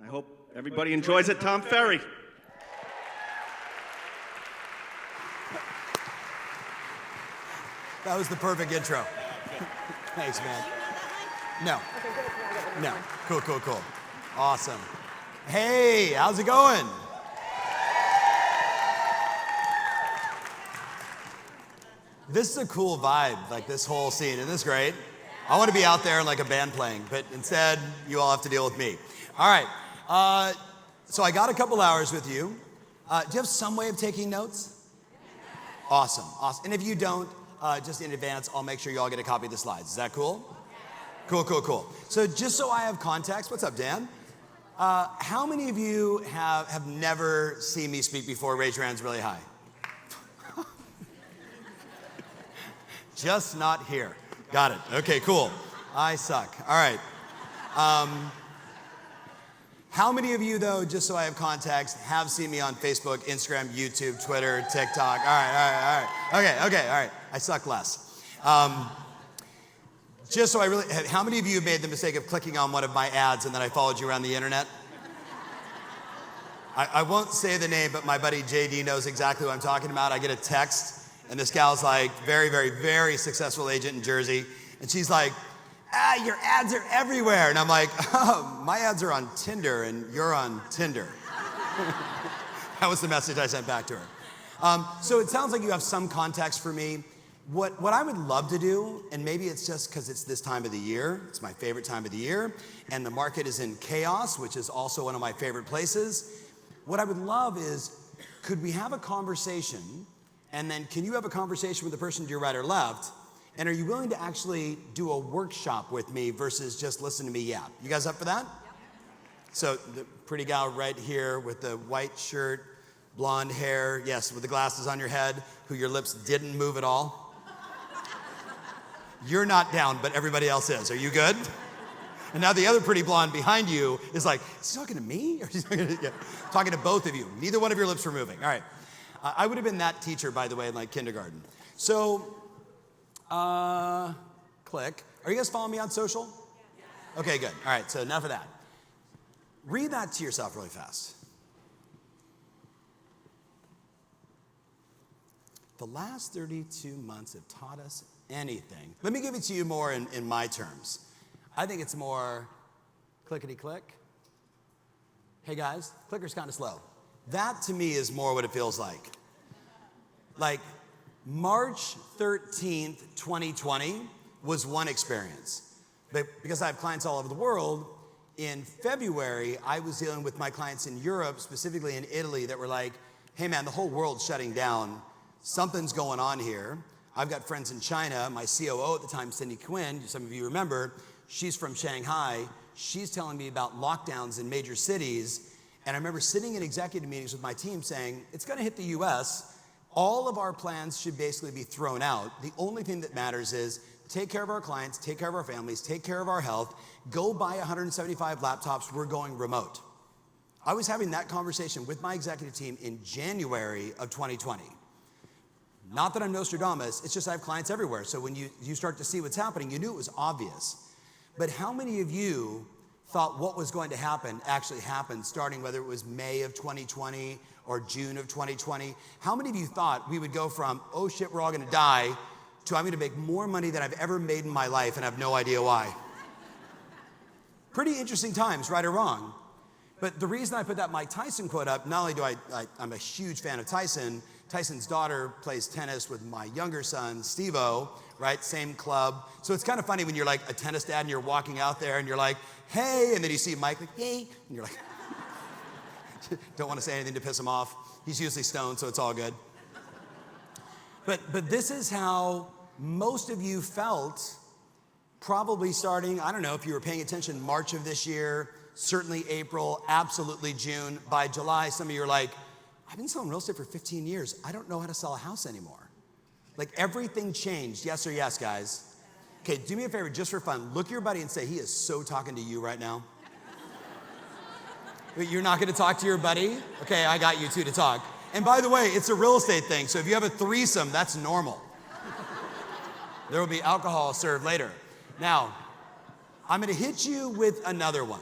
I hope everybody enjoys it. Tom Ferry. That was the perfect intro. Thanks, man. No. No. Cool. Awesome. Hey, how's it going? This is a cool vibe, like this whole scene. Isn't this great? I want to be out there like a band playing, but instead, you all have to deal with me. All right. So I got a couple hours with you. Do you have some way of taking notes? Awesome. And if you don't, just in advance, I'll make sure you all get a copy of the slides. Is that cool? Cool. So just so I have context, what's up, Dan? How many of you have never seen me speak before? Raise your hands really high. Just not here. Got it. Okay, cool. I suck. All right. How many of you, though, just so I have context, have seen me on Facebook, Instagram, YouTube, Twitter, TikTok? All right. Okay. I suck less. Just so how many of you have made the mistake of clicking on one of my ads and then I followed you around the internet? I won't say the name, but my buddy JD knows exactly what I'm talking about. I get a text, and this gal's like, very successful agent in Jersey, and she's like, your ads are everywhere. And I'm like, oh, my ads are on Tinder, and you're on Tinder. That was the message I sent back to her. So it sounds like you have some context for me. What I would love to do, and maybe it's just because it's this time of the year, it's my favorite time of the year, and the market is in chaos, which is also one of my favorite places. What I would love is, could we have a conversation, and then can you have a conversation with the person to your right or left, and are you willing to actually do a workshop with me versus just listen to me yap? You guys up for that? Yep. So the pretty gal right here with the white shirt, blonde hair, yes, with the glasses on your head, who your lips didn't move at all. You're not down, but everybody else is. Are you good? And now the other pretty blonde behind you is like, is he talking to me? Or is he talking to both of you? Neither one of your lips were moving. All right. I would have been that teacher, by the way, in like kindergarten. So, click. Are you guys following me on social? Okay, good. All right, so enough of that. Read that to yourself really fast. The last 32 months have taught us anything. Let me give it to you more in my terms. I think it's more clickety-click. Hey guys, clicker's kind of slow. That to me is more what it feels like. Like March 13th, 2020 was one experience. But because I have clients all over the world, in February, I was dealing with my clients in Europe, specifically in Italy, that were like, hey man, the whole world's shutting down. Something's going on here. I've got friends in China. My COO at the time, Cindy Quinn, some of you remember, she's from Shanghai. She's telling me about lockdowns in major cities. And I remember sitting in executive meetings with my team saying, it's going to hit the US. All of our plans should basically be thrown out. The only thing that matters is take care of our clients, take care of our families, take care of our health, go buy 175 laptops, we're going remote. I was having that conversation with my executive team in January of 2020. Not that I'm Nostradamus, it's just I have clients everywhere. So when you start to see what's happening, you knew it was obvious. But how many of you thought what was going to happen actually happened, starting whether it was May of 2020 or June of 2020? How many of you thought we would go from, oh shit, we're all gonna die, to I'm gonna make more money than I've ever made in my life and have no idea why? Pretty interesting times, right or wrong. But the reason I put that Mike Tyson quote up, not only do I'm a huge fan of Tyson, Tyson's daughter plays tennis with my younger son, Steve-O, right? Same club. So it's kind of funny when you're like a tennis dad and you're walking out there and you're like, hey, and then you see Mike like, hey, and you're like, don't want to say anything to piss him off. He's usually stoned, so it's all good. But this is how most of you felt probably starting, I don't know if you were paying attention, March of this year, certainly April, absolutely June. By July, some of you are like, I've been selling real estate for 15 years. I don't know how to sell a house anymore. Like everything changed, yes or yes, guys? Okay, do me a favor, just for fun. Look at your buddy and say, he is so talking to you right now. Wait, you're not gonna talk to your buddy? Okay, I got you two to talk. And by the way, it's a real estate thing, so if you have a threesome, that's normal. There will be alcohol served later. Now, I'm gonna hit you with another one.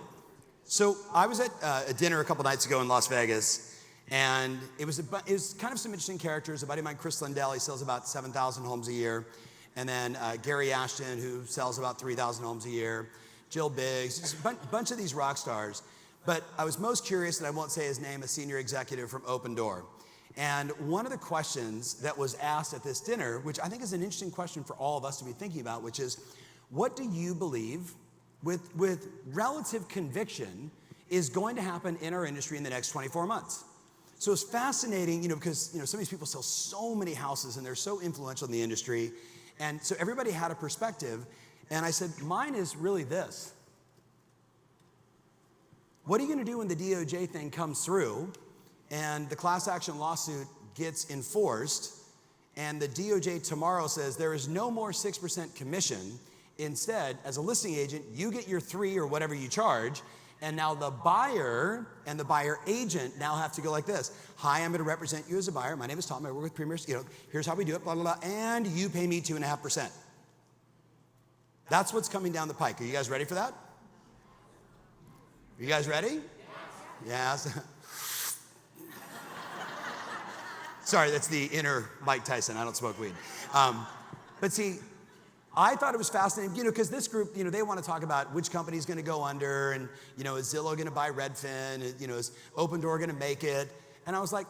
So I was at a dinner a couple nights ago in Las Vegas, and it was kind of some interesting characters. A buddy of mine, Chris Lindell, he sells about 7,000 homes a year. And then Gary Ashton, who sells about 3,000 homes a year. Jill Biggs, just a bunch of these rock stars. But I was most curious, and I won't say his name, a senior executive from Open Door. And one of the questions that was asked at this dinner, which I think is an interesting question for all of us to be thinking about, which is, what do you believe with relative conviction is going to happen in our industry in the next 24 months? So it's fascinating, because some of these people sell so many houses and they're so influential in the industry. And so everybody had a perspective. And I said, mine is really this. What are you going to do when the DOJ thing comes through and the class action lawsuit gets enforced and the DOJ tomorrow says there is no more 6% commission? Instead, as a listing agent, you get your 3 or whatever you charge, and now the buyer and the buyer agent now have to go like this. Hi, I'm going to represent you as a buyer. My name is Tom. I work with Premier. Here's how we do it, blah, blah, blah, and you pay me 2.5%. That's what's coming down the pike. Are you guys ready for that? Are you guys ready? Yes. Sorry, that's the inner Mike Tyson. I don't smoke weed. But see, I thought it was fascinating, because this group, they want to talk about which company's going to go under, and, is Zillow going to buy Redfin? Is Open Door going to make it? And I was like,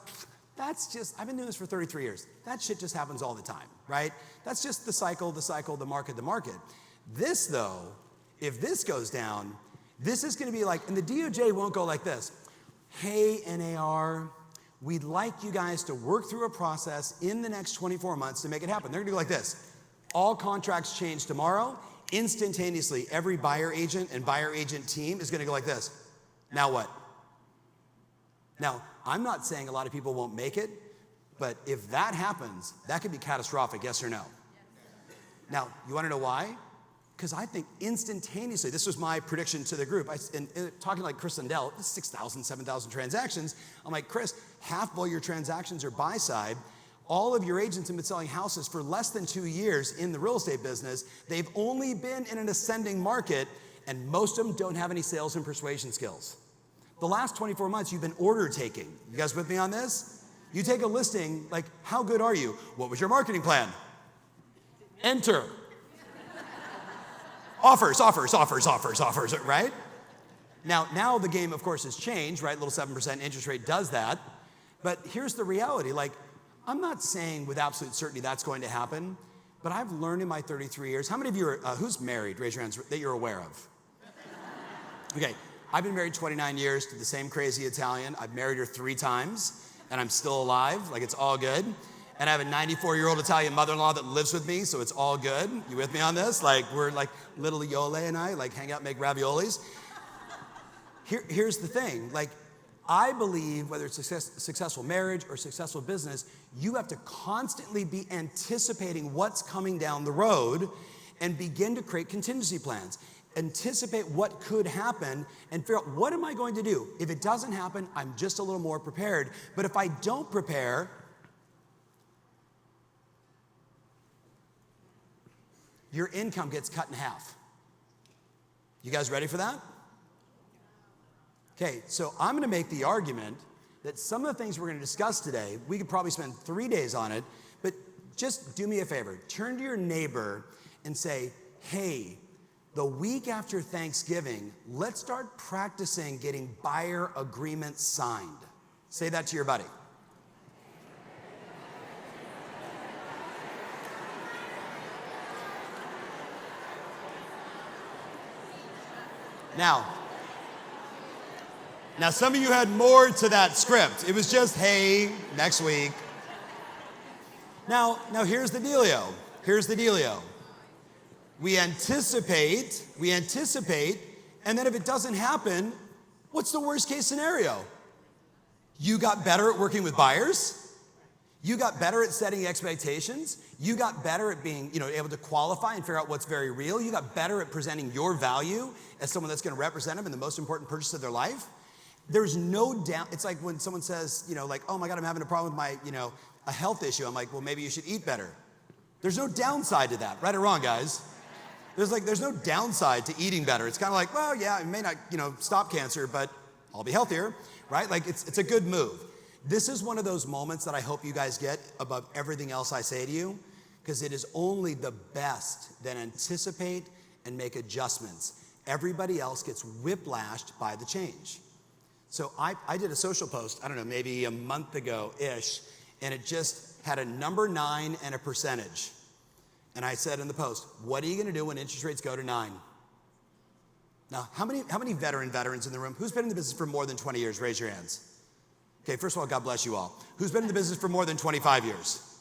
I've been doing this for 33 years. That shit just happens all the time, right? That's just the cycle, the market. This, though, if this goes down, this is going to be like, and the DOJ won't go like this. Hey, NAR, we'd like you guys to work through a process in the next 24 months to make it happen. They're going to go like this. All contracts change tomorrow. Instantaneously, every buyer agent and buyer agent team is going to go like this. Now what? Now, I'm not saying a lot of people won't make it, but if that happens, that could be catastrophic, yes or no? Now, you want to know why? Because I think instantaneously, this was my prediction to the group, talking like Chris Lindell, 6,000, 7,000 transactions. I'm like, Chris, half of all your transactions are buy side. All of your agents have been selling houses for less than 2 years in the real estate business. They've only been in an ascending market, and most of them don't have any sales and persuasion skills. The last 24 months, you've been order taking. You guys with me on this? You take a listing, like, how good are you? What was your marketing plan? Enter. Offers, right? Now the game, of course, has changed, right? Little 7% interest rate does that. But here's the reality, I'm not saying with absolute certainty that's going to happen, but I've learned in my 33 years. How many of you are, who's married? Raise your hands that you're aware of. Okay, I've been married 29 years to the same crazy Italian. I've married her 3 times, and I'm still alive, it's all good. And I have a 94-year-old Italian mother-in-law that lives with me, so it's all good. You with me on this? We're little Yole and I, hang out and make raviolis. Here's the thing, I believe whether it's a successful marriage or successful business, you have to constantly be anticipating what's coming down the road and begin to create contingency plans. Anticipate what could happen and figure out, what am I going to do? If it doesn't happen, I'm just a little more prepared. But if I don't prepare, your income gets cut in half. You guys ready for that? Okay, so I'm going to make the argument that some of the things we're going to discuss today, we could probably spend 3 days on it, but just do me a favor. Turn to your neighbor and say, hey, the week after Thanksgiving, let's start practicing getting buyer agreements signed. Say that to your buddy. Now, some of you had more to that script. It was just, hey, next week. Now here's the dealio. We anticipate, and then if it doesn't happen, what's the worst case scenario? You got better at working with buyers. You got better at setting expectations. You got better at being, able to qualify and figure out what's very real. You got better at presenting your value as someone that's going to represent them in the most important purchase of their life. There's no doubt. It's like when someone says, oh my God, I'm having a problem with my, a health issue. I'm like, well, maybe you should eat better. There's no downside to that, right or wrong, guys? There's no downside to eating better. It's kind of like, well, yeah, it may not, stop cancer, but I'll be healthier, right? Like it's a good move. This is one of those moments that I hope you guys get above everything else I say to you, because it is only the best that anticipate and make adjustments. Everybody else gets whiplashed by the change. So I did a social post, I don't know, maybe a month ago-ish, and it just had a number 9 and a percentage. And I said in the post, what are you going to do when interest rates go to 9? Now, how many veterans in the room? Who's been in the business for more than 20 years? Raise your hands. Okay, first of all, God bless you all. Who's been in the business for more than 25 years?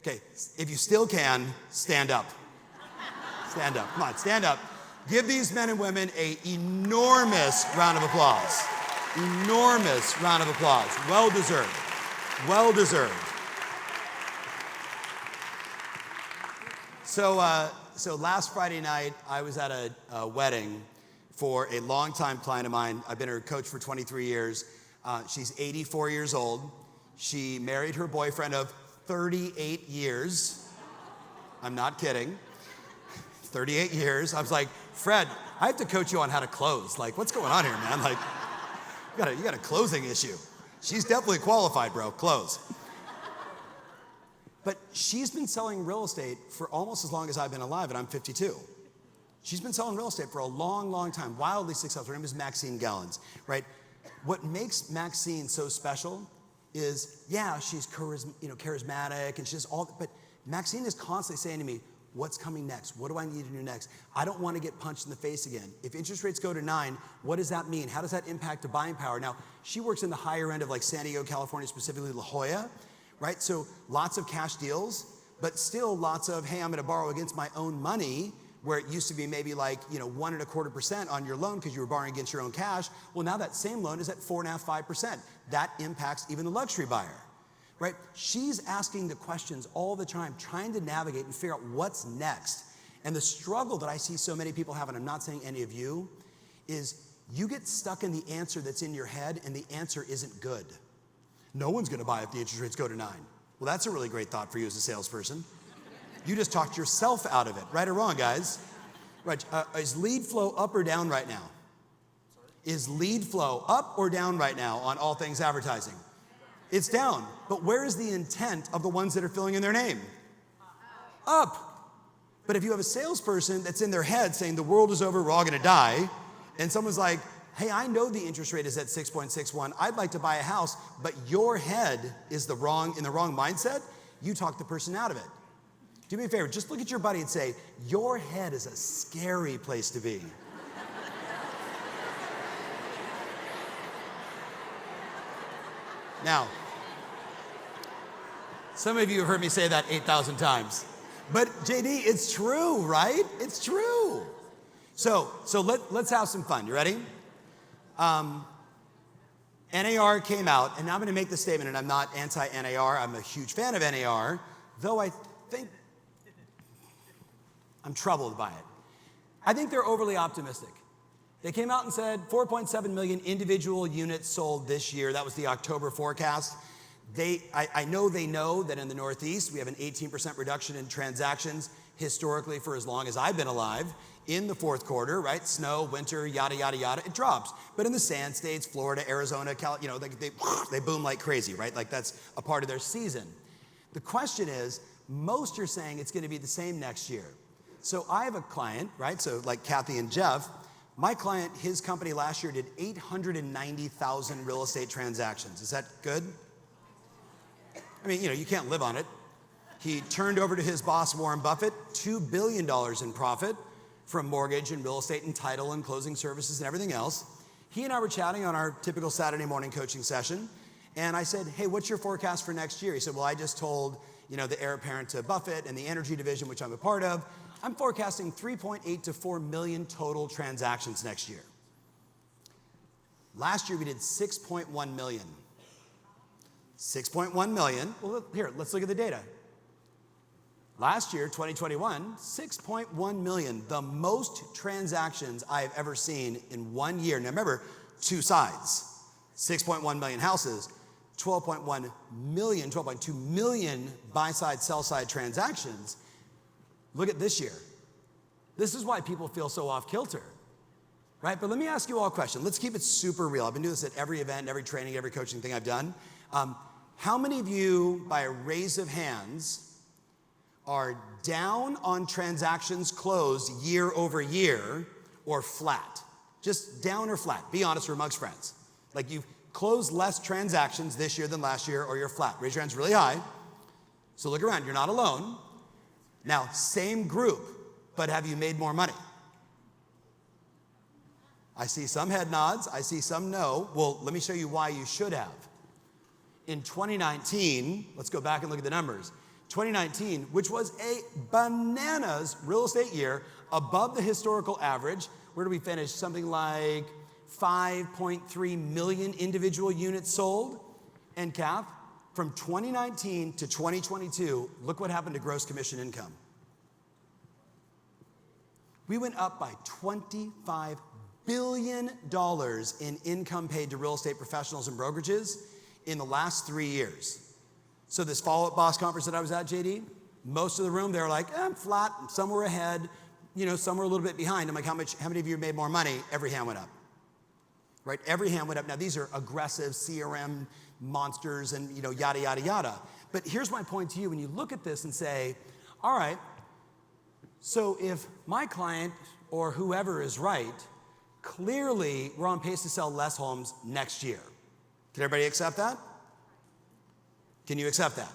Okay, if you still can, stand up. Stand up. Come on, stand up. Give these men and women an enormous round of applause. Enormous round of applause. Well deserved. Well deserved. So last Friday night, I was at a wedding for a longtime client of mine. I've been her coach for 23 years. She's 84 years old. She married her boyfriend of 38 years. I'm not kidding. 38 years. I was like, Fred, I have to coach you on how to close. Like, what's going on here, man? Like, you got a closing issue. She's definitely qualified, bro. Close. But she's been selling real estate for almost as long as I've been alive, and I'm 52. She's been selling real estate for a long, long time, wildly successful. Her name is Maxine Gallons, right? What makes Maxine so special is, yeah, she's charismatic, and she does all, but Maxine is constantly saying to me, what's coming next? What do I need to do next? I don't want to get punched in the face again. If interest rates go to 9, what does that mean? How does that impact the buying power? Now, she works in the higher end of like San Diego, California, specifically La Jolla, right? So lots of cash deals, but still lots of, hey, I'm going to borrow against my own money, where it used to be maybe like, 1.25% on your loan because you were borrowing against your own cash. Well, now that same loan is at 4.5%, 5%. That impacts even the luxury buyer, right? She's asking the questions all the time, trying to navigate and figure out what's next. And the struggle that I see so many people have, and I'm not saying any of you, is you get stuck in the answer that's in your head, and the answer isn't good. No one's going to buy if the interest rates go to 9. Well, that's a really great thought for you as a salesperson. You just talked yourself out of it, right or wrong, guys? Right? Is lead flow up or down right now? Is lead flow up or down right now on all things advertising? It's down. But where is the intent of the ones that are filling in their name? Up. But if you have a salesperson that's in their head saying the world is over, we're all going to die, and someone's like, hey, I know the interest rate is at 6.61. I'd like to buy a house, but your head is in the wrong mindset, you talk the person out of it. Do me a favor, just look at your buddy and say, your head is a scary place to be. Now, some of you have heard me say that 8,000 times. But JD, it's true, right? It's true. So let's have some fun. You ready? NAR came out, and now I'm going to make the statement, and I'm not anti-NAR. I'm a huge fan of NAR, though I think I'm troubled by it. I think they're overly optimistic. They came out and said 4.7 million individual units sold this year. That was the October forecast. I know they know that in the Northeast, we have an 18% reduction in transactions historically for as long as I've been alive. In the fourth quarter, right? Snow, winter, yada, yada, yada, it drops. But in the sand states, Florida, Arizona, they boom like crazy, right? Like that's a part of their season. The question is, most are saying it's going to be the same next year. So I have a client, right? So like Kathy and Jeff, my client, his company last year did 890,000 real estate transactions. Is that good? I mean, you can't live on it. He turned over to his boss, Warren Buffett, $2 billion in profit from mortgage and real estate and title and closing services and everything else. He and I were chatting on our typical Saturday morning coaching session. And I said, hey, what's your forecast for next year? He said, well, I just told, the heir apparent to Buffett and the energy division, which I'm a part of, I'm forecasting 3.8 to 4 million total transactions next year. Last year, we did 6.1 million. 6.1 million. Well, here, let's look at the data. Last year, 2021, 6.1 million, the most transactions I have ever seen in 1 year. Now remember, two sides, 6.1 million houses, 12.1 million, 12.2 million buy-side, sell-side transactions. Look at this year, This is why people feel so off kilter, right? But let me ask you all a question. Let's keep it super real. I've been doing this at every event, every training, every coaching thing I've done. How many of you, by a raise of hands, are down on transactions closed year over year or flat? Just down or flat. Be honest, we're amongst friends. Like you've closed less transactions this year than last year, or you're flat. Raise your hands really high. So look around, you're not alone. Now, same group, but have you made more money? I see some head nods, I see some no. Well, let me show you why you should have. In 2019, let's go back and look at the numbers. 2019, which was a bananas real estate year, above the historical average. Where do we finish? Something like 5.3 million individual units sold. And Cap, from 2019 to 2022, look what happened to gross commission income. We went up by $25 billion in income paid to real estate professionals and brokerages in the last 3 years. So this follow-up boss conference that I was at, JD, most of the room, they were like, I'm flat, some were ahead, some were a little bit behind. I'm like, how many of you made more money? Every hand went up, right? Every hand went up. Now, these are aggressive CRM monsters and, yada, yada, yada. But here's my point to you. When you look at this and say, all right, so if my client or whoever is right, clearly we're on pace to sell less homes next year. Can everybody accept that? Can you accept that?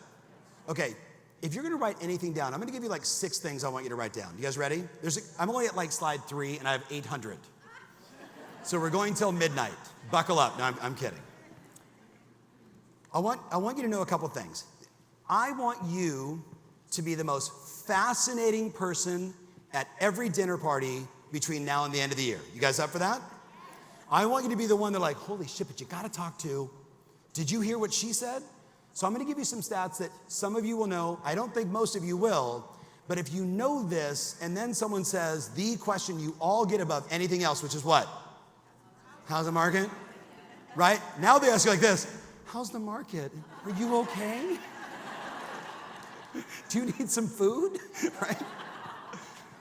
Okay, if you're gonna write anything down, I'm gonna give you like 6 things I want you to write down. You guys ready? I'm only at like slide 3 and I have 800. So we're going till midnight. Buckle up. No, I'm kidding. I want you to know a couple things. I want you to be the most fascinating person at every dinner party between now and the end of the year. You guys up for that? I want you to be the one that like, holy shit, but you gotta talk to. Did you hear what she said? So I'm gonna give you some stats that some of you will know. I don't think most of you will, but if you know this and then someone says the question you all get above anything else, which is what? How's the market? Right? Now they ask you like this, how's the market? Are you okay? Do you need some food? Right?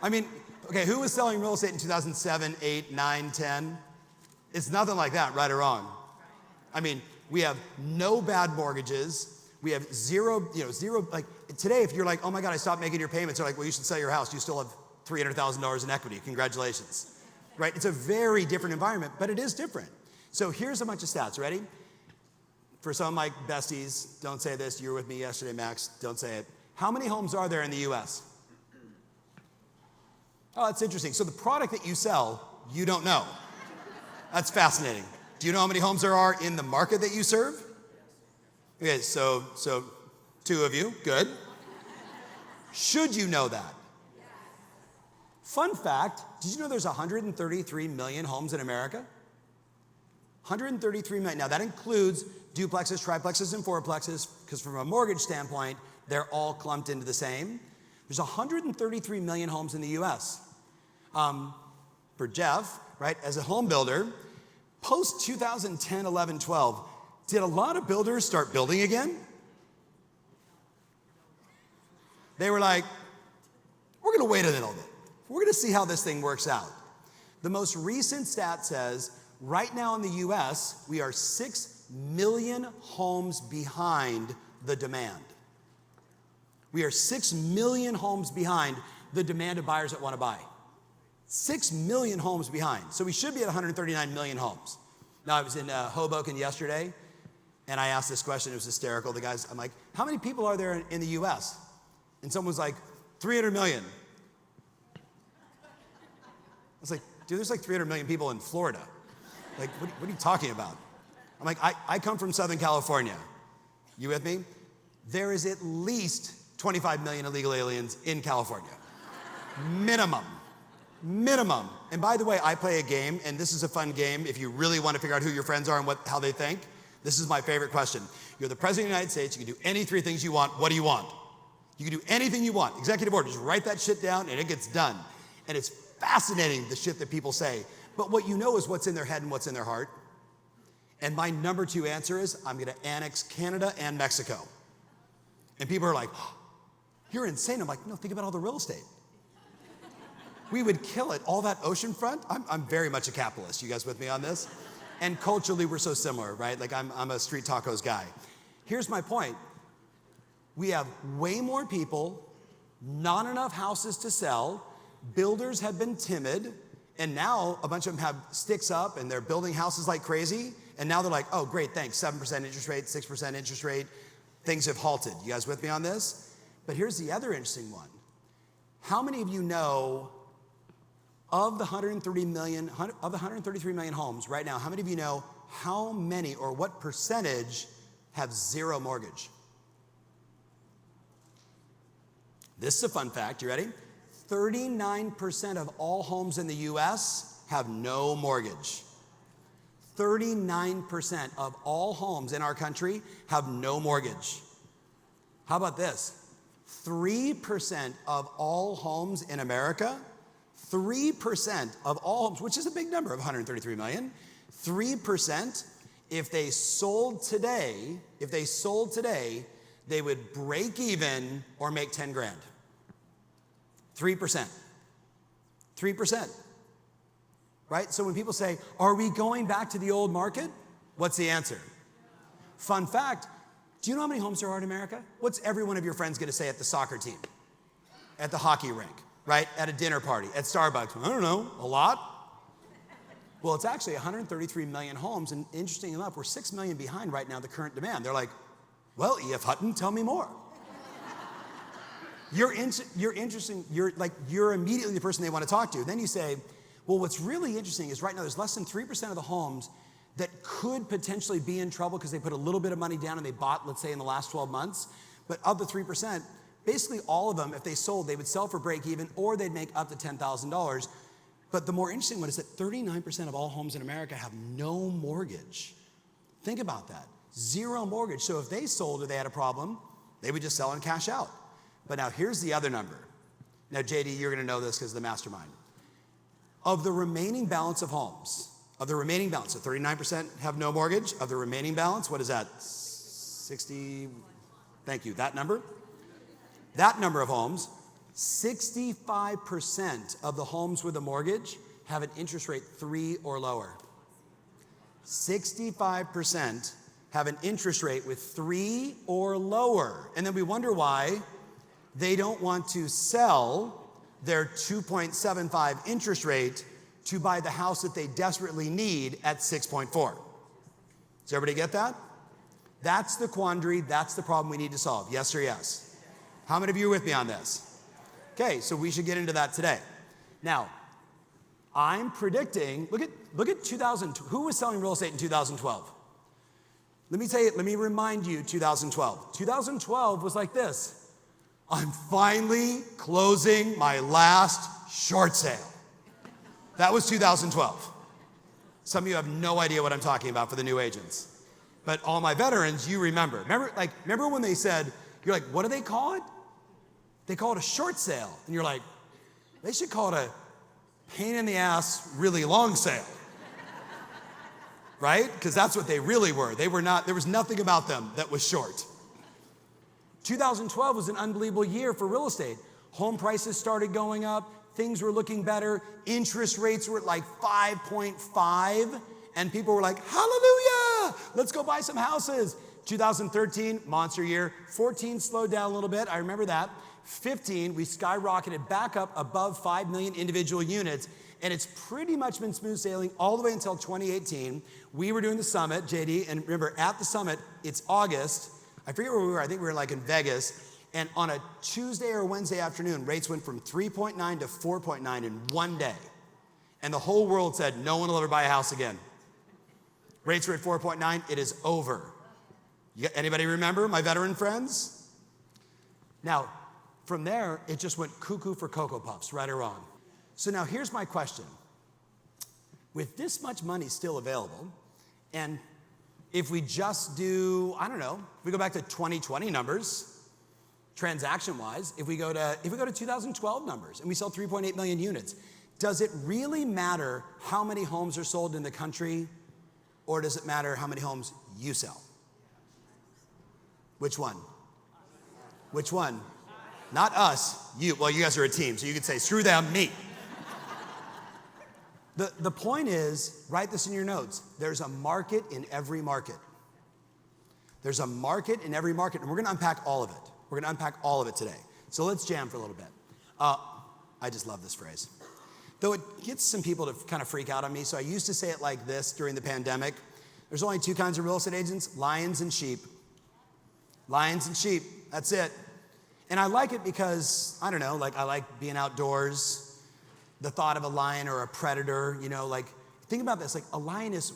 I mean, okay, who was selling real estate in 2007, 8, 9, 10? It's nothing like that, right or wrong. I mean, we have no bad mortgages. We have zero, like today, if you're like, oh my God, I stopped making your payments, they're like, well, you should sell your house. You still have $300,000 in equity. Congratulations, right? It's a very different environment, but it is different. So here's a bunch of stats, ready? For some of my besties, don't say this, you were with me yesterday, Max, don't say it. How many homes are there in the US? Oh, that's interesting. So the product that you sell, you don't know. That's fascinating. Do you know how many homes there are in the market that you serve? Okay, so 2 of you, good. Should you know that? Fun fact, did you know there's 133 million homes in America? 133 million. Now that includes duplexes, triplexes, and fourplexes, because from a mortgage standpoint, they're all clumped into the same. There's 133 million homes in the US. For Jeff, right, as a home builder, post 2010, 11, 12, did a lot of builders start building again? They were like, we're gonna wait a little bit. We're gonna see how this thing works out. The most recent stat says, right now in the US, we are 6 million homes behind the demand. We are 6 million homes behind the demand of buyers that wanna buy. 6 million homes behind. So we should be at 139 million homes. Now, I was in Hoboken yesterday, and I asked this question. It was hysterical. The guys, I'm like, how many people are there in the US? And someone was like, 300 million. I was like, dude, there's like 300 million people in Florida. Like, what are you talking about? I'm like, I come from Southern California. You with me? There is at least 25 million illegal aliens in California. Minimum. And by the way, I play a game, and this is a fun game. If you really want to figure out who your friends are and how they think, this is my favorite question. You're the President of the United States. You can do any 3 things you want. What do you want? You can do anything you want. Executive order. Just write that shit down, and it gets done. And it's fascinating, the shit that people say. But what you know is what's in their head and what's in their heart. And my number 2 answer is, I'm going to annex Canada and Mexico. And people are like, oh, you're insane. I'm like, no, think about all the real estate. We would kill it. All that oceanfront. I'm very much a capitalist. You guys with me on this? And culturally, we're so similar, right? Like I'm a street tacos guy. Here's my point. We have way more people, not enough houses to sell. Builders have been timid, and now a bunch of them have sticks up and they're building houses like crazy. And now they're like, oh, great, thanks. 7% interest rate, 6% interest rate. Things have halted. You guys with me on this? But here's the other interesting one. How many of you know of the 133 million homes right now, how many of you know how many or what percentage have zero mortgage? This is a fun fact. You ready? 39% of all homes in the US have no mortgage. 39% of all homes in our country have no mortgage. How about this? 3% of all homes in America, 3% of all homes, which is a big number of 133 million, 3%, if they sold today, they would break even or make 10 grand. 3%. 3%. Right? So when people say, are we going back to the old market? What's the answer? Fun fact, do you know how many homes there are in America? What's every one of your friends gonna say at the soccer team? At the hockey rink, right? At a dinner party, at Starbucks? I don't know, a lot? Well, it's actually 133 million homes, and interesting enough, we're 6 million behind right now the current demand. They're like, well, E.F. Hutton, tell me more. You're immediately the person they want to talk to. Then you say, well, what's really interesting is right now there's less than 3% of the homes that could potentially be in trouble because they put a little bit of money down and they bought, let's say, in the last 12 months. But of the 3%, basically all of them, if they sold, they would sell for break even or they'd make up to $10,000. But the more interesting one is that 39% of all homes in America have no mortgage. Think about that. Zero mortgage. So if they sold or they had a problem, they would just sell and cash out. But now here's the other number. Now, JD, you're gonna know this because of the mastermind. Of the remaining balance of homes, so 39% have no mortgage. Of the remaining balance, what is that? 60, thank you, that number? That number of homes, 65% of the homes with a mortgage have an interest rate 3 or lower. 65% have an interest rate with 3 or lower. And then we wonder why they don't want to sell their 2.75 interest rate to buy the house that they desperately need at 6.4. Does everybody get that? That's the quandary, that's the problem we need to solve. Yes or yes? How many of you are with me on this? Okay, so we should get into that today. Now, I'm predicting, look at 2000, who was selling real estate in 2012? Let me remind you 2012. 2012 was like this. I'm finally closing my last short sale. That was 2012. Some of you have no idea what I'm talking about for the new agents. But all my veterans, you remember. Remember when they said, you're like, what do they call it? They call it a short sale. And you're like, they should call it a pain in the ass, really long sale. Right? Because that's what they really were. They were not, there was nothing about them that was short. 2012 was an unbelievable year for real estate. Home prices started going up. Things were looking better. Interest rates were at like 5.5. And people were like, hallelujah, let's go buy some houses. 2013, monster year. 14 slowed down a little bit. I remember that. 15, we skyrocketed back up above 5 million individual units. And it's pretty much been smooth sailing all the way until 2018. We were doing the summit, JD, and remember at the summit, it's August. I forget where we were. I think we were like in Vegas. And on a Tuesday or Wednesday afternoon, rates went from 3.9 to 4.9 in one day. And the whole world said, no one will ever buy a house again. Rates were at 4.9, it is over. Anybody remember, my veteran friends? Now, from there, it just went cuckoo for Cocoa Puffs, right or wrong. So now here's my question. With this much money still available, and if we just do, I don't know, if we go back to 2020 numbers, transaction-wise, if we go to 2012 numbers and we sell 3.8 million units, does it really matter how many homes are sold in the country, or does it matter how many homes you sell? Which one? Which one? Not us, you. Well, you guys are a team, so you could say, screw them, me. The point is, write this in your notes, there's a market in every market. There's a market in every market, and we're gonna unpack all of it. We're gonna unpack all of it today. So let's jam for a little bit. I just love this phrase. Though it gets some people to kind of freak out on me, so I used to say it like this during the pandemic. There's only two kinds of real estate agents, lions and sheep. Lions and sheep, that's it. And I like it because, I don't know, like I like being outdoors. The thought of a lion or a predator, you know, like, think about this, like a lioness,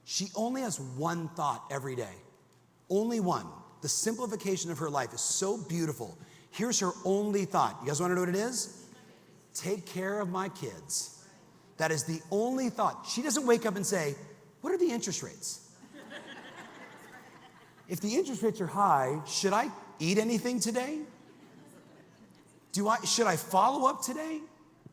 she only has one thought every day. Only one. The simplification of her life is so beautiful. Here's her only thought. You guys want to know what it is? Take care of my kids. That is the only thought. She doesn't wake up and say, what are the interest rates? If the interest rates are high, should I eat anything today? Should I follow up today?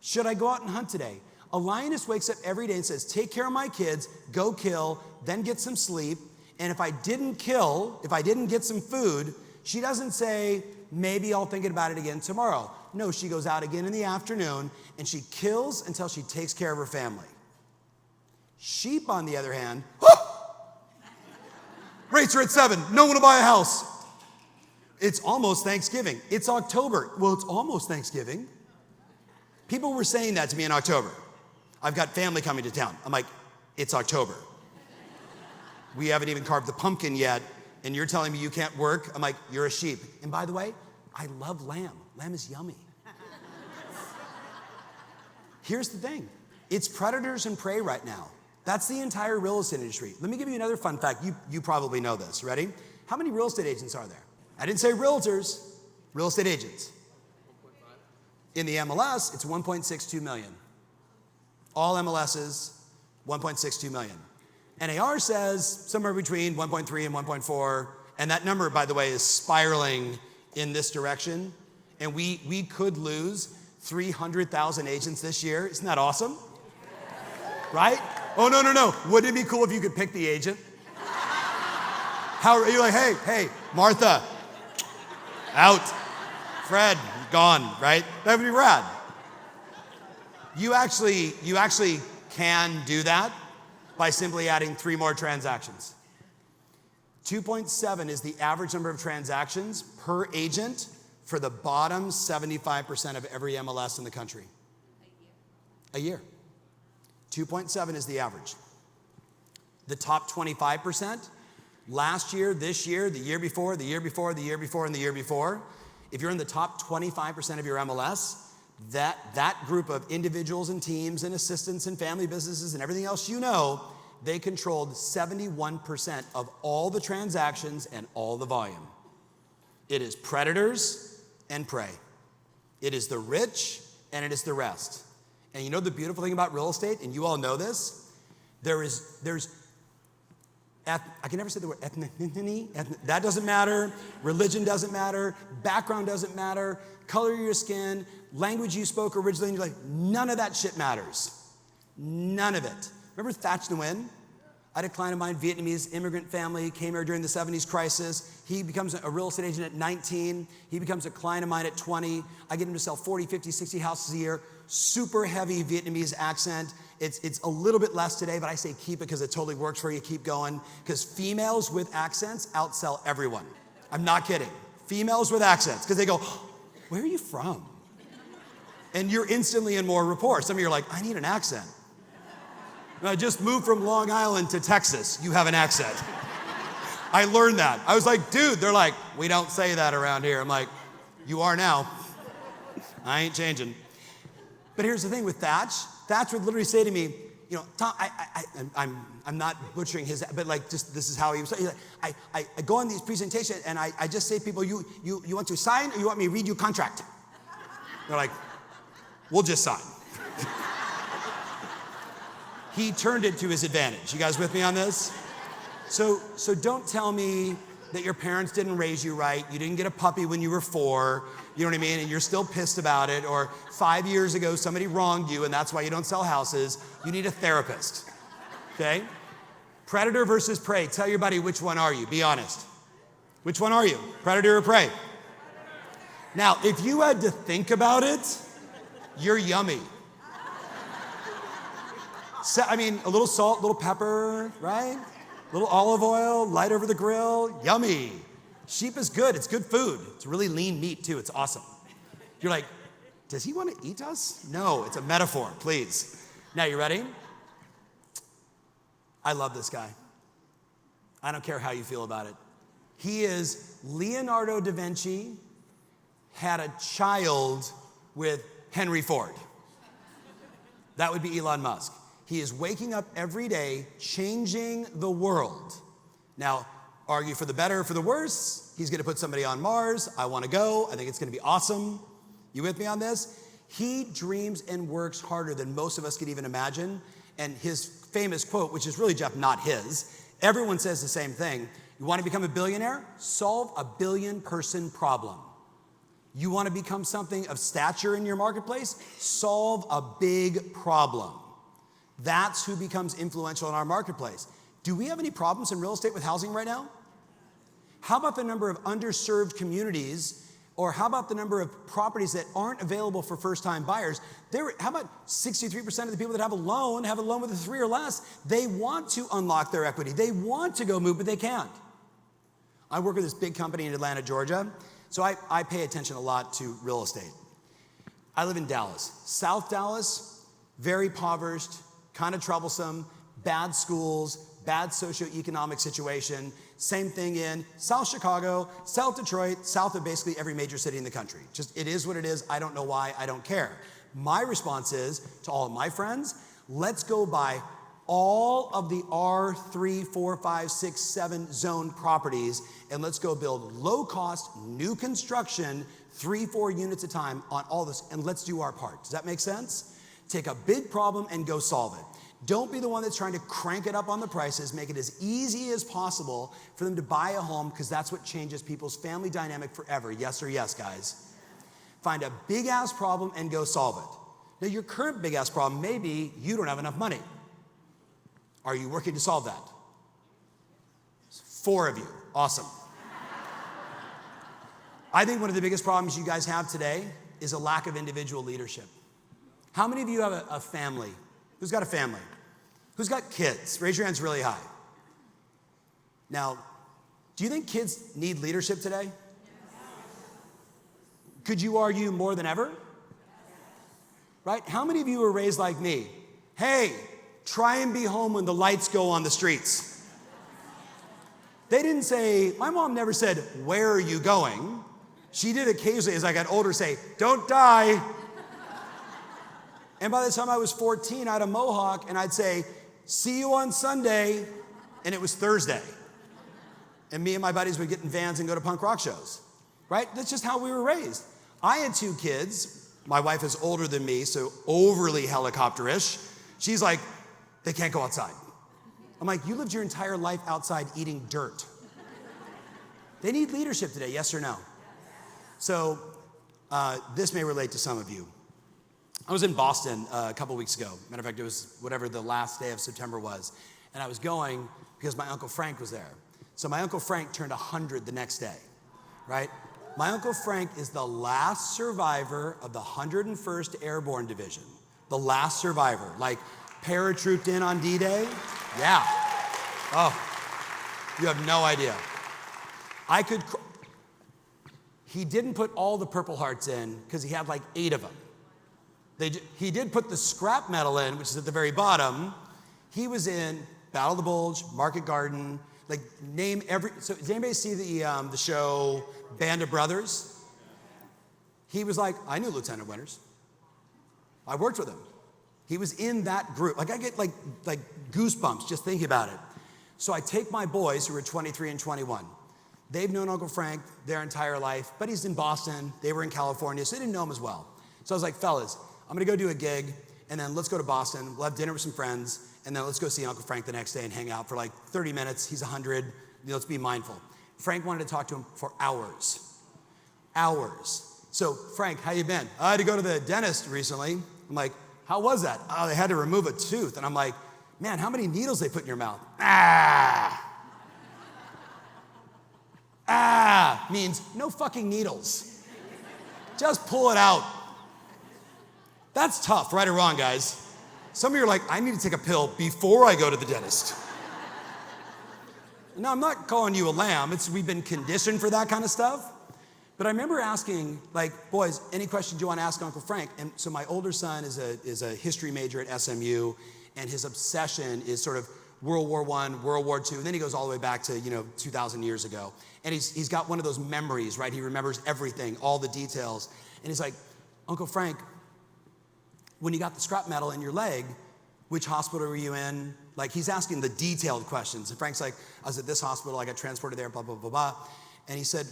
Should I go out and hunt today? A lioness wakes up every day and says, take care of my kids, go kill, then get some sleep. And if I didn't kill, if I didn't get some food, she doesn't say, maybe I'll think about it again tomorrow. No, she goes out again in the afternoon and she kills until she takes care of her family. Sheep, on the other hand, rates are at 7. No one will buy a house. It's almost Thanksgiving. It's October. Well, it's almost Thanksgiving. People were saying that to me in October. I've got family coming to town. I'm like, it's October. We haven't even carved the pumpkin yet, and you're telling me you can't work? I'm like, you're a sheep. And by the way, I love lamb. Lamb is yummy. Here's the thing. It's predators and prey right now. That's the entire real estate industry. Let me give you another fun fact. You probably know this. Ready? How many real estate agents are there? I didn't say realtors, real estate agents. In the MLS, it's 1.62 million. All MLSs, 1.62 million. NAR says somewhere between 1.3 and 1.4, and that number, by the way, is spiraling in this direction, and we could lose 300,000 agents this year. Isn't that awesome? Right? Oh, no. Wouldn't it be cool if you could pick the agent? How are you like, hey, Martha, out. Fred, gone, right? That would be rad. You actually can do that by simply adding 3 more transactions. 2.7 is the average number of transactions per agent for the bottom 75% of every MLS in the country. A year. 2.7 is the average. The top 25%, last year, this year, the year before, the year before, the year before, and the year before, if you're in the top 25% of your MLS, that group of individuals and teams and assistants and family businesses and everything else you know, they controlled 71% of all the transactions and all the volume. It is predators and prey. It is the rich and it is the rest. And you know the beautiful thing about real estate, and you all know this, I can never say the word ethnicity. That doesn't matter. Religion doesn't matter. Background doesn't matter. Color of your skin, language you spoke originally in your life, none of that shit matters. None of it. Remember Thach Nguyen? I had a client of mine, Vietnamese immigrant family, came here during the 70s crisis. He becomes a real estate agent at 19. He becomes a client of mine at 20. I get him to sell 40, 50, 60 houses a year. Super heavy Vietnamese accent. It's a little bit less today, but I say keep it because it totally works for you. Keep going. Because females with accents outsell everyone. I'm not kidding. Females with accents. Because they go, where are you from? And you're instantly in more rapport. Some of you are like, I need an accent. I just moved from Long Island to Texas. You have an accent. I learned that. I was like, dude, they're like, we don't say that around here. I'm like, you are now. I ain't changing. But here's the thing with Thach. Thach would literally say to me, you know, Tom, I'm not butchering his, but like just this is how he was saying. Like, I go on these presentations and I just say to people, you want to sign or you want me to read you contract? They're like, we'll just sign. He turned it to his advantage. You guys with me on this? So don't tell me that your parents didn't raise you right. You didn't get a puppy when you were 4. You know what I mean? And you're still pissed about it. Or 5 years ago, somebody wronged you and that's why you don't sell houses. You need a therapist, okay? Predator versus prey. Tell your buddy, which one are you? Be honest. Which one are you? Predator or prey? Now, if you had to think about it, you're yummy. I mean, a little salt, a little pepper, right? A little olive oil, light over the grill, yummy. Sheep is good, it's good food. It's really lean meat too, it's awesome. You're like, does he want to eat us? No, it's a metaphor, please. Now, you ready? I love this guy. I don't care how you feel about it. He is Leonardo da Vinci had a child with Henry Ford. That would be Elon Musk. He is waking up every day, changing the world. Now, argue for the better or for the worse. He's going to put somebody on Mars. I want to go. I think it's going to be awesome. You with me on this? He dreams and works harder than most of us could even imagine. And his famous quote, which is really, Jeff, not his, everyone says the same thing. You want to become a billionaire? Solve a billion-person problem. You want to become something of stature in your marketplace? Solve a big problem. That's who becomes influential in our marketplace. Do we have any problems in real estate with housing right now? How about the number of underserved communities, or how about the number of properties that aren't available for first-time buyers? How about 63% of the people that have a loan with a 3 or less? They want to unlock their equity. They want to go move, but they can't. I work with this big company in Atlanta, Georgia, so I pay attention a lot to real estate. I live in Dallas. South Dallas, very impoverished, kind of troublesome, bad schools, bad socioeconomic situation. Same thing in South Chicago, South Detroit, south of basically every major city in the country. Just, it is what it is. I don't know why. I don't care. My response is to all of my friends, let's go buy all of the R3, 4, 5, 6, 7 zone properties, and let's go build low-cost, new construction, 3, 4 units a time on all this, and let's do our part. Does that make sense? Take a big problem and go solve it. Don't be the one that's trying to crank it up on the prices. Make it as easy as possible for them to buy a home, because that's what changes people's family dynamic forever. Yes or yes, guys? Find a big-ass problem and go solve it. Now, your current big-ass problem may be you don't have enough money. Are you working to solve that? 4 of you. Awesome. I think one of the biggest problems you guys have today is a lack of individual leadership. How many of you have a family? Who's got a family? Who's got kids? Raise your hands really high. Now, do you think kids need leadership today? Yes. Could you argue more than ever? Yes. Right? How many of you were raised like me? Hey, try and be home when the lights go on the streets. They didn't say, my mom never said, where are you going? She did occasionally, as I got older, say, don't die. And by the time I was 14, I had a mohawk, and I'd say, see you on Sunday, and it was Thursday. And me and my buddies would get in vans and go to punk rock shows, right? That's just how we were raised. I had 2 kids. My wife is older than me, so overly helicopterish. She's like, they can't go outside. I'm like, you lived your entire life outside eating dirt. They need leadership today, yes or no? So this may relate to some of you. I was in Boston a couple weeks ago. Matter of fact, it was whatever the last day of September was. And I was going because my Uncle Frank was there. So my Uncle Frank turned 100 the next day, right? My Uncle Frank is the last survivor of the 101st Airborne Division. The last survivor, like paratrooped in on D-Day. Yeah. Oh, you have no idea. He didn't put all the Purple Hearts in because he had like 8 of them. He did put the scrap metal in, which is at the very bottom. He was in Battle of the Bulge, Market Garden, like name every. So does anybody see the show Band of Brothers? He was like, I knew Lieutenant Winters. I worked with him. He was in that group. Like I get like goosebumps just thinking about it. So I take my boys who are 23 and 21. They've known Uncle Frank their entire life, but he's in Boston. They were in California, so they didn't know him as well. So I was like, fellas, I'm gonna go do a gig, and then let's go to Boston. We'll have dinner with some friends, and then let's go see Uncle Frank the next day and hang out for like 30 minutes. He's 100. Let's be mindful. Frank wanted to talk to him for hours. Hours. So, Frank, how you been? I had to go to the dentist recently. I'm like, how was that? Oh, they had to remove a tooth. And I'm like, man, how many needles they put in your mouth? Means no fucking needles. Just pull it out. That's tough, right or wrong, guys? Some of you are like, I need to take a pill before I go to the dentist. Now, I'm not calling you a lamb. We've been conditioned for that kind of stuff. But I remember asking, like, boys, any questions you want to ask Uncle Frank? And so my older son is a history major at SMU, and his obsession is sort of World War I, World War II, and then he goes all the way back to, 2,000 years ago. And he's got one of those memories, right? He remembers everything, all the details. And he's like, Uncle Frank, when you got the scrap metal in your leg, which hospital were you in? Like, he's asking the detailed questions. And Frank's like, I was at this hospital, I got transported there, blah, blah, blah, blah. And he said,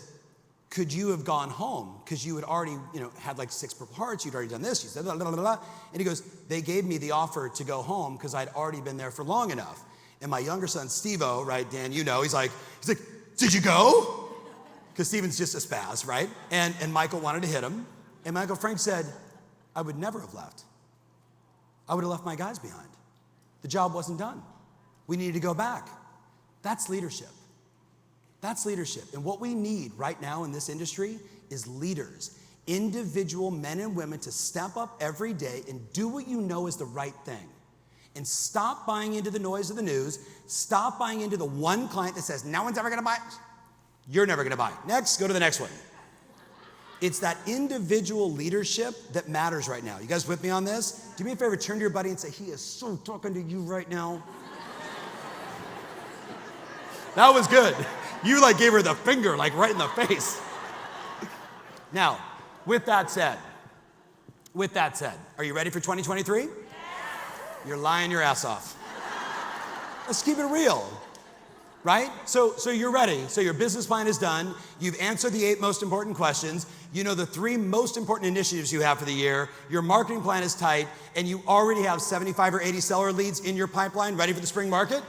could you have gone home? Because you had already, had like 6 Purple Hearts, you'd already done this. You said, blah, blah, blah, blah. And he goes, they gave me the offer to go home because I'd already been there for long enough. And my younger son, Steve-O, right, Dan, he's like, did you go? Because Steven's just a spaz, right? And Michael wanted to hit him. And my Uncle Frank said, I would never have left. I would have left my guys behind. The job wasn't done. We needed to go back. That's leadership. That's leadership. And what we need right now in this industry is leaders, individual men and women to step up every day and do what you know is the right thing. And stop buying into the noise of the news. Stop buying into the one client that says, no one's ever gonna buy it. You're never gonna buy it. Next, go to the next one. It's that individual leadership that matters right now. You guys with me on this? Do me a favor, turn to your buddy and say, he is so talking to you right now. That was good. You like gave her the finger, like right in the face. Now, with that said, are you ready for 2023? Yes. You're lying your ass off. Let's keep it real, right? So you're ready. So your business plan is done. You've answered the 8 most important questions. You know the 3 most important initiatives you have for the year. Your marketing plan is tight, and you already have 75 or 80 seller leads in your pipeline ready for the spring market.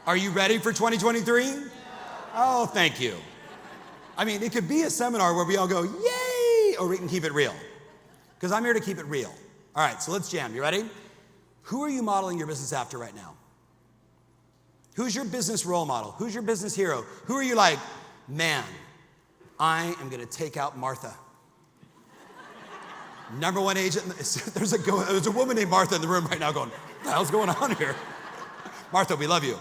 Are you ready for 2023? Oh, thank you. I mean, it could be a seminar where we all go, yay, or we can keep it real. Because I'm here to keep it real. All right, so let's jam. You ready? Who are you modeling your business after right now? Who's your business role model? Who's your business hero? Who are you like, man, I am gonna take out Martha. Number 1 agent, there's a woman named Martha in the room right now going, what the hell's going on here? Martha, we love you.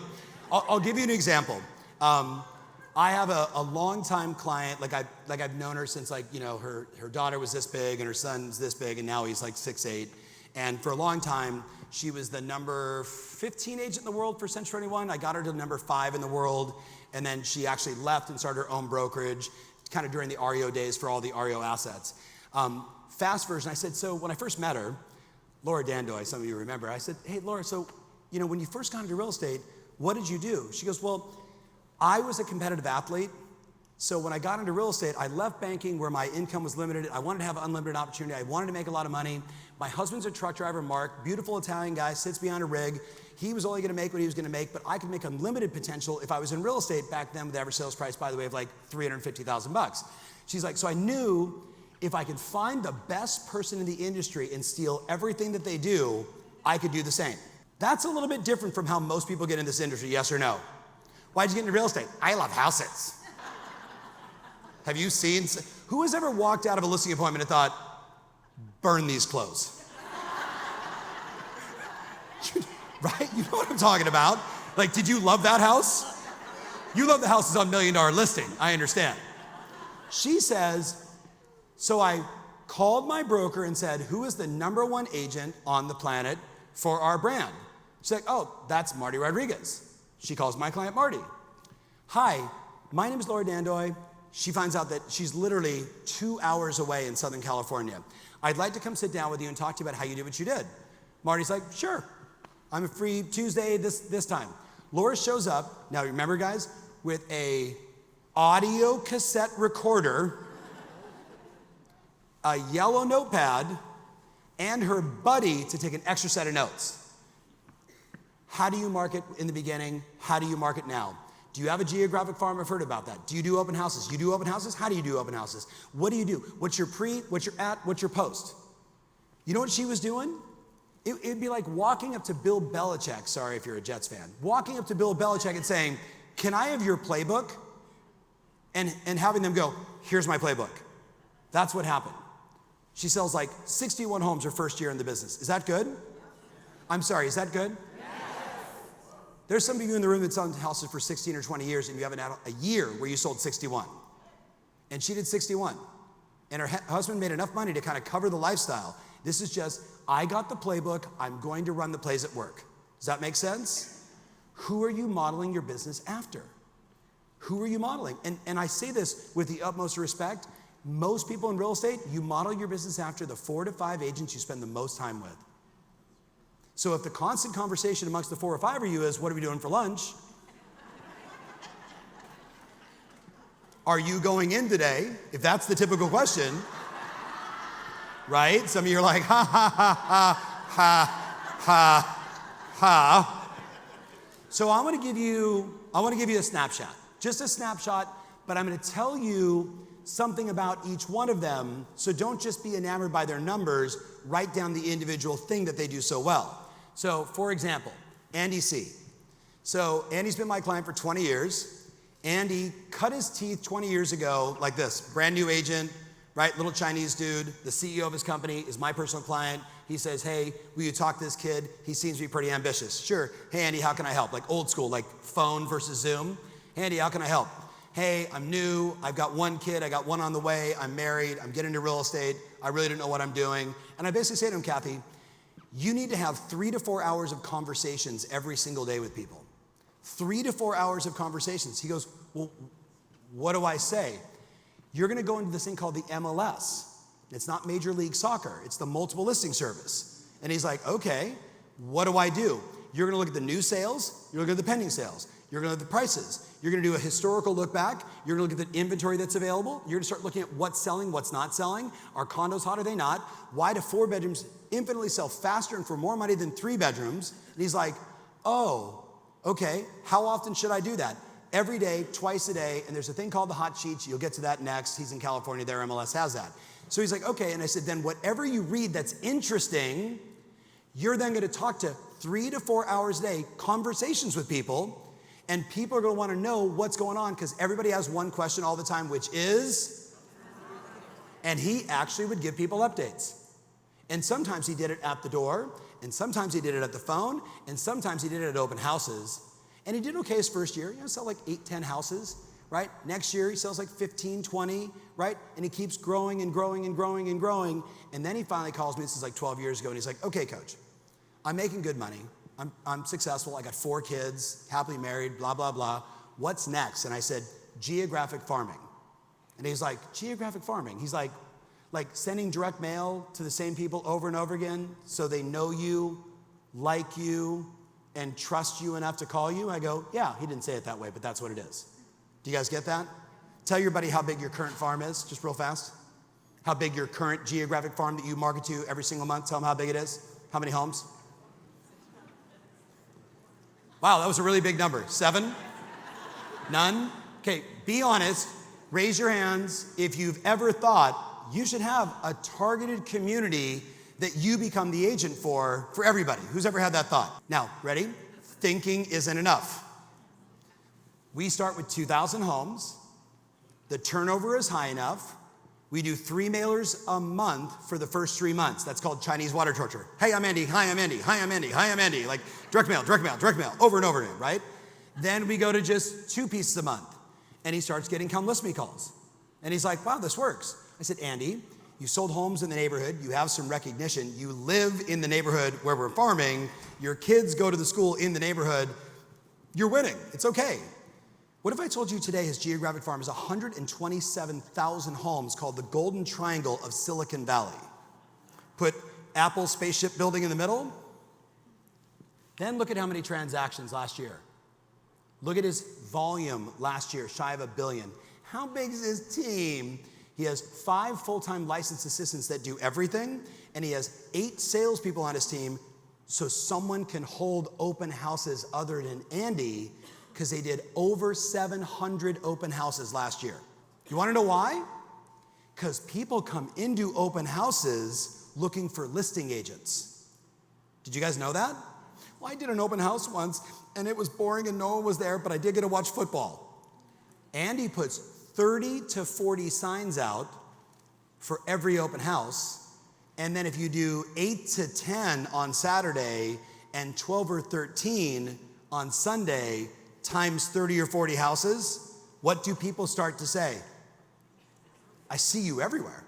I'll give you an example. I have a longtime client, like I've known her since her daughter was this big and her son's this big and now he's like 6'8". And for a long time, she was the number 15 agent in the world for Century 21. I got her to number 5 in the world. And then she actually left and started her own brokerage, kind of during the REO days for all the REO assets. Fast version, I said, so when I first met her, Laura Dandoy, some of you remember, I said, hey, Laura, so when you first got into real estate, what did you do? She goes, well, I was a competitive athlete. So when I got into real estate, I left banking where my income was limited. I wanted to have unlimited opportunity. I wanted to make a lot of money. My husband's a truck driver, Mark, beautiful Italian guy, sits behind a rig. He was only gonna make what he was gonna make, but I could make unlimited potential if I was in real estate back then with the average sales price, by the way, of like $350,000. She's like, so I knew if I could find the best person in the industry and steal everything that they do, I could do the same. That's a little bit different from how most people get in this industry, yes or no? Why'd you get into real estate? I love houses. Have you seen, who has ever walked out of a listing appointment and thought, burn these clothes? Right? You know what I'm talking about. Like, did you love that house? You love the houses on $1 million listing, I understand. She says, so I called my broker and said, who is the number 1 agent on the planet for our brand? She's like, oh, that's Marty Rodriguez. She calls my client Marty. Hi, my name is Laura Dandoy. She finds out that she's literally 2 hours away in Southern California. I'd like to come sit down with you and talk to you about how you did what you did. Marty's like, sure. I'm free Tuesday this time. Laura shows up, now remember guys, with a audio cassette recorder, a yellow notepad, and her buddy to take an extra set of notes. How do you market in the beginning? How do you market now? Do you have a geographic farm? I've heard about that. Do you do open houses? You do open houses? How do you do open houses? What do you do? What's your pre, what's your at, what's your post? You know what she was doing? It'd be like walking up to Bill Belichick, sorry if you're a Jets fan, walking up to Bill Belichick and saying, can I have your playbook? And having them go, here's my playbook. That's what happened. She sells like 61 homes her first year in the business. Is that good? I'm sorry, is that good? There's some of you in the room that's owned houses for 16 or 20 years and you haven't had a year where you sold 61. And she did 61. And her husband made enough money to kind of cover the lifestyle. This is just, I got the playbook, I'm going to run the plays at work. Does that make sense? Who are you modeling your business after? Who are you modeling? And I say this with the utmost respect. Most people in real estate, you model your business after the 4 to 5 agents you spend the most time with. So if the constant conversation amongst the 4 or 5 of you is, what are we doing for lunch? Are you going in today? If that's the typical question, right? Some of you are like, ha, ha, ha, ha, ha, ha, ha. So I want to give you a snapshot, just a snapshot, but I'm going to tell you something about each one of them. So don't just be enamored by their numbers, write down the individual thing that they do so well. So, for example, Andy C. So, Andy's been my client for 20 years. Andy cut his teeth 20 years ago like this, brand new agent, right? Little Chinese dude. The CEO of his company is my personal client. He says, hey, will you talk to this kid? He seems to be pretty ambitious. Sure. Hey, Andy, how can I help? Like old school, like phone versus Zoom. Hey, Andy, how can I help? Hey, I'm new. I've got 1 kid. I got 1 on the way. I'm married. I'm getting into real estate. I really don't know what I'm doing. And I basically say to him, Kathy, you need to have 3 to 4 hours of conversations every single day with people. 3 to 4 hours of conversations. He goes, well, what do I say? You're gonna go into this thing called the MLS. It's not Major League Soccer, it's the multiple listing service. And he's like, okay, what do I do? You're gonna look at the new sales, you're gonna look at the pending sales, you're gonna look at the prices, you're gonna do a historical look back, you're gonna look at the inventory that's available, you're gonna start looking at what's selling, what's not selling. Are condos hot, are they not? Why do 4 bedrooms infinitely sell faster and for more money than 3 bedrooms? And he's like, oh, okay, how often should I do that? Every day, twice a day, and there's a thing called the hot sheets. You'll get to that next. He's in California, their MLS has that. So he's like, okay, and I said, then whatever you read that's interesting, you're then gonna talk to 3 to 4 hours a day, conversations with people, and people are gonna wanna know what's going on because everybody has one question all the time, which is, and he actually would give people updates. And sometimes he did it at the door, and sometimes he did it at the phone, and sometimes he did it at open houses. And he did okay his first year. Sell like 8, 10 houses, right? Next year, he sells like 15, 20, right? And he keeps growing and growing and growing and growing. And then he finally calls me, this is like 12 years ago, and he's like, okay, coach, I'm making good money. I'm successful. I got 4 kids, happily married, blah, blah, blah. What's next? And I said, geographic farming. And he's like, geographic farming? He's like sending direct mail to the same people over and over again so they know you, like you, and trust you enough to call you? I go, yeah, he didn't say it that way, but that's what it is. Do you guys get that? Tell your buddy how big your current farm is, just real fast. How big your current geographic farm that you market to every single month, tell them how big it is. How many homes? Wow, that was a really big number. 7? None? Okay, be honest, raise your hands if you've ever thought you should have a targeted community that you become the agent for everybody. Who's ever had that thought? Now, ready? Thinking isn't enough. We start with 2,000 homes. The turnover is high enough. We do 3 mailers a month for the first 3 months. That's called Chinese water torture. Hey, I'm Andy. Hi, I'm Andy. Hi, I'm Andy. Hi, I'm Andy. Like direct mail, direct mail, direct mail, over and over again, right? Then we go to just 2 pieces a month. And he starts getting come list me calls. And he's like, wow, this works. I said, Andy, you sold homes in the neighborhood, you have some recognition, you live in the neighborhood where we're farming, your kids go to the school in the neighborhood, you're winning, it's okay. What if I told you today his geographic farm is 127,000 homes called the Golden Triangle of Silicon Valley? Put Apple spaceship building in the middle, then look at how many transactions last year. Look at his volume last year, shy of $1 billion. How big is his team? He has 5 full-time licensed assistants that do everything, and he has 8 salespeople on his team so someone can hold open houses other than Andy, because they did over 700 open houses last year. You wanna know why? Because people come into open houses looking for listing agents. Did you guys know that? Well, I did an open house once, and it was boring and no one was there, but I did get to watch football. Andy puts 30 to 40 signs out for every open house. And then if you do 8 to 10 on Saturday and 12 or 13 on Sunday times 30 or 40 houses, what do people start to say? I see you everywhere.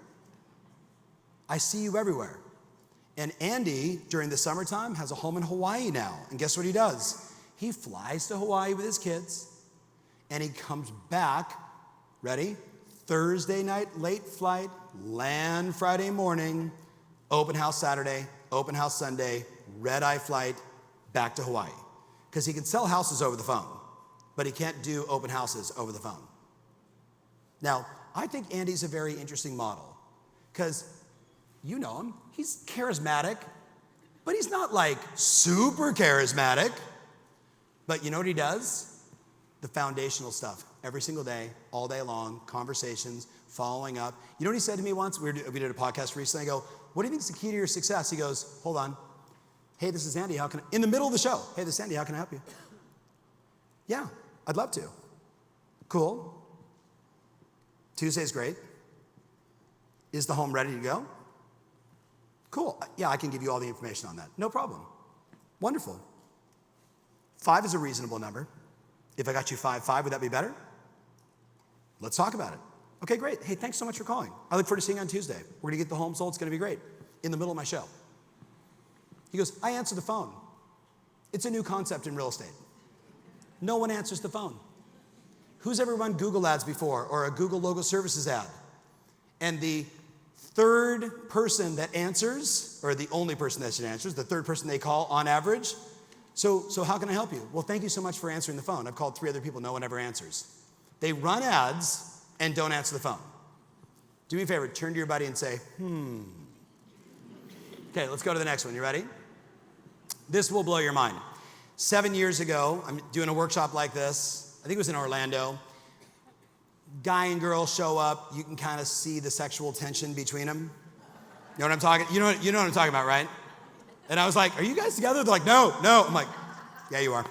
I see you everywhere. And Andy, during the summertime, has a home in Hawaii now. And guess what he does? He flies to Hawaii with his kids, and he comes back, ready? Thursday night, late flight, land Friday morning, open house Saturday, open house Sunday, red-eye flight, back to Hawaii. Because he can sell houses over the phone, but he can't do open houses over the phone. Now, I think Andy's a very interesting model, because you know him, he's charismatic, but he's not like super charismatic. But you know what he does? The foundational stuff. Every single day, all day long, conversations, following up. You know what he said to me once? We did a podcast recently. I go, what do you think is the key to your success? He goes, hold on. Hey, this is Andy. How can I, in the middle of the show, hey, this is Andy. How can I help you? Yeah, I'd love to. Cool. Tuesday's great. Is the home ready to go? Cool. Yeah, I can give you all the information on that. No problem. Wonderful. 5 is a reasonable number. If I got you 5, would that be better? Let's talk about it. Okay, great. Hey, thanks so much for calling. I look forward to seeing you on Tuesday. We're going to get the home sold. It's going to be great. In the middle of my show. He goes, I answer the phone. It's a new concept in real estate. No one answers the phone. Who's ever run Google ads before or a Google Logo Services ad? And the third person that answers, or the only person that answers, the third person they call on average. So how can I help you? Well, thank you so much for answering the phone. I've called 3 other people. No one ever answers. They run ads and don't answer the phone. Do me a favor. Turn to your buddy and say, Okay, let's go to the next one. You ready? This will blow your mind. 7 years ago, I'm doing a workshop like this. I think it was in Orlando. Guy and girl show up. You can kind of see the sexual tension between them. You know what I'm talking? You know what I'm talking about, right? And I was like, are you guys together? They're like, no. I'm like, yeah, you are.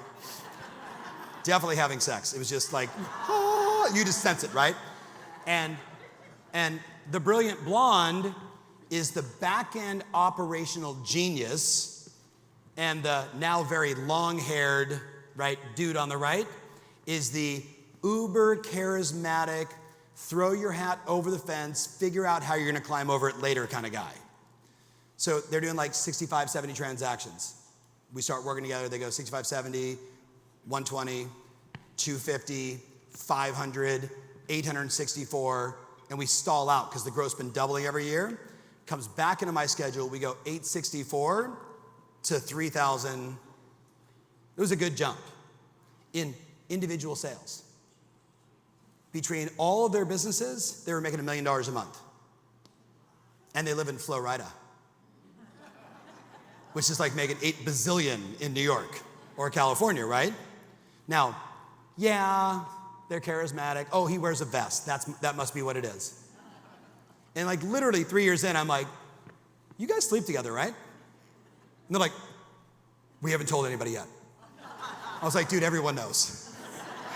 Definitely having sex. It was just like, you just sense it, right? And the brilliant blonde is the back-end operational genius, and the now very long-haired, right, dude on the right is the uber charismatic, throw your hat over the fence, figure out how you're gonna climb over it later kind of guy. So they're doing like 65, 70 transactions. We start working together, they go 65, 70, 120, 250, 500, 864, and we stall out because the growth's been doubling every year. Comes back into my schedule, we go 864 to 3,000. It was a good jump in individual sales. Between all of their businesses, they were making $1 million a month. And they live in Florida, which is like making 8 bazillion in New York or California, right? Now, yeah, they're charismatic. Oh, he wears a vest. That must be what it is. And like literally 3 years in, I'm like, you guys sleep together, right? And they're like, we haven't told anybody yet. I was like, dude, everyone knows.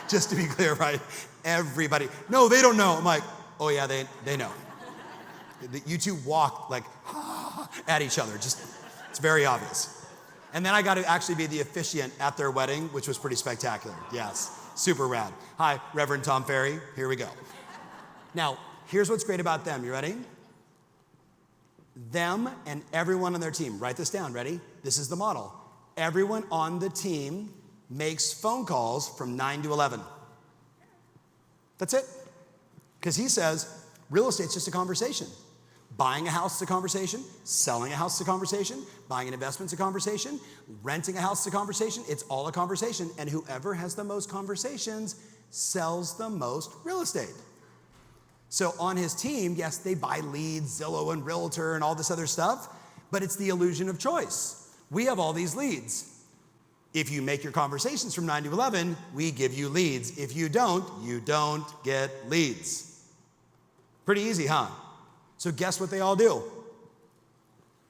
Just to be clear, right? Everybody. No, they don't know. I'm like, oh yeah, they know. You two walk like at each other. Just, it's very obvious. And then I got to actually be the officiant at their wedding, which was pretty spectacular. Yes, super rad. Hi, Reverend Tom Ferry. Here we go. Now, here's what's great about them. You ready? Them and everyone on their team. Write this down. Ready? This is the model. Everyone on the team makes phone calls from 9 to 11. That's it. Because he says, real estate's just a conversation. Buying a house is a conversation. Selling a house is a conversation. Buying an investment is a conversation. Renting a house is a conversation. It's all a conversation. And whoever has the most conversations sells the most real estate. So on his team, yes, they buy leads, Zillow and Realtor and all this other stuff, but it's the illusion of choice. We have all these leads. If you make your conversations from 9 to 11, we give you leads. If you don't get leads. Pretty easy, huh? So guess what they all do?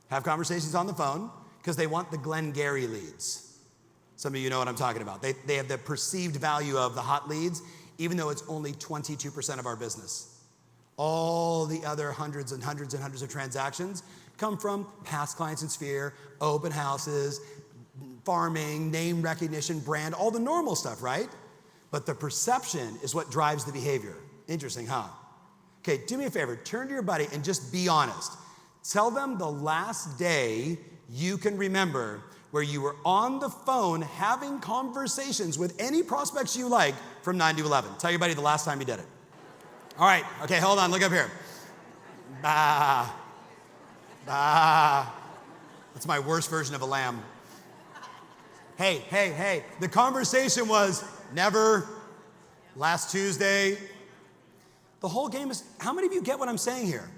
Have conversations on the phone because they want the Glengarry leads. Some of you know what I'm talking about. They have the perceived value of the hot leads, even though it's only 22% of our business. All the other hundreds and hundreds and hundreds of transactions come from past clients in Sphere, open houses, farming, name recognition, brand, all the normal stuff, right? But the perception is what drives the behavior. Interesting, huh? Okay, do me a favor, turn to your buddy and just be honest. Tell them the last day you can remember where you were on the phone having conversations with any prospects you like from 9 to 11. Tell your buddy the last time you did it. All right, okay, hold on, look up here. Bah, bah. That's my worst version of a lamb. Hey, the conversation was never, last Tuesday. The whole game is, how many of you get what I'm saying here?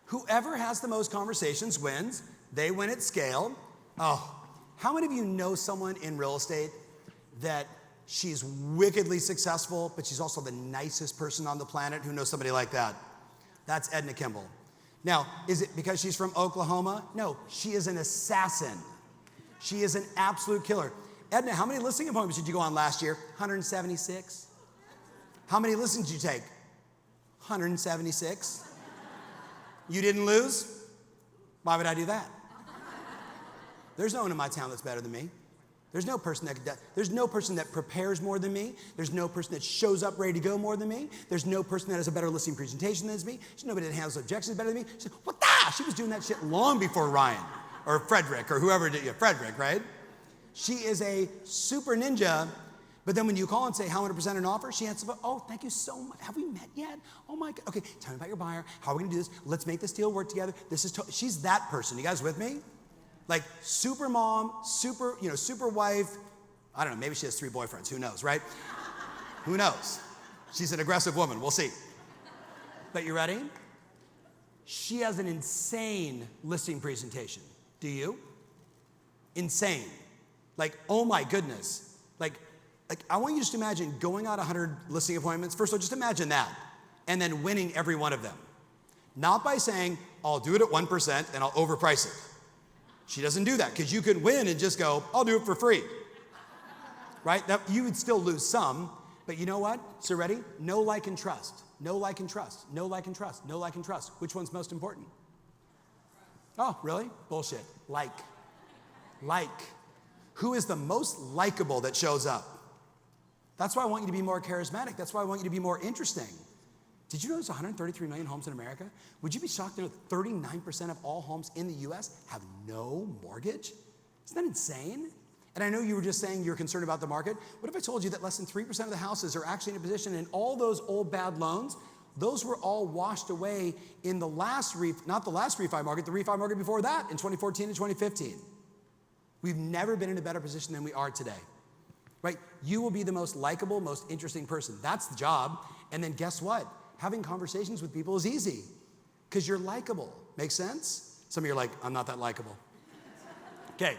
Whoever has the most conversations wins. They win at scale. Oh, how many of you know someone in real estate that she's wickedly successful, but she's also the nicest person on the planet? Who knows somebody like that? That's Edna Kimball. Now, is it because she's from Oklahoma? No, she is an assassin. She is an absolute killer. Edna, how many listing appointments did you go on last year? 176. How many listings did you take? 176. You didn't lose? Why would I do that? There's no one in my town that's better than me. There's no person that prepares more than me. There's no person that shows up ready to go more than me. There's no person that has a better listing presentation than me. There's nobody that handles objections better than me. She said, what the? She was doing that shit long before Ryan or Frederick or whoever did. Yeah, Frederick, right? She is a super ninja. But then when you call and say, how 100% an offer? She answers, oh, thank you so much. Have we met yet? Oh my God. Okay, tell me about your buyer. How are we gonna do this? Let's make this deal work together. She's that person. You guys with me? Like super mom, super wife. I don't know, maybe she has 3 boyfriends. Who knows, right? Who knows? She's an aggressive woman. We'll see. But you ready? She has an insane listing presentation. Do you? Insane. Like, oh my goodness. Like I want you to just imagine going out 100 listing appointments. First of all, just imagine that. And then winning every one of them. Not by saying, I'll do it at 1% and I'll overprice it. She doesn't do that because you could win and just go, I'll do it for free. Right? You would still lose some, but you know what? So ready? No, like, and trust. No, like, and trust. No, like, and trust. No, like, and trust. Which one's most important? Oh, really? Bullshit. Like. Who is the most likable that shows up? That's why I want you to be more charismatic. That's why I want you to be more interesting. Did you know there's 133 million homes in America? Would you be shocked to know that 39% of all homes in the US have no mortgage? Isn't that insane? And I know you were just saying you're concerned about the market. What if I told you that less than 3% of the houses are actually in a position, and all those old bad loans, those were all washed away in the last, not the last refi market, the refi market before that in 2014 and 2015. We've never been in a better position than we are today. Right? You will be the most likable, most interesting person. That's the job. And then guess what? Having conversations with people is easy because you're likable. Make sense? Some of you are like, I'm not that likable. Okay.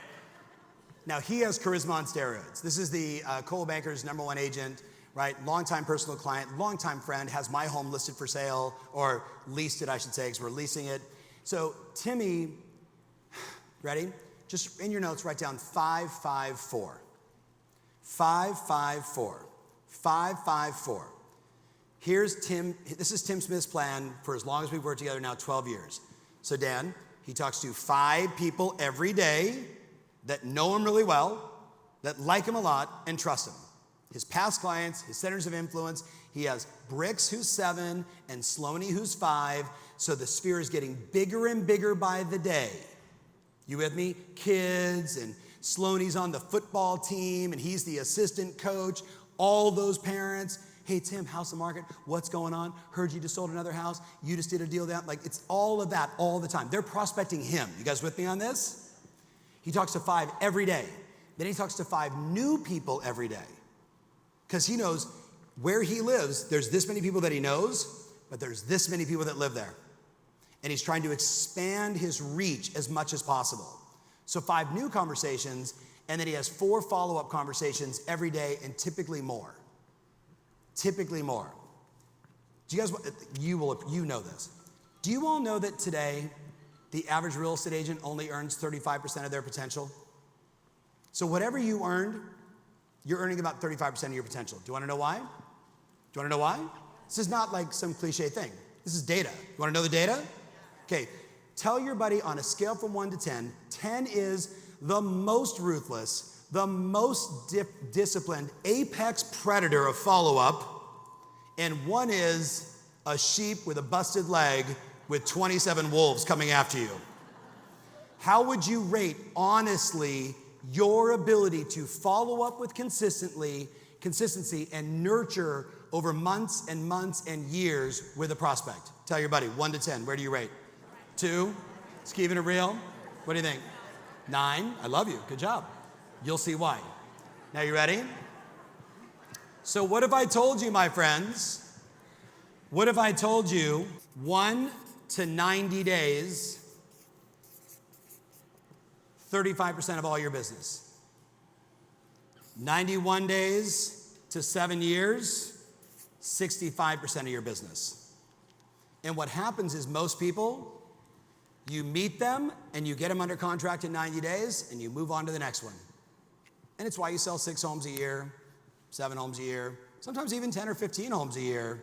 Now, he has charisma on steroids. This is the Coldwell Banker's #1 agent, right? Longtime personal client, longtime friend, has my home listed for sale, or leased it, I should say, because we're leasing it. So Timmy, ready? Just in your notes, write down 554. 554. 554. This is Tim Smith's plan for as long as we've worked together now, 12 years. So Dan, he talks to 5 people every day that know him really well, that like him a lot, and trust him. His past clients, his centers of influence. He has Bricks, who's 7, and Sloaney, who's 5. So the sphere is getting bigger and bigger by the day. You with me? Kids, and Sloaney's on the football team, and he's the assistant coach. All those parents. Hey, Tim, how's the market? What's going on? Heard you just sold another house. You just did a deal down. Like, it's all of that all the time. They're prospecting him. You guys with me on this? He talks to 5 every day. Then he talks to 5 new people every day. Because he knows where he lives, there's this many people that he knows, but there's this many people that live there. And he's trying to expand his reach as much as possible. So 5 new conversations, and then he has 4 follow-up conversations every day, and typically more. Typically more. Do you guys, you know this. Do you all know that today, the average real estate agent only earns 35% of their potential? So whatever you earned, you're earning about 35% of your potential. Do you want to know why? Do you want to know why? This is not like some cliche thing. This is data. You want to know the data? Okay, tell your buddy on a scale from 1 to 10, 10 is the most ruthless, the most disciplined apex predator of follow-up, and one is a sheep with a busted leg with 27 wolves coming after you. How would you rate, honestly, your ability to follow up with consistency and nurture over months and months and years with a prospect? Tell your buddy, 1 to 10, where do you rate? 2? Just keeping it real? What do you think? 9? I love you, good job. You'll see why. Now you ready? So what if I told you, my friends, what if I told you 1 to 90 days, 35% of all your business. 91 days to 7 years, 65% of your business. And what happens is most people, you meet them and you get them under contract in 90 days and you move on to the next one. And it's why you sell 6 homes a year, 7 homes a year, sometimes even 10 or 15 homes a year.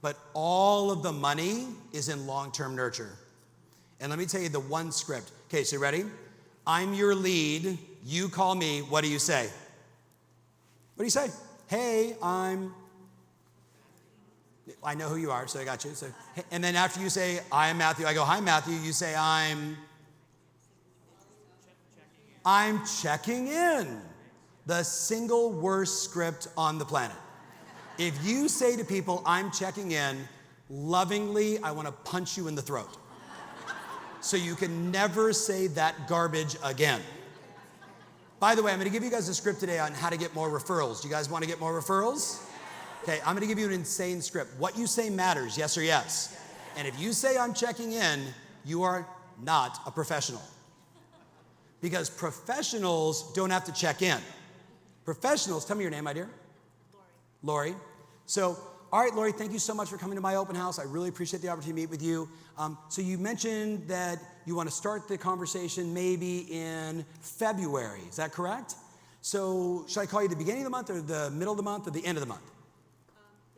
But all of the money is in long-term nurture. And let me tell you the one script. Okay, so you ready? I'm your lead. You call me. What do you say? What do you say? Hey, I know who you are, so I got you. So, hey, and then after you say, I'm Matthew, I go, hi, Matthew. You say, I'm checking in. The single worst script on the planet. If you say to people, I'm checking in, lovingly, I want to punch you in the throat. So you can never say that garbage again. By the way, I'm going to give you guys a script today on how to get more referrals. Do you guys want to get more referrals? Okay, I'm going to give you an insane script. What you say matters, yes or yes? And if you say I'm checking in, you are not a professional. Because professionals don't have to check in. Professionals, tell me your name, my dear. Lori. So, all right, Lori, thank you so much for coming to my open house. I really appreciate the opportunity to meet with you. So you mentioned that you want to start the conversation maybe in February. Is that correct? So should I call you the beginning of the month or the middle of the month or the end of the month?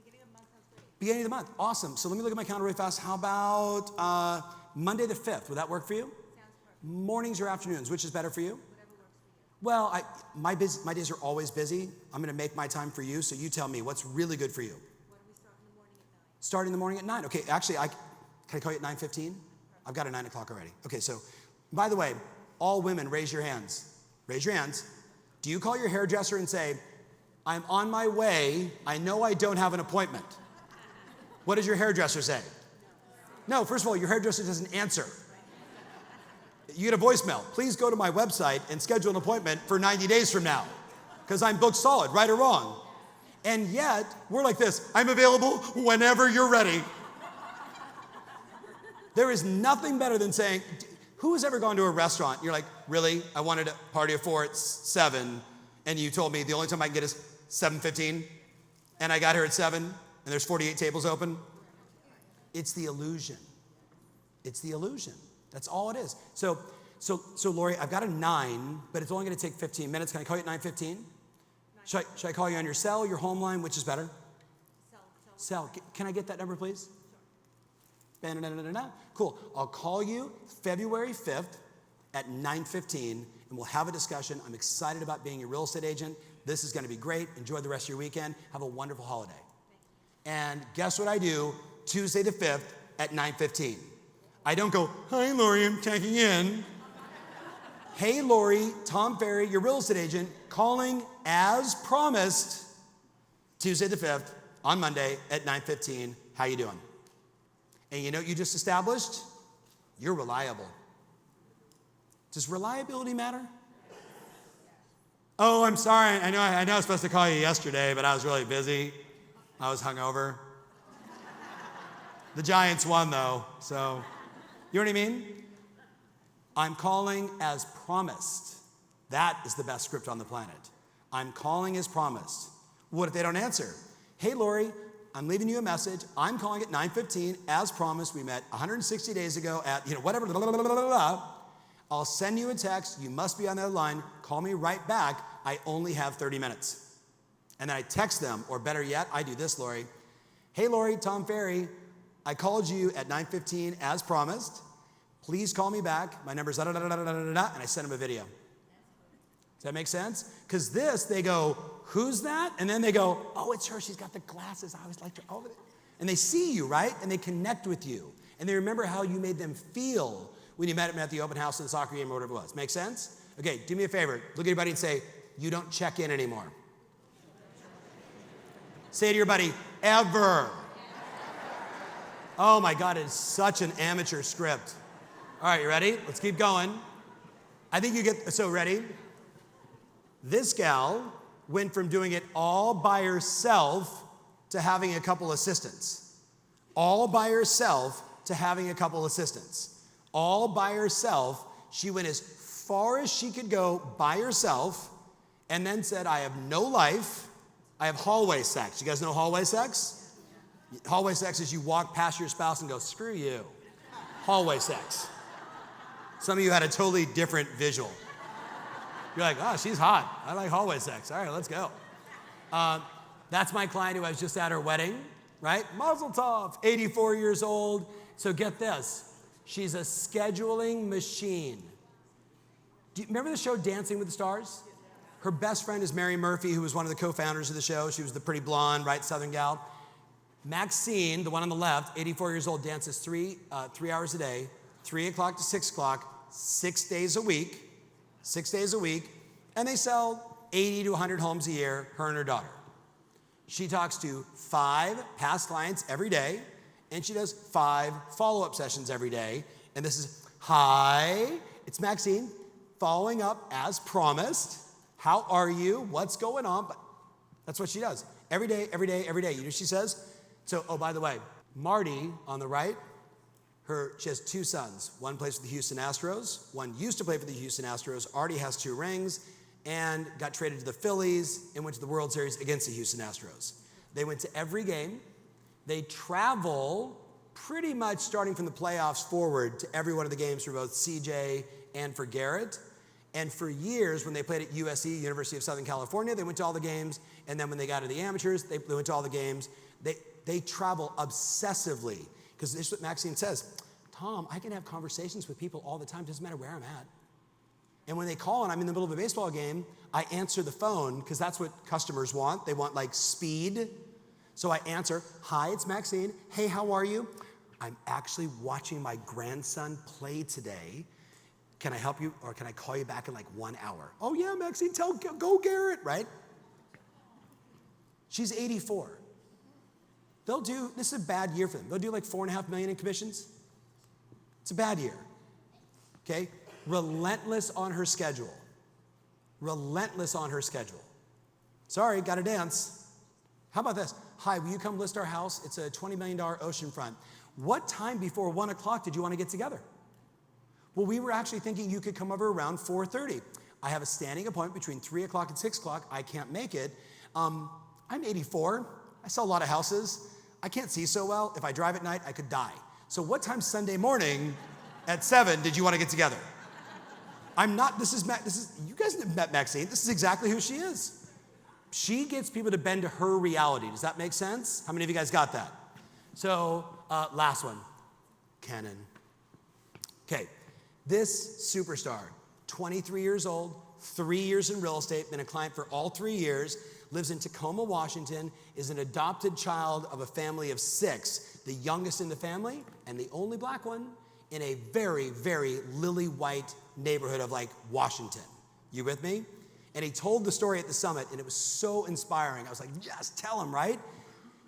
Beginning of the month sounds great. Beginning of the month. Awesome. So let me look at my calendar really fast. How about Monday the 5th? Would that work for you? Sounds perfect. Mornings or afternoons? Which is better for you? Whatever works for you. Well, my days are always busy. I'm going to make my time for you, so you tell me what's really good for you. Why don't we start in the morning at 9? Start in the morning at 9. Okay, actually, can I call you at 9:15? I've got a 9 o'clock already. Okay, so, by the way, all women, raise your hands. Raise your hands. Do you call your hairdresser and say, I'm on my way, I know I don't have an appointment? What does your hairdresser say? No, first of all, your hairdresser doesn't answer. You get a voicemail. Please go to my website and schedule an appointment for 90 days from now, because I'm booked solid, right or wrong. And yet, we're like this, I'm available whenever you're ready. There is nothing better than saying, who has ever gone to a restaurant? You're like, really? I wanted a party of 4 at 7, and you told me the only time I can get is 7:15, and I got here at 7, and there's 48 tables open? It's the illusion. It's the illusion. That's all it is. So Lori, I've got a 9, but it's only going to take 15 minutes. Can I call you at 9:15? Should I call you on your cell, your home line? Which is better? Cell. Can I get that number, please? Cool. I'll call you February 5th at 9:15, and we'll have a discussion. I'm excited about being your real estate agent. This is going to be great. Enjoy the rest of your weekend. Have a wonderful holiday. And guess what I do Tuesday the 5th at 9:15? I don't go, hi, Lori, I'm checking in. Hey, Lori, Tom Ferry, your real estate agent, calling as promised Tuesday the 5th on Monday at 9:15. How you doing? And you know what you just established? You're reliable. Does reliability matter? Oh, I'm sorry. I know I was supposed to call you yesterday, but I was really busy. I was hungover. The Giants won, though, so you know what I mean? I'm calling as promised. That is the best script on the planet. I'm calling as promised. What if they don't answer? Hey, Lori, I'm leaving you a message. I'm calling at 9:15 as promised. We met 160 days ago at, whatever, blah, blah, blah, blah, blah. I'll send you a text. You must be on the other line. Call me right back. I only have 30 minutes. And then I text them, or better yet, I do this, Lori. Hey, Lori, Tom Ferry, I called you at 9:15 as promised. Please call me back. My number's da-da-da-da-da-da-da, and I send them a video. Does that make sense? Because this, they go, who's that? And then they go, oh, it's her. She's got the glasses. I always liked her. Oh, and they see you, right? And they connect with you. And they remember how you made them feel when you met them at the open house or the soccer game or whatever it was. Make sense? Okay, do me a favor. Look at your buddy and say, you don't check in anymore. Say to your buddy, ever. Oh my God, it's such an amateur script. All right, you ready? Let's keep going. I think you get, so ready? This gal went from doing it all by herself to having a couple assistants. All by herself to having a couple assistants. All by herself, she went as far as she could go by herself and then said, I have no life, I have hallway sex. You guys know hallway sex? Hallway sex is you walk past your spouse and go, screw you. Hallway sex. Some of you had a totally different visual. You're like, oh, she's hot. I like hallway sex. All right, let's go. That's my client who I was just at her wedding, right? Mazel tov, 84 years old. So get this. She's a scheduling machine. Do you remember the show Dancing with the Stars? Her best friend is Mary Murphy, who was one of the co-founders of the show. She was the pretty blonde, right, Southern gal. Maxine, the one on the left, 84 years old, dances 3 hours a day, 3 o'clock to 6 o'clock, 6 days a week. 6 days a week, and they sell 80 to 100 homes a year, her and her daughter. She talks to 5 past clients every day, and she does 5 follow-up sessions every day. And this is, hi, it's Maxine, following up as promised. How are you? What's going on? But that's what she does. Every day, every day, every day. You know what she says? So, oh, by the way, Marty on the right, she has 2 sons. One plays for the Houston Astros. One used to play for the Houston Astros, already has 2 rings, and got traded to the Phillies and went to the World Series against the Houston Astros. They went to every game. They travel pretty much starting from the playoffs forward to every one of the games for both CJ and for Garrett. And for years, when they played at USC, University of Southern California, they went to all the games. And then when they got to the amateurs, they went to all the games. They travel obsessively. Because this is what Maxine says. Tom, I can have conversations with people all the time. Doesn't matter where I'm at. And when they call and I'm in the middle of a baseball game, I answer the phone because that's what customers want. They want like speed. So I answer, hi, it's Maxine. Hey, how are you? I'm actually watching my grandson play today. Can I help you or can I call you back in like 1 hour? Oh yeah, Maxine, go Garrett, right? She's 84. This is a bad year for them. They'll do like $4.5 million in commissions. It's a bad year, okay? Relentless on her schedule. Relentless on her schedule. Sorry, gotta dance. How about this? Hi, will you come list our house? It's a $20 million oceanfront. What time before 1 o'clock did you want to get together? Well, we were actually thinking you could come over around 4:30. I have a standing appointment between 3 o'clock and 6 o'clock. I can't make it. I'm 84. I sell a lot of houses. I can't see so well. If I drive at night, I could die. So what time Sunday morning at 7 did you want to get together? You guys have met Maxine. This is exactly who she is. She gets people to bend to her reality. Does that make sense? How many of you guys got that? So last one, Canon. Okay, this superstar, 23 years old, 3 years in real estate, been a client for all 3 years, lives in Tacoma, Washington, is an adopted child of a family of 6, the youngest in the family and the only black one in a very, very lily white neighborhood of like Washington. You with me? And he told the story at the summit and it was so inspiring. I was like, yes, tell him, right?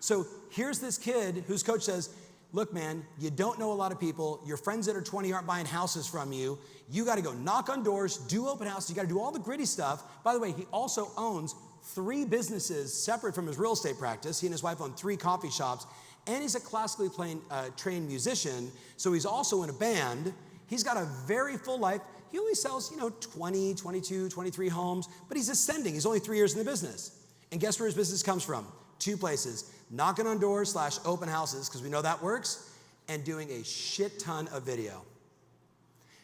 So here's this kid whose coach says, look, man, you don't know a lot of people. Your friends that are 20 aren't buying houses from you. You got to go knock on doors, do open houses. You got to do all the gritty stuff. By the way, he also owns 3 businesses separate from his real estate practice. He and his wife own 3 coffee shops. And he's a classically trained musician. So he's also in a band. He's got a very full life. He only sells, 20, 22, 23 homes. But he's ascending. He's only 3 years in the business. And guess where his business comes from? 2 places. Knocking on doors / open houses, because we know that works. And doing a shit ton of video.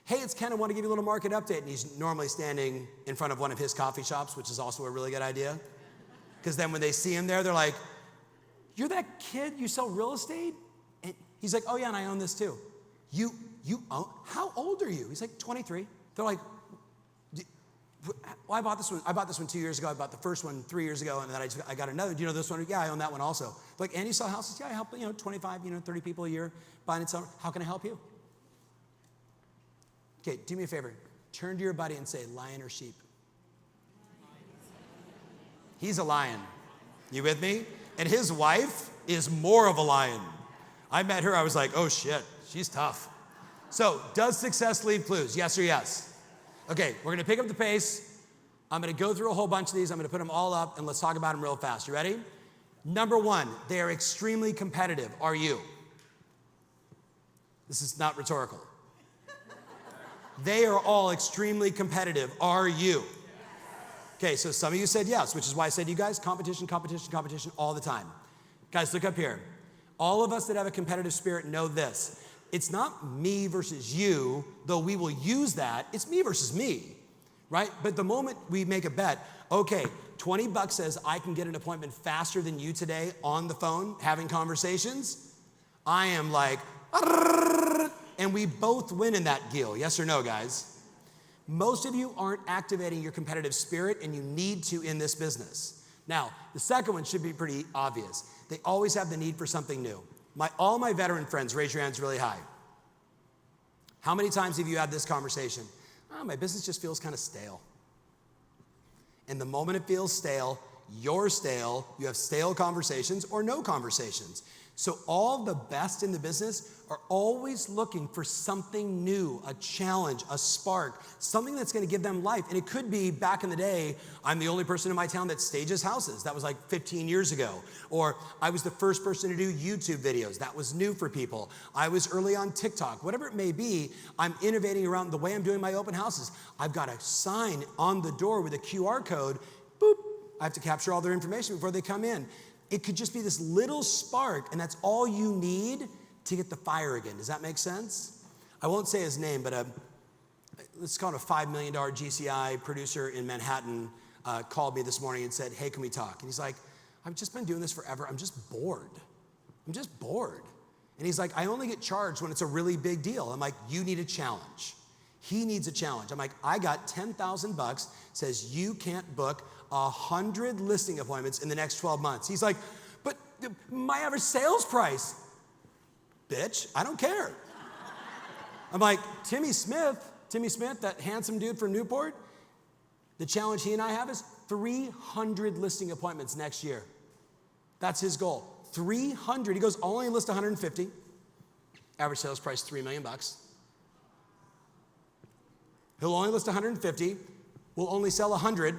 Hey, it's Ken. I want to give you a little market update. And he's normally standing in front of one of his coffee shops, which is also a really good idea. Because then when they see him there, they're like, you're that kid, you sell real estate? And he's like, oh yeah, and I own this too. You own, how old are you? He's like, 23. They're like, Well, I bought this one. I bought this one 2 years ago. I bought the first one 3 years ago, and then I got another. Do you know this one? Yeah, I own that one also. Like, and you sell houses? Yeah, I help 25, 30 people a year buying and selling. How can I help you? Okay, do me a favor. Turn to your buddy and say, lion or sheep? He's a lion. You with me? And his wife is more of a lion. I met her. I was like, oh shit, she's tough. So, does success leave clues? Yes or yes? Okay, we're gonna pick up the pace. I'm gonna go through a whole bunch of these. I'm gonna put them all up and let's talk about them real fast. You ready? Number one, they are extremely competitive. Are you? This is not rhetorical. They are all extremely competitive. Are you? Okay, so some of you said yes, which is why I said to you guys, competition, competition, competition all the time. Guys, look up here. All of us that have a competitive spirit know this. It's not me versus you, though we will use that. It's me versus me, right? But the moment we make a bet, okay, $20 says I can get an appointment faster than you today on the phone, having conversations, I am like, and we both win in that deal. Yes or no, guys? Most of you aren't activating your competitive spirit, and you need to in this business. Now, the second one should be pretty obvious. They always have the need for something new. All my veteran friends, raise your hands really high. How many times have you had this conversation? Oh, my business just feels kind of stale. And the moment it feels stale, you're stale, you have stale conversations or no conversations. So all the best in the business are always looking for something new, a challenge, a spark, something that's gonna give them life. And it could be, back in the day, I'm the only person in my town that stages houses. That was like 15 years ago. Or I was the first person to do YouTube videos. That was new for people. I was early on TikTok. Whatever it may be, I'm innovating around the way I'm doing my open houses. I've got a sign on the door with a QR code. Boop. I have to capture all their information before they come in. It could just be this little spark, and that's all you need to get the fire again. Does that make sense? I won't say his name, but let's call it a $5 million GCI producer in Manhattan called me this morning and said, hey, can we talk? And he's like, I've just been doing this forever. I'm just bored. I'm just bored. And he's like, I only get charged when it's a really big deal. I'm like, you need a challenge. He needs a challenge. I'm like, I got $10,000, says you can't book 100 listing appointments in the next 12 months. He's like, but my average sales price, bitch, I don't care. I'm like, Timmy Smith, that handsome dude from Newport, the challenge he and I have is 300 listing appointments next year. That's his goal. 300. He goes, I'll only list 150. Average sales price, $3 million. He'll only list 150. We'll only sell 100.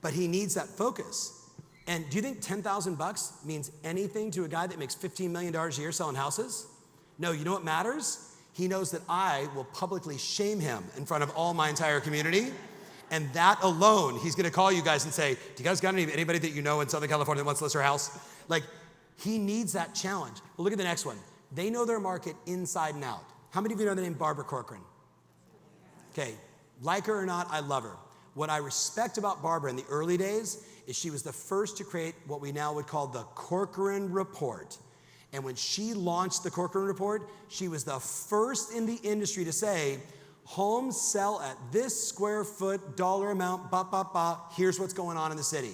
But he needs that focus. And do you think $10,000 means anything to a guy that makes $15 million a year selling houses? No, you know what matters? He knows that I will publicly shame him in front of all my entire community. And that alone, he's gonna call you guys and say, do you guys got anybody that you know in Southern California that wants to list their house? Like, he needs that challenge. Well, look at the next one. They know their market inside and out. How many of you know the name Barbara Corcoran? Okay, like her or not, I love her. What I respect about Barbara in the early days is she was the first to create what we now would call the Corcoran Report. And when she launched the Corcoran Report, she was the first in the industry to say, homes sell at this square foot dollar amount, here's what's going on in the city.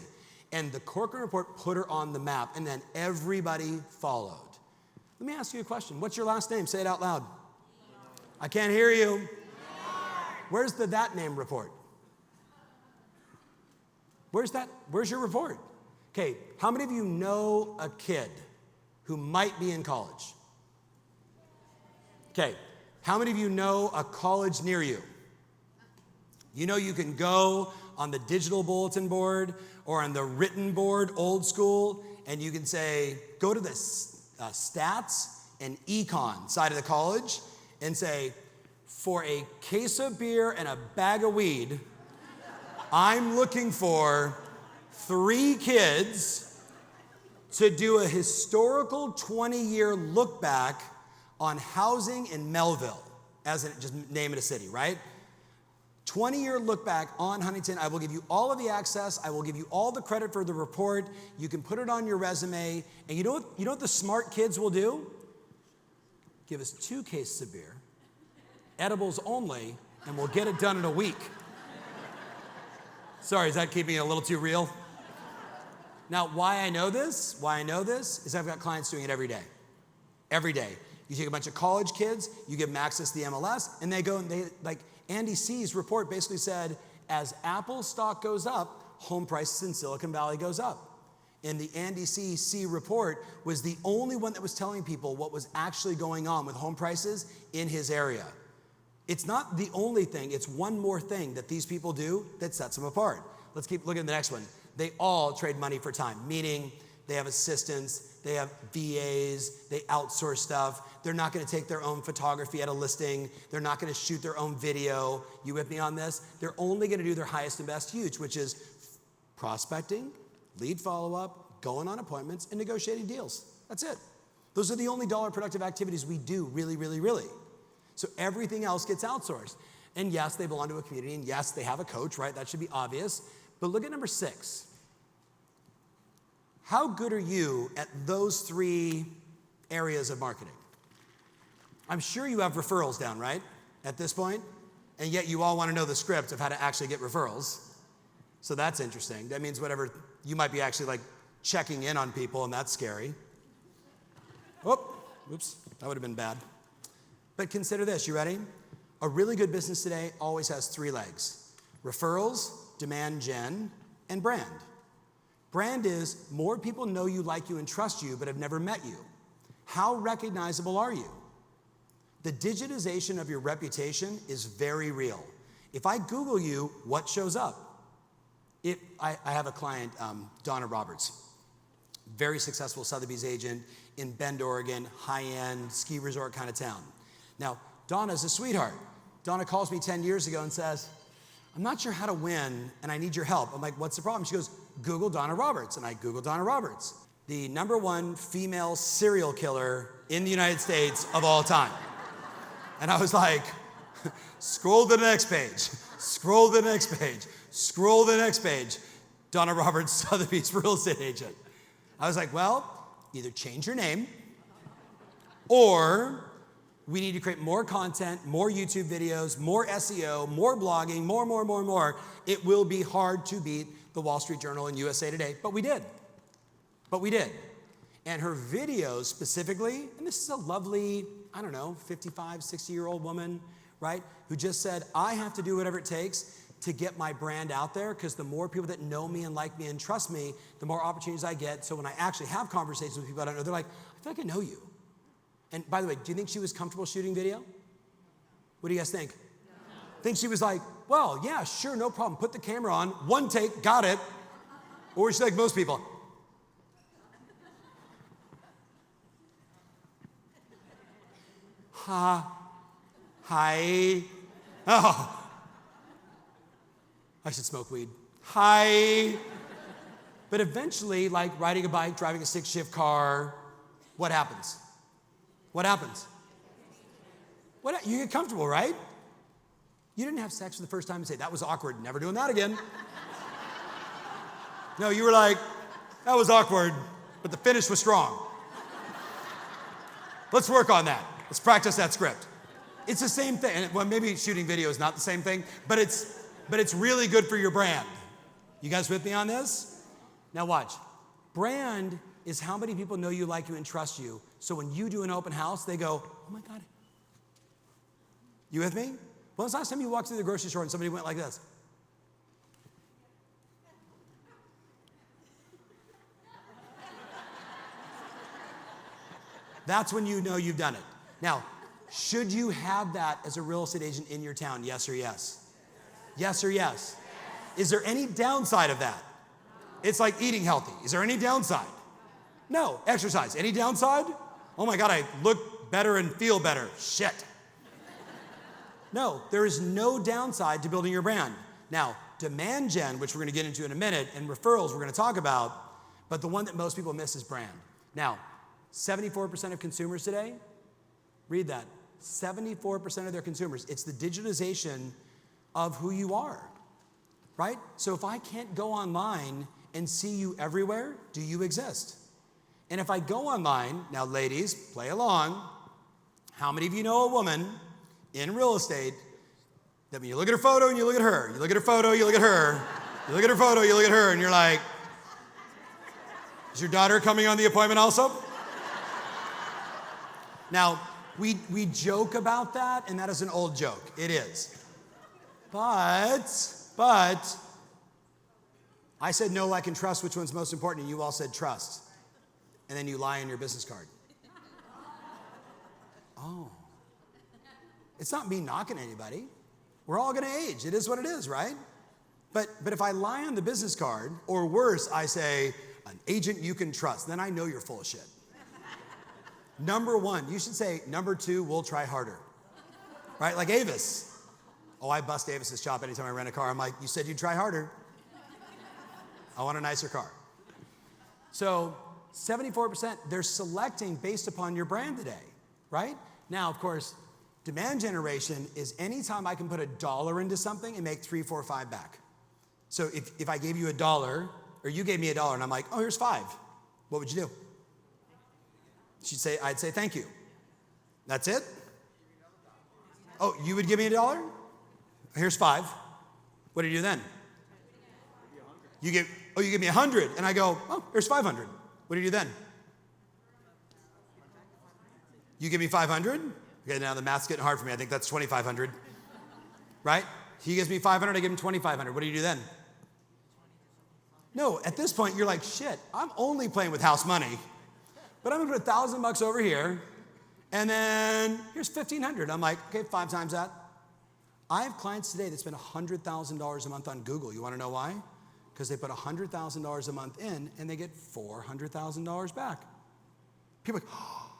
And the Corcoran Report put her on the map, and then everybody followed. Let me ask you a question. What's your last name? Say it out loud. I can't hear you. Where's the that name report? Where's your report? Okay, how many of you know a kid who might be in college? Okay, how many of you know a college near you? You know you can go on the digital bulletin board or on the written board, old school, and you can say, go to the stats and econ side of the college and say, for a case of beer and a bag of weed, I'm looking for 3 kids to do a historical 20-year look back on housing in Melville, as in just name it a city, right? 20-year look back on Huntington. I will give you all of the access. I will give you all the credit for the report. You can put it on your resume. And you know what the smart kids will do? Give us 2 cases of beer, edibles only, and we'll get it done in a week. Sorry, is that keeping it a little too real? Now, why I know this is I've got clients doing it every day. Every day. You take a bunch of college kids, you give them access to the MLS, and they go and like Andy C's report basically said, as Apple stock goes up, home prices in Silicon Valley goes up. And the Andy C report was the only one that was telling people what was actually going on with home prices in his area. It's not the only thing, it's one more thing that these people do that sets them apart. Let's keep looking at the next one. They all trade money for time, meaning they have assistants, they have VAs, they outsource stuff. They're not gonna take their own photography at a listing. They're not gonna shoot their own video. You with me on this? They're only gonna do their highest and best use, which is prospecting, lead follow-up, going on appointments, and negotiating deals. That's it. Those are the only dollar productive activities we do really, really, really. So everything else gets outsourced. And yes, they belong to a community, and yes, they have a coach, right? That should be obvious. But look at number 6. How good are you at those 3 areas of marketing? I'm sure you have referrals down, right? At this point? And yet you all want to know the script of how to actually get referrals. So that's interesting. That means whatever, you might be actually like checking in on people, and that's scary. Oh, oops, that would have been bad. But consider this, you ready? A really good business today always has 3 legs: referrals, demand gen, and brand. Brand is more people know you, like you, and trust you, but have never met you. How recognizable are you? The digitization of your reputation is very real. If I Google you, what shows up? I have a client, Donna Roberts, very successful Sotheby's agent in Bend, Oregon, high-end ski resort kind of town. Now, Donna's a sweetheart. Donna calls me 10 years ago and says, I'm not sure how to win and I need your help. I'm like, what's the problem? She goes, Google Donna Roberts. And I Googled Donna Roberts, the #1 female serial killer in the United States of all time. And I was like, scroll to the next page, scroll to the next page, scroll to the next page. Donna Roberts, Sotheby's real estate agent. I was like, well, either change your name or we need to create more content, more YouTube videos, more SEO, more blogging, more. It will be hard to beat the Wall Street Journal and USA Today, but we did. And her videos specifically, and this is a lovely, 55, 60-year-old woman, right? Who just said, I have to do whatever it takes to get my brand out there, because the more people that know me and like me and trust me, the more opportunities I get. So when I actually have conversations with people I don't know, they're like, I feel like I know you. And by the way, do you think she was comfortable shooting video? What do you guys think? No. Think she was like, well, yeah, sure, no problem. Put the camera on, 1 take, got it. Or was she like most people? Hi. Oh. I should smoke weed. Hi. But eventually, like riding a bike, driving a 6-shift car, what happens? What happens? You get comfortable, right? You didn't have sex for the first time and say, that was awkward, never doing that again. No, you were like, that was awkward, but the finish was strong. Let's work on that. Let's practice that script. It's the same thing. And well, maybe shooting video is not the same thing, but it's really good for your brand. You guys with me on this? Now watch. Brand is how many people know you, like you, and trust you. So when you do an open house, they go, oh my God. You with me? When was the last time you walked through the grocery store and somebody went like this? That's when you know you've done it. Now, should you have that as a real estate agent in your town? Yes or yes? Yes or yes? Is there any downside of that? It's like eating healthy. Is there any downside? No. Exercise. Any downside? Oh my God, I look better and feel better. Shit. No, there is no downside to building your brand. Now, demand gen, which we're going to get into in a minute, and referrals we're going to talk about, but the one that most people miss is brand. Now, 74% of consumers today, read that, 74% of their consumers, it's the digitization of who you are, right? So if I can't go online and see you everywhere, do you exist? And if I go online, now ladies, play along, how many of you know a woman in real estate That means you look at her photo and you look at her. You look at her photo, you look at her. You look at her photo, you look at her, and you're like, is your daughter coming on the appointment also? Now, we joke about that, and that is an old joke. It is. But, I said no, like, and trust, which one's most important, and you all said trust. And then you lie on your business card. Oh. It's not me knocking anybody. We're all gonna age. It is what it is, right? But if I lie on the business card, or worse, I say, an agent you can trust, then I know you're full of shit. Number one, you should say, number two, we'll try harder. Right, like Avis. Oh, I bust Avis's shop anytime I rent a car. I'm like, you said you'd try harder. I want a nicer car. So 74%, they're selecting based upon your brand today, right? Now, of course, demand generation is anytime I can put $1 into something and make 3, 4, 5 back. So if I gave you $1, or you gave me $1, and I'm like, oh, here's 5, what would you do? I'd say thank you. That's it? Oh, you would give me $1? Here's 5. What do you do then? You give me 100, and I go, oh, here's 500. What do you do then? You give me 500? Okay, now the math's getting hard for me. I think that's 2,500, right? He gives me 500, I give him 2,500. What do you do then? No, at this point, you're like, shit, I'm only playing with house money, but I'm gonna put $1,000 over here, and then here's 1,500. I'm like, okay, 5 times that. I have clients today that spend $100,000 a month on Google. You wanna know why? Because they put $100,000 a month in, and they get $400,000 back. People are like, oh,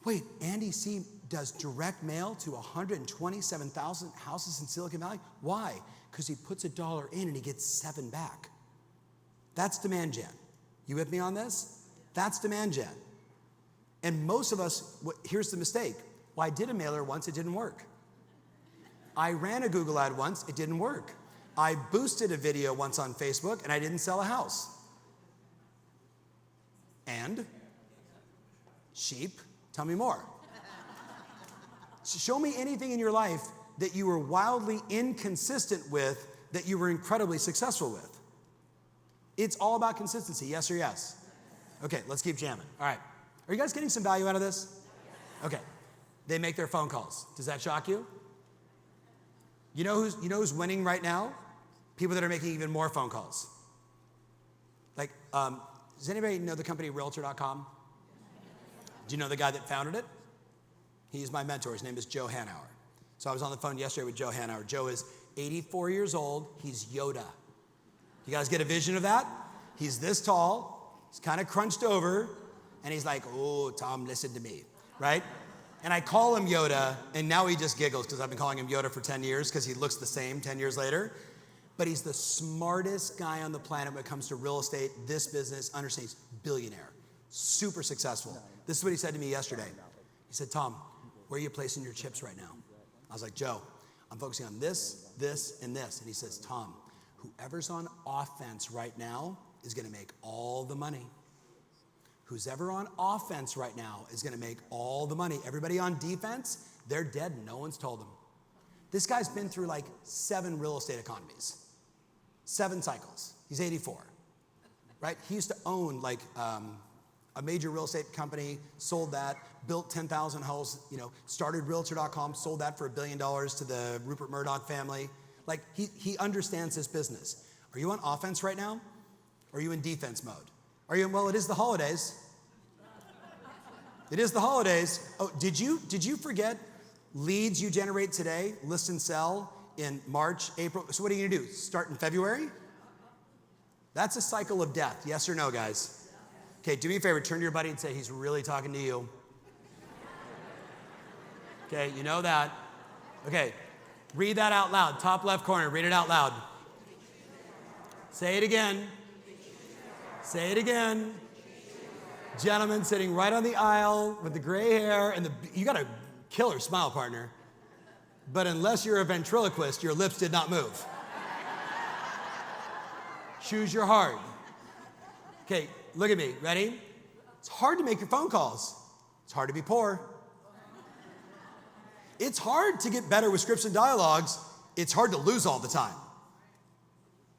wait, Andy C. does direct mail to 127,000 houses in Silicon Valley? Why? Because he puts $1 in and he gets 7 back. That's demand gen. You with me on this? That's demand gen. And most of us, here's the mistake. Well, I did a mailer once, it didn't work. I ran a Google ad once, it didn't work. I boosted a video once on Facebook and I didn't sell a house. And? Sheep, tell me more. Show me anything in your life that you were wildly inconsistent with that you were incredibly successful with. It's all about consistency, yes or yes? Okay, let's keep jamming. All right. Are you guys getting some value out of this? Okay. They make their phone calls. Does that shock you? You know who's winning right now? People that are making even more phone calls. Like, does anybody know the company Realtor.com? Do you know the guy that founded it? He's my mentor. His name is Joe Hanauer. So I was on the phone yesterday with Joe Hanauer. Joe is 84 years old. He's Yoda. You guys get a vision of that? He's this tall. He's kind of crunched over. And he's like, oh, Tom, listen to me, right? And I call him Yoda, and now he just giggles because I've been calling him Yoda for 10 years because he looks the same 10 years later. But he's the smartest guy on the planet when it comes to real estate, this business, understands, billionaire, super successful. This is what he said to me yesterday. He said, Tom, where are you placing your chips right now? I was like, Joe, I'm focusing on this, this, and this. And he says, Tom, whoever's on offense right now is gonna make all the money. Who's ever on offense right now is gonna make all the money. Everybody on defense, they're dead and no one's told them. This guy's been through like 7 real estate economies, 7 cycles. He's 84, right? He used to own like a major real estate company, sold that, built 10,000 homes, started Realtor.com, sold that for $1 billion to the Rupert Murdoch family. Like he understands this business. Are you on offense right now? Or are you in defense mode? Well, it is the holidays. It is the holidays. Oh, did you forget leads you generate today, list and sell in March, April? So what are you gonna do? Start in February? That's a cycle of death, yes or no, guys? Okay, do me a favor, turn to your buddy and say, he's really talking to you. Okay, you know that. Okay, read that out loud, top left corner, read it out loud. Say it again. Say it again. Gentleman sitting right on the aisle with the gray hair and you got a killer smile, partner. But unless you're a ventriloquist, your lips did not move. Choose your heart. Okay, look at me, ready? It's hard to make your phone calls. It's hard to be poor. It's hard to get better with scripts and dialogues. it's hard to lose all the time.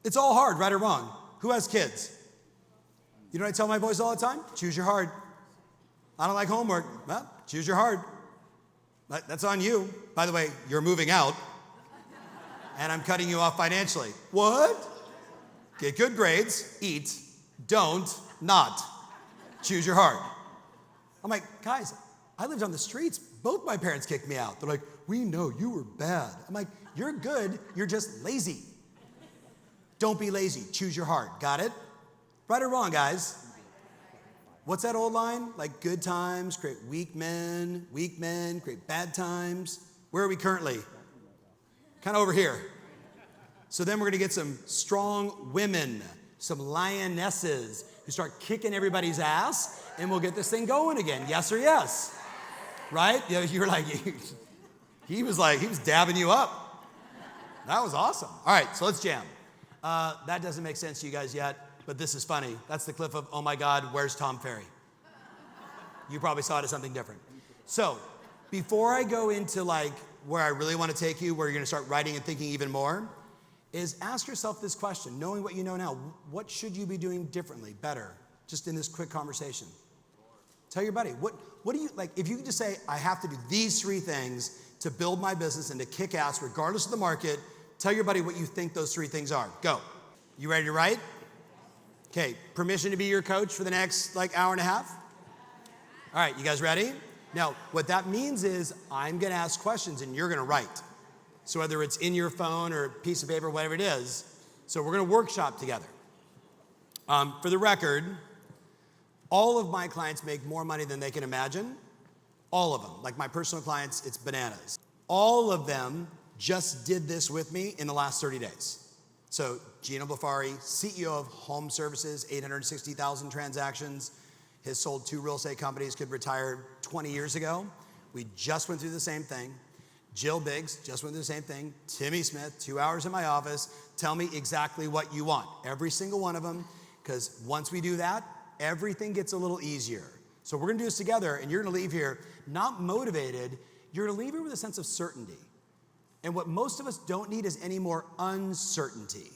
It's all hard, right or wrong. Who has kids? You know what I tell my boys all the time? Choose your hard. I don't like homework. Well, choose your hard. That's on you. By the way, you're moving out, and I'm cutting you off financially. What? Get good grades, eat, don't, not. Choose your hard. I'm like, guys, I lived on the streets. Both my parents kicked me out. They're like, we know you were bad. I'm like, you're good, you're just lazy. Don't be lazy, choose your heart. Got it? Right or wrong, guys? What's that old line? Like good times create weak men create bad times. Where are we currently? Kind of over here. So then we're gonna get some strong women, some lionesses who start kicking everybody's ass, and we'll get this thing going again. Yes or yes? Right? You were like, he was dabbing you up. That was awesome. All right, so let's jam. That doesn't make sense to you guys yet, but this is funny. That's the clip of, oh my God, where's Tom Ferry? You probably saw it as something different. So before I go into like where I really want to take you, where you're gonna start writing and thinking even more, is ask yourself this question, knowing what you know now, what should you be doing differently, better, just in this quick conversation? Tell your buddy, what do you, like, if you could just say, I have to do these 3 things to build my business and to kick ass regardless of the market, tell your buddy what you think those 3 things are. Go. You ready to write? Okay, permission to be your coach for the next like hour and a half? All right, you guys ready? Now, what that means is I'm gonna ask questions and you're gonna write. So whether it's in your phone or a piece of paper, whatever it is, so we're gonna workshop together. For the record, all of my clients make more money than they can imagine. All of them. Like my personal clients, it's bananas. All of them just did this with me in the last 30 days. So Gino Bafari, CEO of Home Services, 860,000 transactions, has sold 2 real estate companies, could retire 20 years ago. We just went through the same thing. Jill Biggs just went through the same thing. Timmy Smith, 2 hours in my office. Tell me exactly what you want. Every single one of them, because once we do that, everything gets a little easier. So we're gonna do this together, and you're gonna leave here not motivated, you're gonna leave here with a sense of certainty. And what most of us don't need is any more uncertainty.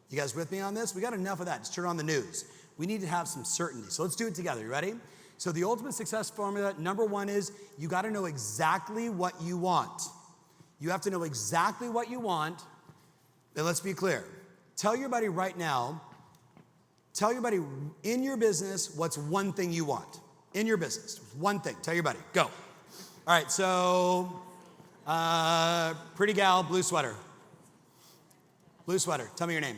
You guys with me on this? We got enough of that. Just turn on the news. We need to have some certainty. So let's do it together. You ready? So the ultimate success formula, number 1 is you got to know exactly what you want. You have to know exactly what you want. And let's be clear. Tell your buddy right now, tell your buddy in your business what's one thing you want. In your business, one thing. Tell your buddy. Go. All right, so pretty gal, blue sweater. Blue sweater. Tell me your name.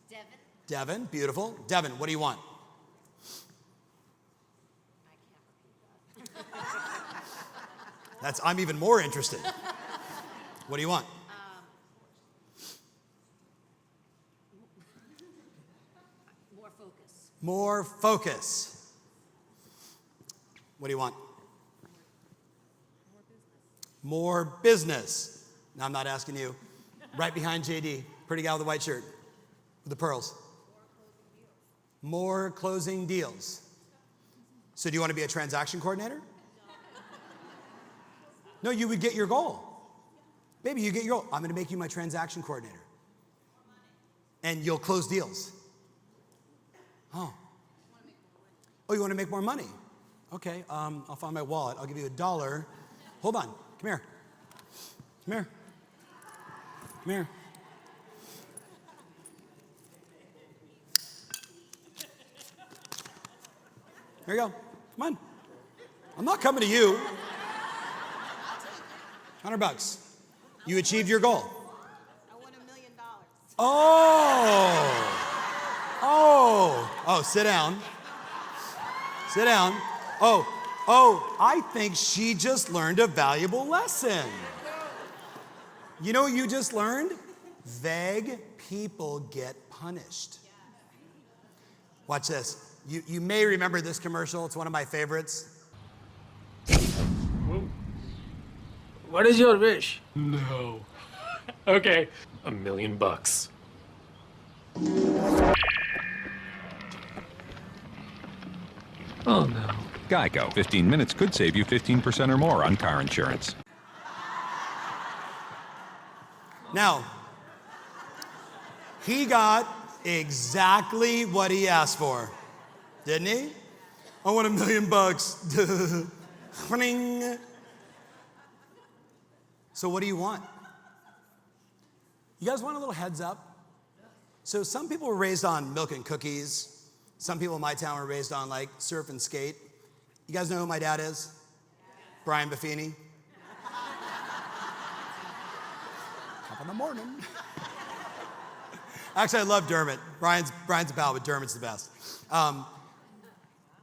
Devin. Devin, beautiful. Devin, what do you want? I can't repeat that. I'm even more interested. What do you want? More focus. More focus. What do you want? More business. Now, I'm not asking you. Right behind JD, pretty gal with the white shirt, with the pearls. More closing deals. So do you want to be a transaction coordinator? No, you would get your goal. Baby, you get your goal. I'm going to make you my transaction coordinator. And you'll close deals. Oh. Oh, you want to make more money? Okay, I'll find my wallet. I'll give you $1. Hold on. Come here. Come here. Come here. There you go. Come on. I'm not coming to you. $100. You achieved your goal. I want $1 million. Oh, sit down. Sit down. Oh, I think she just learned a valuable lesson. You know what you just learned? Vague people get punished. Watch this. You may remember this commercial. It's one of my favorites. What is your wish? No. Okay. $1 million. Oh no. Geico. 15 minutes could save you 15% or more on car insurance. Now, he got exactly what he asked for, didn't he? I want $1 million. Fling. So what do you want? You guys want a little heads up? So some people were raised on milk and cookies. Some people in my town were raised on like surf and skate. You guys know who my dad is? Brian Buffini. Top of the morning. Actually, I love Dermot. Brian's a pal, but Dermot's the best.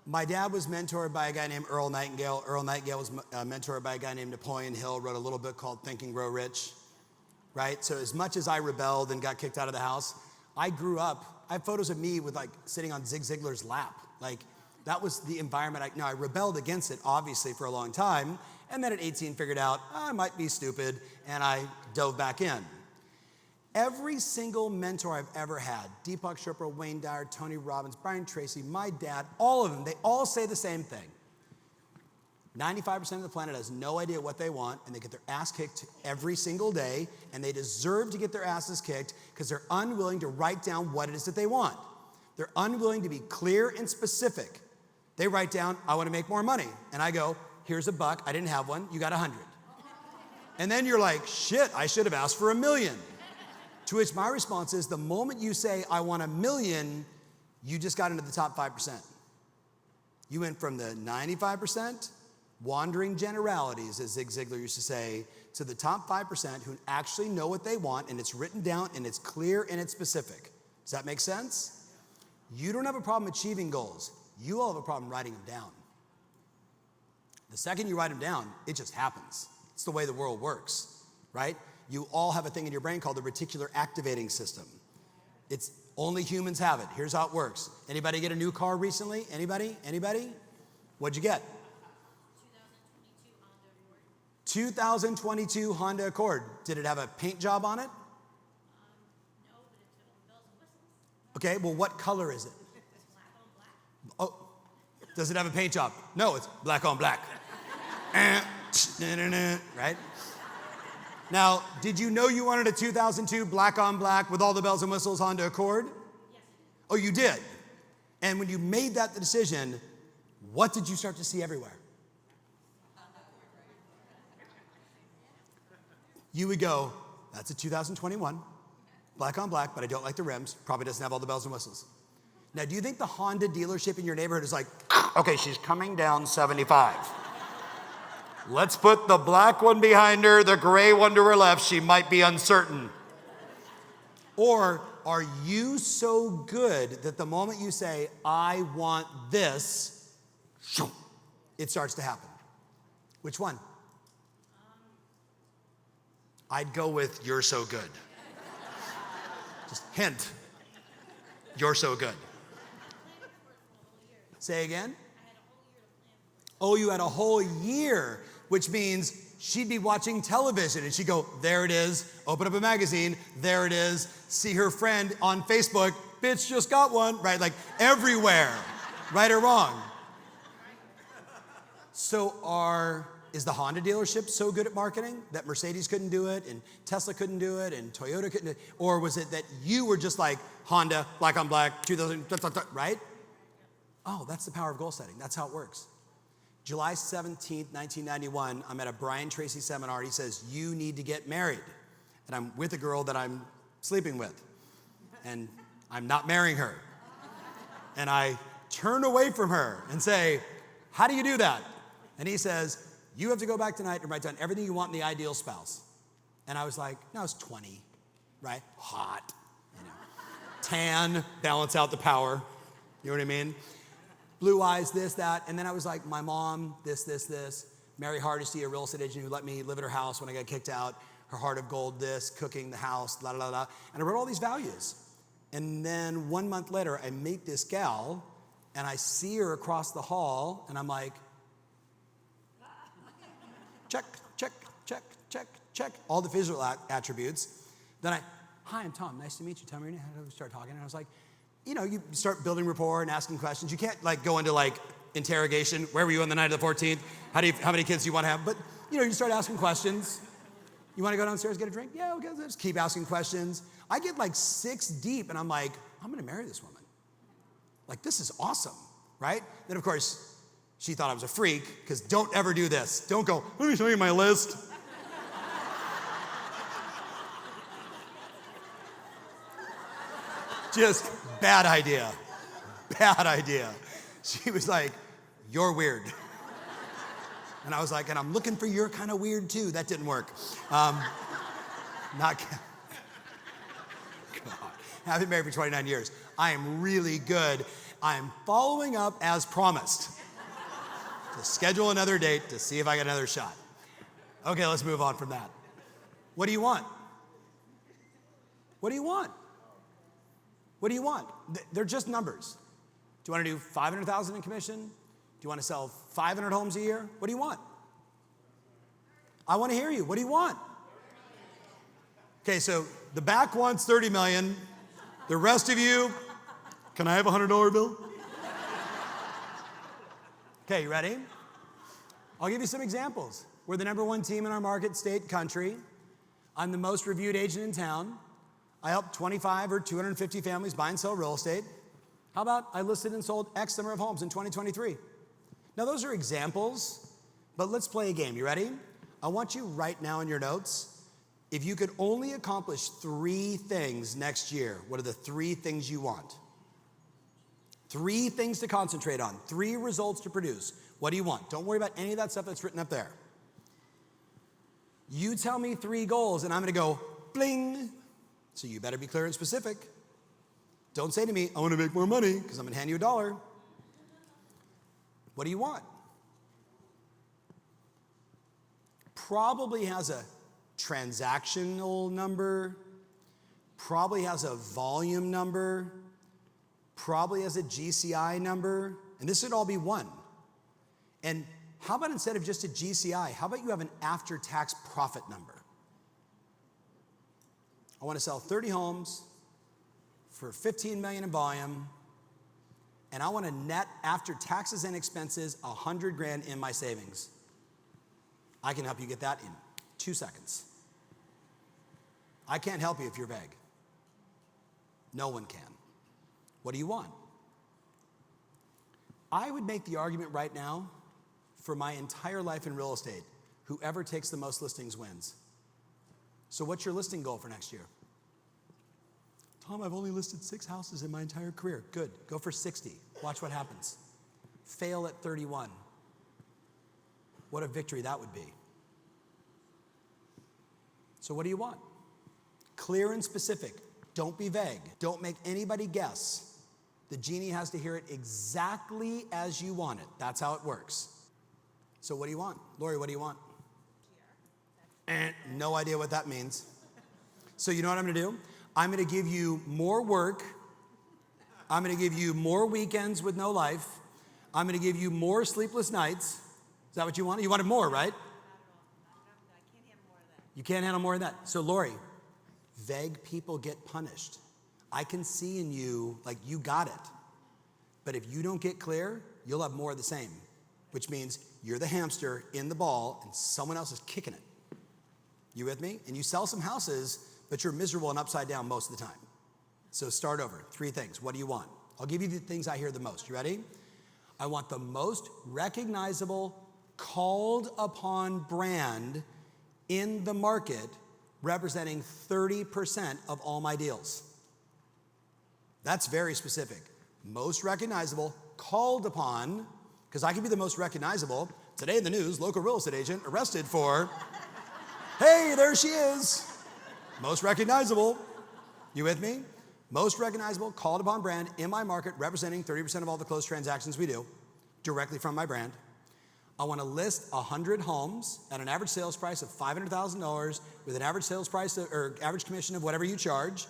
My dad was mentored by a guy named Earl Nightingale. Earl Nightingale was mentored by a guy named Napoleon Hill, wrote a little book called Think and Grow Rich, right? So as much as I rebelled and got kicked out of the house, I grew up, I have photos of me with like sitting on Zig Ziglar's lap. Like that was the environment. I rebelled against it, obviously, for a long time. And then at 18, figured out I might be stupid, and I dove back in. Every single mentor I've ever had, Deepak Chopra, Wayne Dyer, Tony Robbins, Brian Tracy, my dad, all of them, they all say the same thing. 95% of the planet has no idea what they want, and they get their ass kicked every single day, and they deserve to get their asses kicked because they're unwilling to write down what it is that they want. They're unwilling to be clear and specific. They write down, I want to make more money. And I go, here's $1. I didn't have one. You got 100. And then you're like, shit, I should have asked for 1 million. To which my response is, the moment you say, I want 1 million, you just got into the top 5%. You went from the 95%, wandering generalities, as Zig Ziglar used to say, to the top 5% who actually know what they want, and it's written down, and it's clear, and it's specific. Does that make sense? You don't have a problem achieving goals. You all have a problem writing them down. The second you write them down, it just happens. It's the way the world works, right? You all have a thing in your brain called the reticular activating system. It's only humans have it. Here's how it works. Anybody get a new car recently? Anybody? What'd you get? 2022 Honda Accord. Did it have a paint job on it? No, but it's all bells and whistles. Okay, well, what color is it? It's black on black. Oh, does it have a paint job? No, it's black on black. Right? Now, did you know you wanted a 2002 black on black with all the bells and whistles Honda Accord? Yes. Oh, you did? And when you made that decision, what did you start to see everywhere? You would go, that's a 2021, black on black, but I don't like the rims, probably doesn't have all the bells and whistles. Now, do you think the Honda dealership in your neighborhood is like, okay, she's coming down 75. Let's put the black one behind her, the gray one to her left, she might be uncertain. Or are you so good that the moment you say, I want this, it starts to happen? Which one? I'd go with you're so good. Just hint, you're so good. Say again? Oh, you had a whole year, which means she'd be watching television and she'd go, there it is, open up a magazine, there it is, see her friend on Facebook, bitch just got one, right? Like everywhere, right or wrong. So is the Honda dealership so good at marketing that Mercedes couldn't do it and Tesla couldn't do it and Toyota couldn't do it? Or was it that you were just like Honda, black on black, 2000, right? Oh, that's the power of goal setting. That's how it works. July 17th, 1991, I'm at a Brian Tracy seminar. He says, you need to get married. And I'm with a girl that I'm sleeping with. And I'm not marrying her. And I turn away from her and say, how do you do that? And he says, you have to go back tonight and write down everything you want in the ideal spouse. And I was like, no, I was 20, right? Hot, tan, balance out the power. You know what I mean? Blue eyes, this, that. And then I was like, my mom, this. Mary Hardesty, a real estate agent who let me live at her house when I got kicked out. Her heart of gold, this, cooking, the house, la, la, la. And I wrote all these values. And then 1 month later, I meet this gal, and I see her across the hall, and I'm like, check, all the physical attributes. Then hi, I'm Tom, nice to meet you. Tell me your name. How do we start talking? And I was like, you start building rapport and asking questions. You can't go into interrogation. Where were you on the night of the 14th? How many kids do you want to have? But you start asking questions. You want to go downstairs, get a drink? Yeah, okay, let's keep asking questions. I get like 6 deep, and I'm like, I'm going to marry this woman. Like, this is awesome, right? Then, of course, she thought I was a freak, because don't ever do this. Don't go, let me show you my list. Just bad idea. Bad idea. She was like, you're weird. And I was like, and I'm looking for your kind of weird too. That didn't work. Not God. I've been married for 29 years. I am really good. I'm following up as promised to schedule another date to see if I get another shot. Okay, let's move on from that. What do you want? What do you want? What do you want? They're just numbers. Do you want to do $500,000 in commission? Do you want to sell 500 homes a year? What do you want? I want to hear you. What do you want? Okay, so the back wants 30 million. The rest of you, can I have a $100 bill? Okay, you ready? I'll give you some examples. We're the #1 team in our market, state, country. I'm the most reviewed agent in town. I help 25 or 250 families buy and sell real estate. How about I listed and sold X number of homes in 2023? Now, those are examples, but let's play a game. You ready? I want you right now in your notes, if you could only accomplish 3 things next year, what are the 3 things you want? 3 things to concentrate on, 3 results to produce. What do you want? Don't worry about any of that stuff that's written up there. You tell me 3 goals, and I'm going to go bling. So you better be clear and specific. Don't say to me, I want to make more money, because I'm going to hand you $1. What do you want? Probably has a transactional number, probably has a volume number, probably has a GCI number, and this would all be 1. And how about instead of just a GCI, how about you have an after-tax profit number? I want to sell 30 homes for 15 million in volume, and I want to net after taxes and expenses 100 grand in my savings. I can help you get that in 2 seconds. I can't help you if you're vague. No one can. What do you want? I would make the argument right now for my entire life in real estate, whoever takes the most listings wins. So what's your listing goal for next year? Tom, I've only listed 6 houses in my entire career. Good, go for 60. Watch what happens. Fail at 31. What a victory that would be. So what do you want? Clear and specific. Don't be vague. Don't make anybody guess. The genie has to hear it exactly as you want it. That's how it works. So what do you want? Lori, what do you want? No idea what that means. So you know what I'm going to do? I'm going to give you more work. I'm going to give you more weekends with no life. I'm going to give you more sleepless nights. Is that what you want? You wanted more, right? You can't handle more of that. So Lori, vague people get punished. I can see in you, like you got it. But if you don't get clear, you'll have more of the same, which means you're the hamster in the ball and someone else is kicking it. You with me? And you sell some houses, but you're miserable and upside down most of the time. So start over. 3 things. What do you want? I'll give you the things I hear the most. You ready? I want the most recognizable, called upon brand in the market representing 30% of all my deals. That's very specific. Most recognizable, called upon, because I can be the most recognizable. Today in the news, local real estate agent arrested for, hey, there she is. Most recognizable. You with me? Most recognizable, called upon brand in my market representing 30% of all the closed transactions we do directly from my brand. I want to list 100 homes at an average sales price of $500,000 with an average sales price or average commission of whatever you charge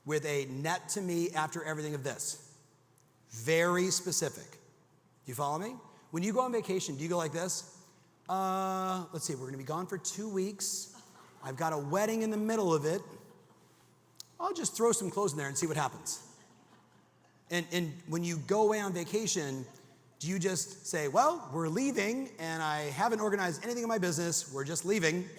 with a net to me after everything of this. Very specific. Do you follow me? When you go on vacation, do you go like this? Let's see, we're going to be gone for 2 weeks. I've got a wedding in the middle of it. I'll just throw some clothes in there and see what happens. And when you go away on vacation, do you just say, well, we're leaving and I haven't organized anything in my business, we're just leaving?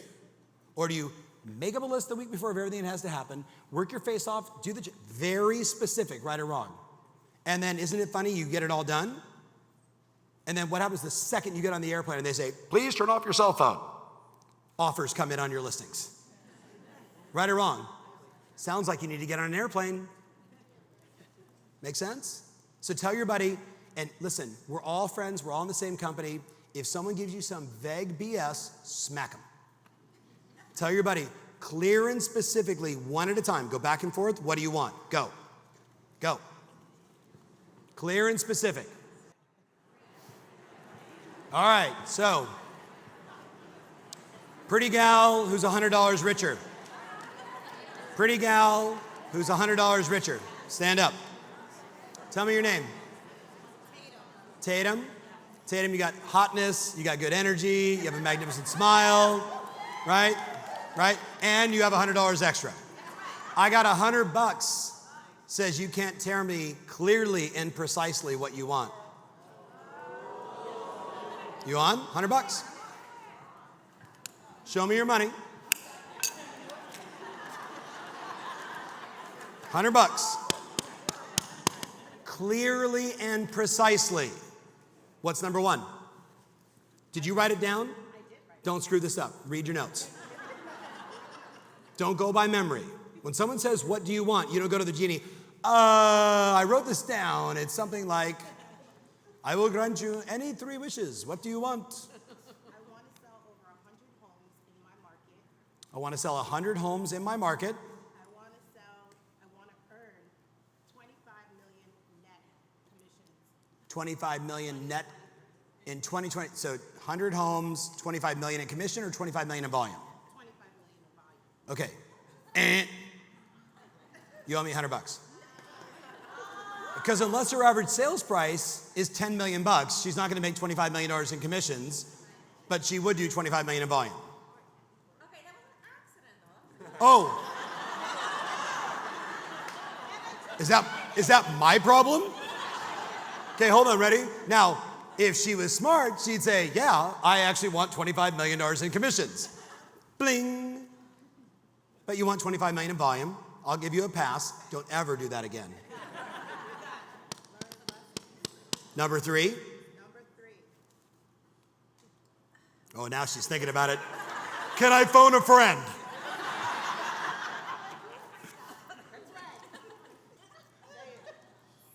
Or do you make up a list the week before of everything that has to happen, work your face off, do the very specific, right or wrong. And then isn't it funny, you get it all done? And then what happens the second you get on the airplane and they say, please turn off your cell phone. Offers come in on your listings. Right or wrong? Sounds like you need to get on an airplane. Make sense? So tell your buddy, and listen, we're all friends, we're all in the same company. If someone gives you some vague BS, smack them. Tell your buddy, clear and specifically, one at a time. Go back and forth. What do you want? Go. Go. Clear and specific. All right, so pretty gal who's $100 richer. Pretty gal who's $100 richer. Stand up. Tell me your name. Tatum. Tatum, you got hotness, you got good energy, you have a magnificent smile, right? Right? And you have $100 extra. I got $100 says you can't tell me clearly and precisely what you want. You on? $100? Show me your money. $100. Clearly and precisely. What's number one? Did you write it down? I did write it. Don't screw this up. Read your notes. Don't go by memory. When someone says, what do you want? You don't go to the genie, I wrote this down. It's something like, I will grant you any 3 wishes. What do you want? I want to sell over 100 homes in my market. I want to sell 100 homes in my market. I want to earn 25 million net commissions. 25 million net in 2020. So 100 homes, 25 million in commission or 25 million in volume? 25 million in volume. Okay. You owe me $100. Because unless her average sales price is 10 million bucks, she's not going to make $25 million in commissions, but she would do 25 million in volume. Okay, that was an accident, though. Oh. Is that my problem? Okay, hold on, ready? Now, if she was smart, she'd say, yeah, I actually want $25 million in commissions. Bling. But you want 25 million in volume. I'll give you a pass. Don't ever do that again. Number 3. Number 3. Oh, now she's thinking about it. Can I phone a friend? That's right.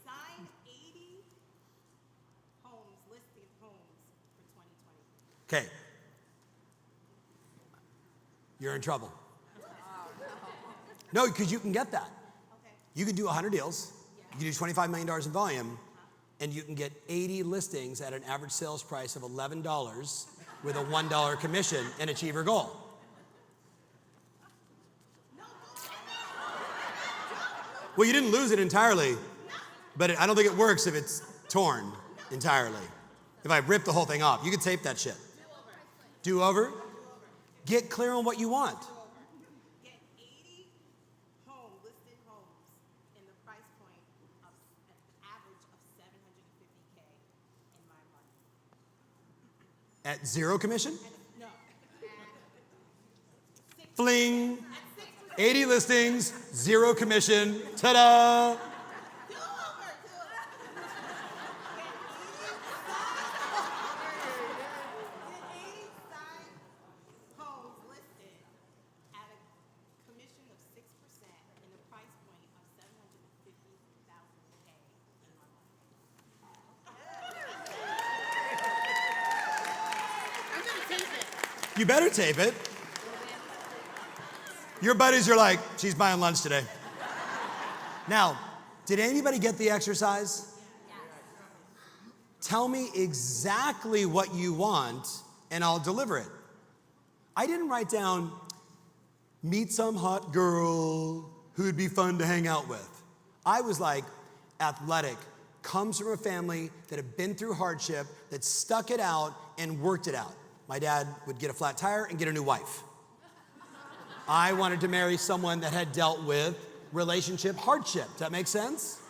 Signed 80 homes, listed homes for 2020. Okay. You're in trouble. No, because you can get that. Okay. You can do 100 deals. You can do $25 million in volume, and you can get 80 listings at an average sales price of $11 with a $1 commission and achieve your goal. Well, you didn't lose it entirely, but I don't think it works if it's torn entirely. If I rip the whole thing off, you can tape that shit. Do over? Get clear on what you want. Get 80 listed homes in the price point of an average of $750K in my market. At 0 commission? No. Fling. At 6%. 80 listings, 0 commission. Ta-da! Do over. Get 80 signed homes listed at a commission of 6% in the price point of $750,000K in my market. I'm gonna tape it. You better tape it. Your buddies are like, she's buying lunch today. Now, did anybody get the exercise? Tell me exactly what you want and I'll deliver it. I didn't write down, meet some hot girl who'd be fun to hang out with. I was like, athletic, comes from a family that had been through hardship, that stuck it out and worked it out. My dad would get a flat tire and get a new wife. I wanted to marry someone that had dealt with relationship hardship. Does that make sense?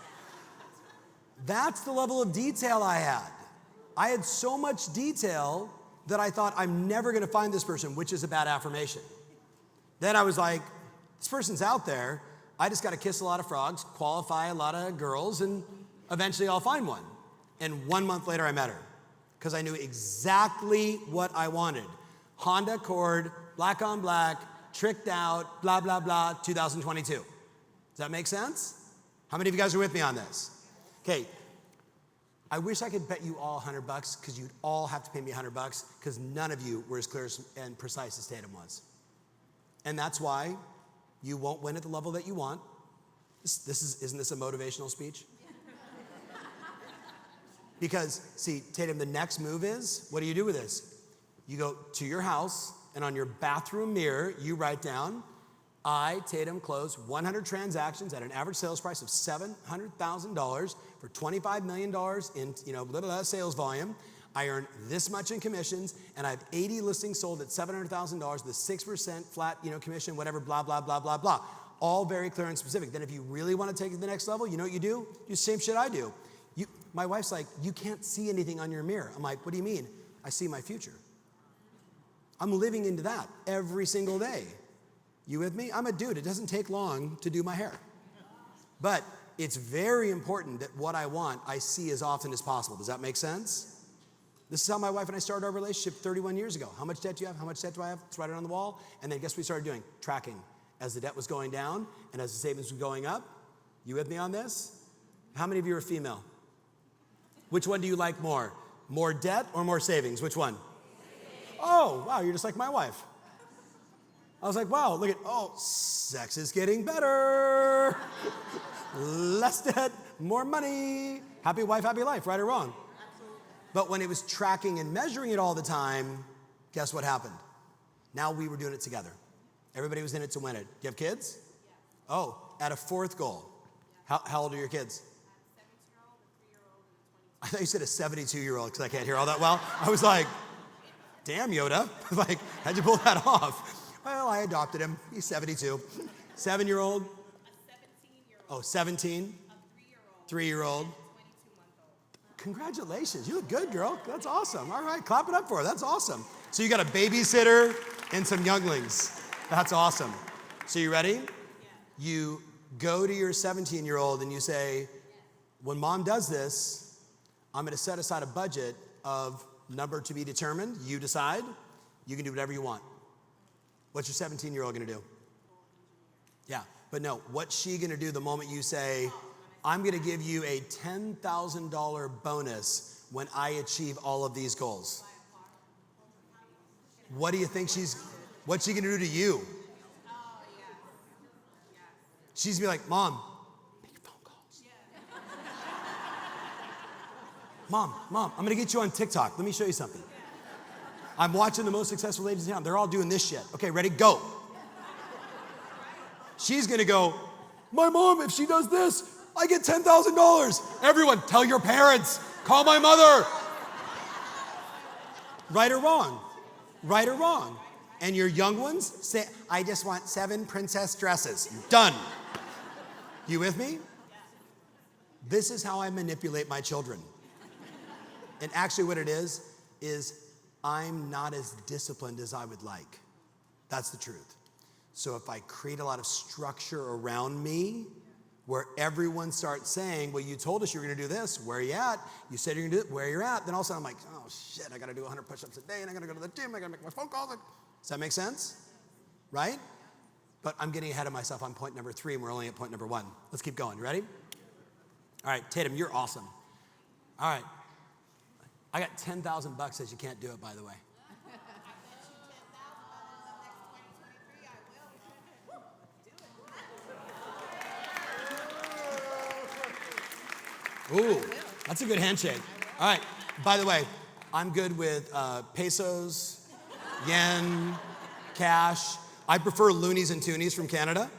That's the level of detail I had. I had so much detail that I thought I'm never going to find this person, which is a bad affirmation. Then I was like, this person's out there. I just got to kiss a lot of frogs, qualify a lot of girls, and eventually I'll find one. And 1 month later, I met her because I knew exactly what I wanted. Honda Accord, black on black, tricked out, blah, blah, blah, 2022. Does that make sense? How many of you guys are with me on this? Okay, I wish I could bet you all $100 because you'd all have to pay me $100 because none of you were as clear and precise as Tatum was. And that's why you won't win at the level that you want. Isn't this a motivational speech? Because, see, Tatum, the next move is, what do you do with this? You go to your house, and on your bathroom mirror, you write down, I, Tatum, closed 100 transactions at an average sales price of $700,000 for $25 million in blah, blah, blah, sales volume. I earn this much in commissions, and I have 80 listings sold at $700,000, the 6% flat commission, whatever, blah, blah, blah, blah, blah. All very clear and specific. Then if you really want to take it to the next level, you know what you do? You do the same shit I do. My wife's like, you can't see anything on your mirror. I'm like, what do you mean? I see my future. I'm living into that every single day. You with me? I'm a dude. It doesn't take long to do my hair. But it's very important that what I want, I see as often as possible. Does that make sense? This is how my wife and I started our relationship 31 years ago. How much debt do you have? How much debt do I have? Let's write it on the wall. And then guess what we started doing? Tracking. As the debt was going down and as the savings was going up. You with me on this? How many of you are female? Which one do you like more? More debt or more savings? Which one? Oh, wow, you're just like my wife. I was like, wow, look at, sex is getting better. Less debt, more money. Happy wife, happy life, right or wrong? But when it was tracking and measuring it all the time, guess what happened? Now we were doing it together. Everybody was in it to win it. Do you have kids? Oh, at a fourth goal. How old are your kids? I thought you said a 72-year-old because I can't hear all that well. I was like, damn, Yoda. Like, how'd you pull that off? Well, I adopted him. He's 72. 7-year-old? A 17-year-old. Oh, 17? A 3-year-old. 3-year-old? 22-month-old. Congratulations. You look good, girl. That's awesome. All right, clap it up for her. That's awesome. So you got a babysitter and some younglings. That's awesome. So you ready? Yeah. You go to your 17-year-old and you say, when mom does this, I'm going to set aside a budget of number to be determined. You decide. You can do whatever you want. What's your 17-year-old going to do? Yeah, but no, what's she going to do the moment you say, I'm going to give you a $10,000 bonus when I achieve all of these goals? What do you think what's she going to do to you? She's going to be like, Mom, make your phone calls. Mom, I'm going to get you on TikTok. Let me show you something. I'm watching the most successful ladies in town. They're all doing this shit. Okay, ready? Go. She's going to go, my mom, if she does this, I get $10,000. Everyone, tell your parents. Call my mother. Right or wrong? Right or wrong? And your young ones say, I just want 7 princess dresses. Done. You with me? This is how I manipulate my children. And actually what it is I'm not as disciplined as I would like. That's the truth. So if I create a lot of structure around me where everyone starts saying, well, you told us you were going to do this. Where are you at? You said you're going to do it. Where you're at. Then all of a sudden I'm like, oh, shit, I got to do 100 push-ups a day, and I got to go to the gym. I got to make my phone calls. Does that make sense? Right? But I'm getting ahead of myself on point number 3, and we're only at point number 1. Let's keep going. You ready? All right, Tatum, you're awesome. All right. I got $10,000 says you can't do it, by the way. Ooh, that's a good handshake. All right, by the way, I'm good with pesos, yen, cash. I prefer loonies and toonies from Canada.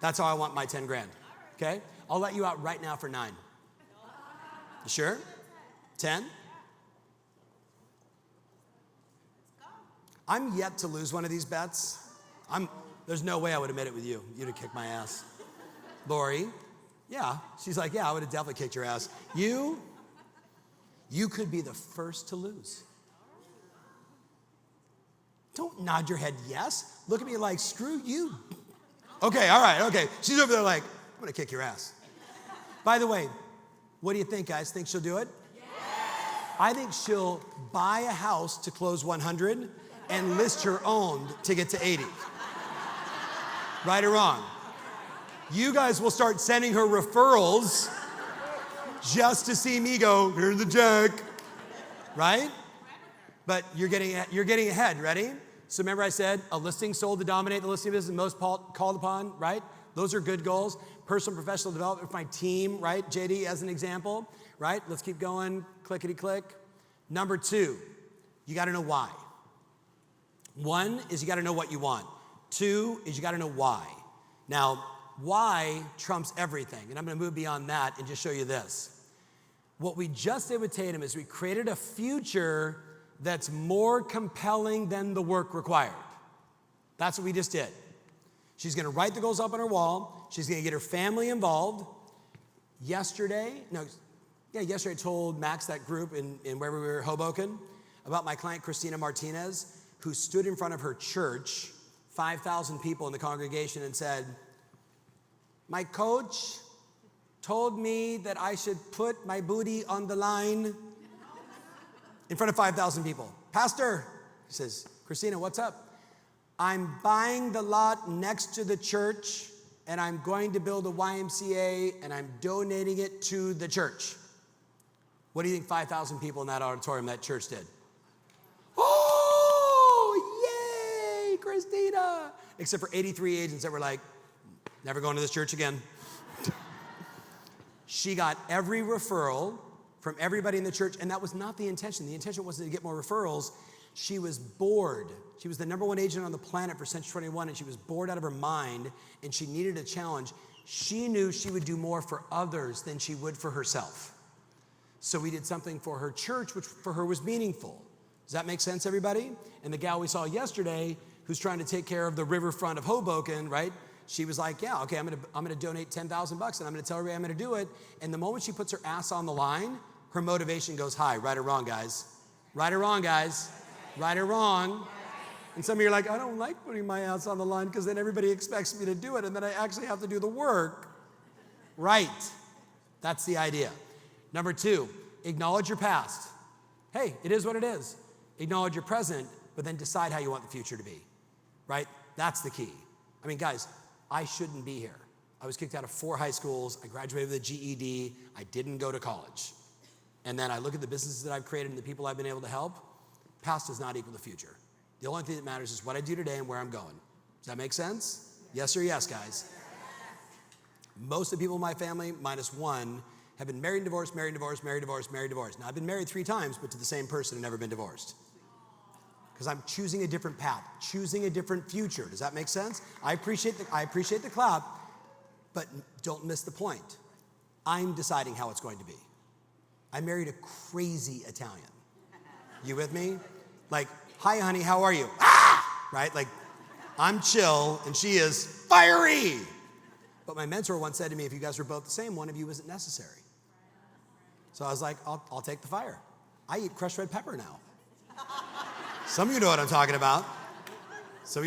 That's how I want my 10 grand, okay? I'll let you out right now for 9. You sure? 10? I'm yet to lose one of these bets. There's no way I would admit it with you. You'd have kicked my ass. Lori, yeah. She's like, yeah, I would have definitely kicked your ass. You could be the first to lose. Don't nod your head yes. Look at me like, screw you. Okay, all right, okay. She's over there like, I'm gonna kick your ass. By the way, what do you think, guys? Think she'll do it? Yes. I think she'll buy a house to close 100 and list her own to get to 80. Right or wrong? You guys will start sending her referrals just to see me go, here's the check, right? But you're getting ahead, ready? So remember I said a listing sold to dominate the listing business, most called upon, right? Those are good goals. Personal professional development for my team, right? JD as an example, right? Let's keep going, clickety click. Number 2, you gotta know why. 1 is you gotta know what you want. 2 is you gotta know why. Now, why trumps everything, and I'm gonna move beyond that and just show you this. What we just did with Tatum is we created a future that's more compelling than the work required. That's what we just did. She's gonna write the goals up on her wall. She's gonna get her family involved. Yesterday I told Max, that group in where we were, Hoboken, about my client, Christina Martinez, who stood in front of her church, 5,000 people in the congregation, and said, my coach told me that I should put my booty on the line in front of 5,000 people. Pastor, he says, Christina, what's up? I'm buying the lot next to the church and I'm going to build a YMCA and I'm donating it to the church. What do you think 5,000 people in that auditorium, that church did? Oh, yay, Christina. Except for 83 agents that were like, never going to this church again. She got every referral from everybody in the church, and that was not the intention. The intention wasn't to get more referrals. She was bored. She was the #1 agent on the planet for Century 21, and she was bored out of her mind, and she needed a challenge. She knew she would do more for others than she would for herself. So we did something for her church, which for her was meaningful. Does that make sense, everybody? And the gal we saw yesterday, who's trying to take care of the riverfront of Hoboken, right? She was like, yeah, okay, I'm gonna donate $10,000 and I'm gonna tell everybody I'm gonna do it. And the moment she puts her ass on the line, her motivation goes high. Right or wrong, guys? Right or wrong, guys? Right or wrong? And some of you are like, I don't like putting my ass on the line because then everybody expects me to do it and then I actually have to do the work. Right. That's the idea. Number 2, acknowledge your past. Hey, it is what it is. Acknowledge your present, but then decide how you want the future to be. Right? That's the key. I mean, guys, I shouldn't be here. I was kicked out of 4 high schools. I graduated with a GED. I didn't go to college. And then I look at the businesses that I've created and the people I've been able to help. Past does not equal the future. The only thing that matters is what I do today and where I'm going. Does that make sense? Yes or yes, guys? Most of the people in my family, -1, have been married and divorced, married and divorced, married, divorced, married, divorced. Now, I've been married 3 times, but to the same person and never been divorced. Because I'm choosing a different path, choosing a different future. Does that make sense? I appreciate the clap, but don't miss the point. I'm deciding how it's going to be. I married a crazy Italian. You with me? Like, hi, honey, how are you? Ah! Right? Like, I'm chill, and she is fiery. But my mentor once said to me, if you guys were both the same, one of you isn't necessary. So I was like, I'll take the fire. I eat crushed red pepper now. Some of you know what I'm talking about. So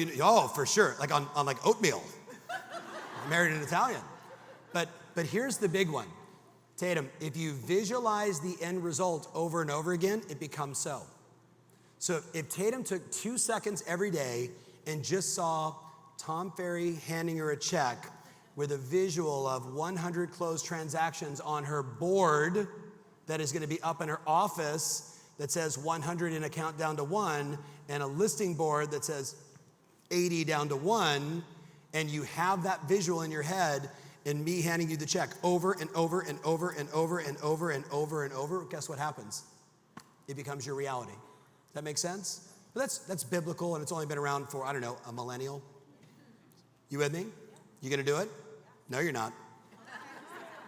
for sure, like on like oatmeal. I married an Italian. But here's the big one. Tatum, if you visualize the end result over and over again, it becomes so. So if Tatum took 2 seconds every day and just saw Tom Ferry handing her a check with a visual of 100 closed transactions on her board that is going to be up in her office that says 100 in a count down to 1, and a listing board that says 80 down to 1, and you have that visual in your head and me handing you the check over and over and over and over and over and over and over, guess what happens? It becomes your reality. Does that make sense? But that's biblical, and it's only been around for, I don't know, a millennial. You with me? You gonna do it? No, you're not.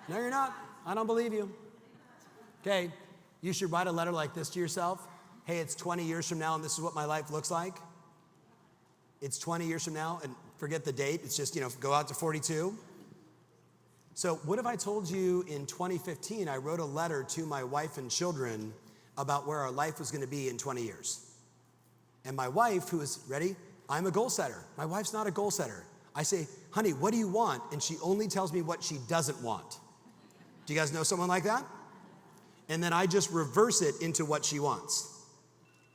No, you're not. I don't believe you. Okay, you should write a letter like this to yourself. Hey, it's 20 years from now, and this is what my life looks like. It's 20 years from now, and forget the date. It's just, go out to 42. So what if I told you in 2015, I wrote a letter to my wife and children about where our life was going to be in 20 years? And my wife, who is, ready? I'm a goal setter. My wife's not a goal setter. I say, honey, what do you want? And she only tells me what she doesn't want. Do you guys know someone like that? And then I just reverse it into what she wants.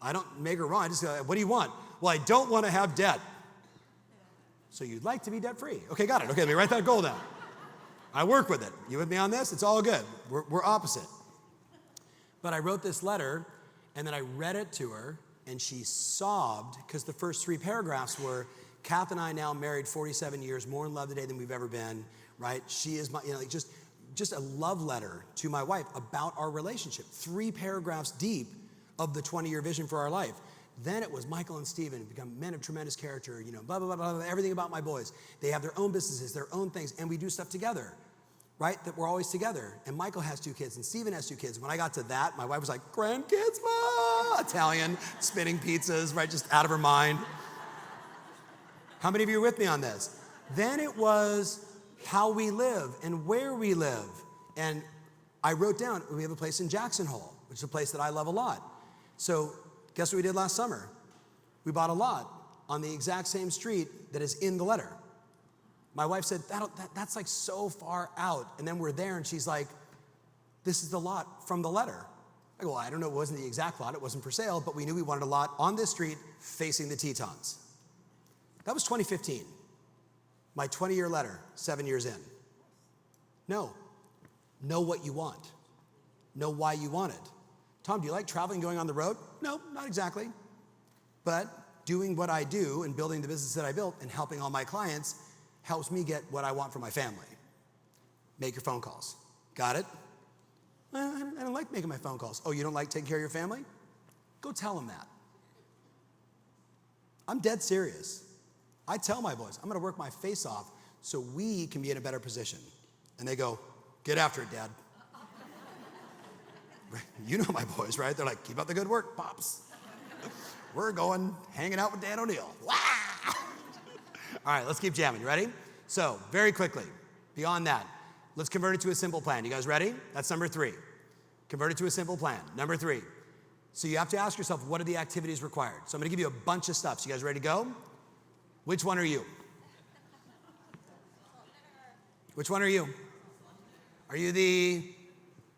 I don't make her wrong. I just go, what do you want? Well, I don't want to have debt. So you'd like to be debt-free. Okay, got it. Okay, let me write that goal down. I work with it. You with me on this? It's all good. We're opposite. But I wrote this letter, and then I read it to her, and she sobbed because the first 3 paragraphs were, Kath and I now married 47 years, more in love today than we've ever been, right? She is my, just a love letter to my wife about our relationship. 3 paragraphs deep of the 20-year vision for our life. Then it was Michael and Stephen become men of tremendous character, blah, blah, blah, blah, everything about my boys. They have their own businesses, their own things, and we do stuff together, right? That we're always together. And Michael has 2 kids, and Stephen has 2 kids. When I got to that, my wife was like, grandkids, ma! Italian, spinning pizzas, right? Just out of her mind. How many of you are with me on this? Then it was how we live and where we live. And I wrote down, we have a place in Jackson Hole, which is a place that I love a lot. So guess what we did last summer? We bought a lot on the exact same street that is in the letter. My wife said, that's like so far out. And then we're there and she's like, this is the lot from the letter. I go, well, I don't know, it wasn't the exact lot, it wasn't for sale, but we knew we wanted a lot on this street facing the Tetons. That was 2015. My 20-year letter, 7 years in. Know what you want. Know why you want it. Tom, do you like traveling, going on the road? No, not exactly. But doing what I do and building the business that I built and helping all my clients helps me get what I want for my family. Make your phone calls. Got it? I don't like making my phone calls. Oh, you don't like taking care of your family? Go tell them that. I'm dead serious. I tell my boys, I'm going to work my face off so we can be in a better position. And they go, get after it, Dad. You know my boys, right? They're like, keep up the good work, Pops. We're going hanging out with Dan O'Neill. Wow! All right, let's keep jamming. You ready? So, very quickly, beyond that, let's convert it to a simple plan. You guys ready? That's number 3. Convert it to a simple plan. Number 3. So you have to ask yourself, what are the activities required? So I'm going to give you a bunch of stuff. So you guys ready to go? Which one are you? Which one are you? Are you the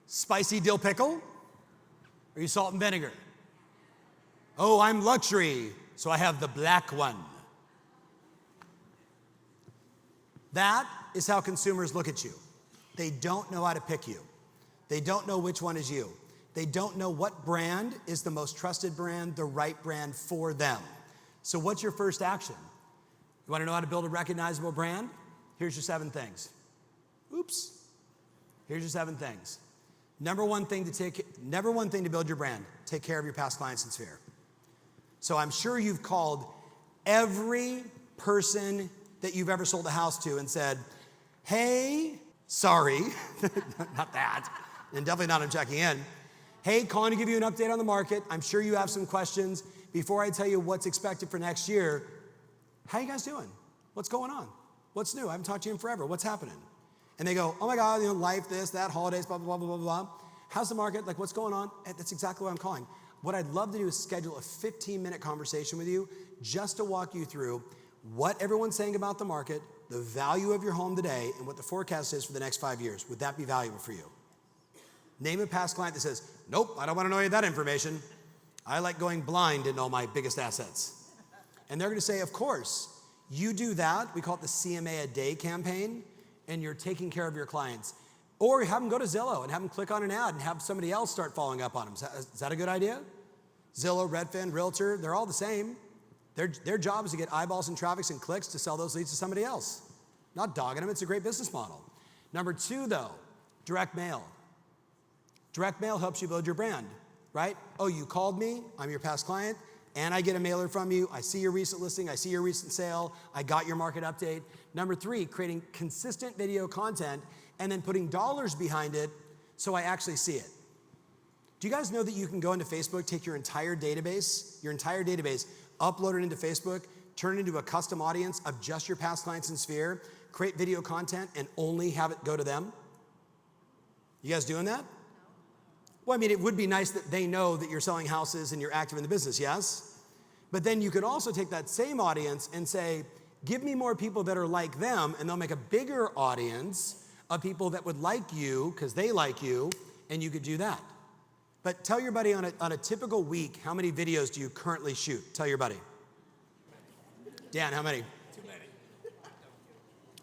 spicy dill pickle? Are you salt and vinegar? Oh, I'm luxury, so I have the black one. That is how consumers look at you. They don't know how to pick you. They don't know which one is you. They don't know what brand is the most trusted brand, the right brand for them. So what's your first action? You want to know how to build a recognizable brand? Here's your 7 things. Oops. Here's your 7 things. Number one thing to build your brand, take care of your past clients and sphere. So I'm sure you've called every person that you've ever sold a house to and said, hey, sorry, not that, and definitely not I'm checking in. Hey, calling to give you an update on the market. I'm sure you have some questions. Before I tell you what's expected for next year, how you guys doing? What's going on? What's new? I haven't talked to you in forever. What's happening? And they go, oh my God, life, this, that, holidays, blah, blah, blah, blah, blah. How's the market? Like, what's going on? That's exactly what I'm calling. What I'd love to do is schedule a 15-minute conversation with you just to walk you through what everyone's saying about the market, the value of your home today, and what the forecast is for the next 5 years. Would that be valuable for you? Name a past client that says, nope, I don't want to know any of that information. I like going blind and know my biggest assets. And they're going to say, of course, you do that. We call it the CMA a day campaign, and you're taking care of your clients. Or have them go to Zillow and have them click on an ad and have somebody else start following up on them. Is that a good idea? Zillow, Redfin, Realtor, they're all the same. Their job is to get eyeballs and traffic and clicks to sell those leads to somebody else. Not dogging them, it's a great business model. Number 2, though, direct mail. Direct mail helps you build your brand, right? Oh, you called me, I'm your past client, and I get a mailer from you. I see your recent listing, I see your recent sale, I got your market update. Number 3, creating consistent video content and then putting dollars behind it so I actually see it. Do you guys know that you can go into Facebook, take your entire database, upload it into Facebook, turn it into a custom audience of just your past clients in Sphere, create video content, and only have it go to them? You guys doing that? Well, I mean, it would be nice that they know that you're selling houses and you're active in the business, yes? But then you could also take that same audience and say, give me more people that are like them, and they'll make a bigger audience of people that would like you because they like you, and you could do that. But tell your buddy on a typical week, how many videos do you currently shoot? Tell your buddy. Dan, how many? Too many.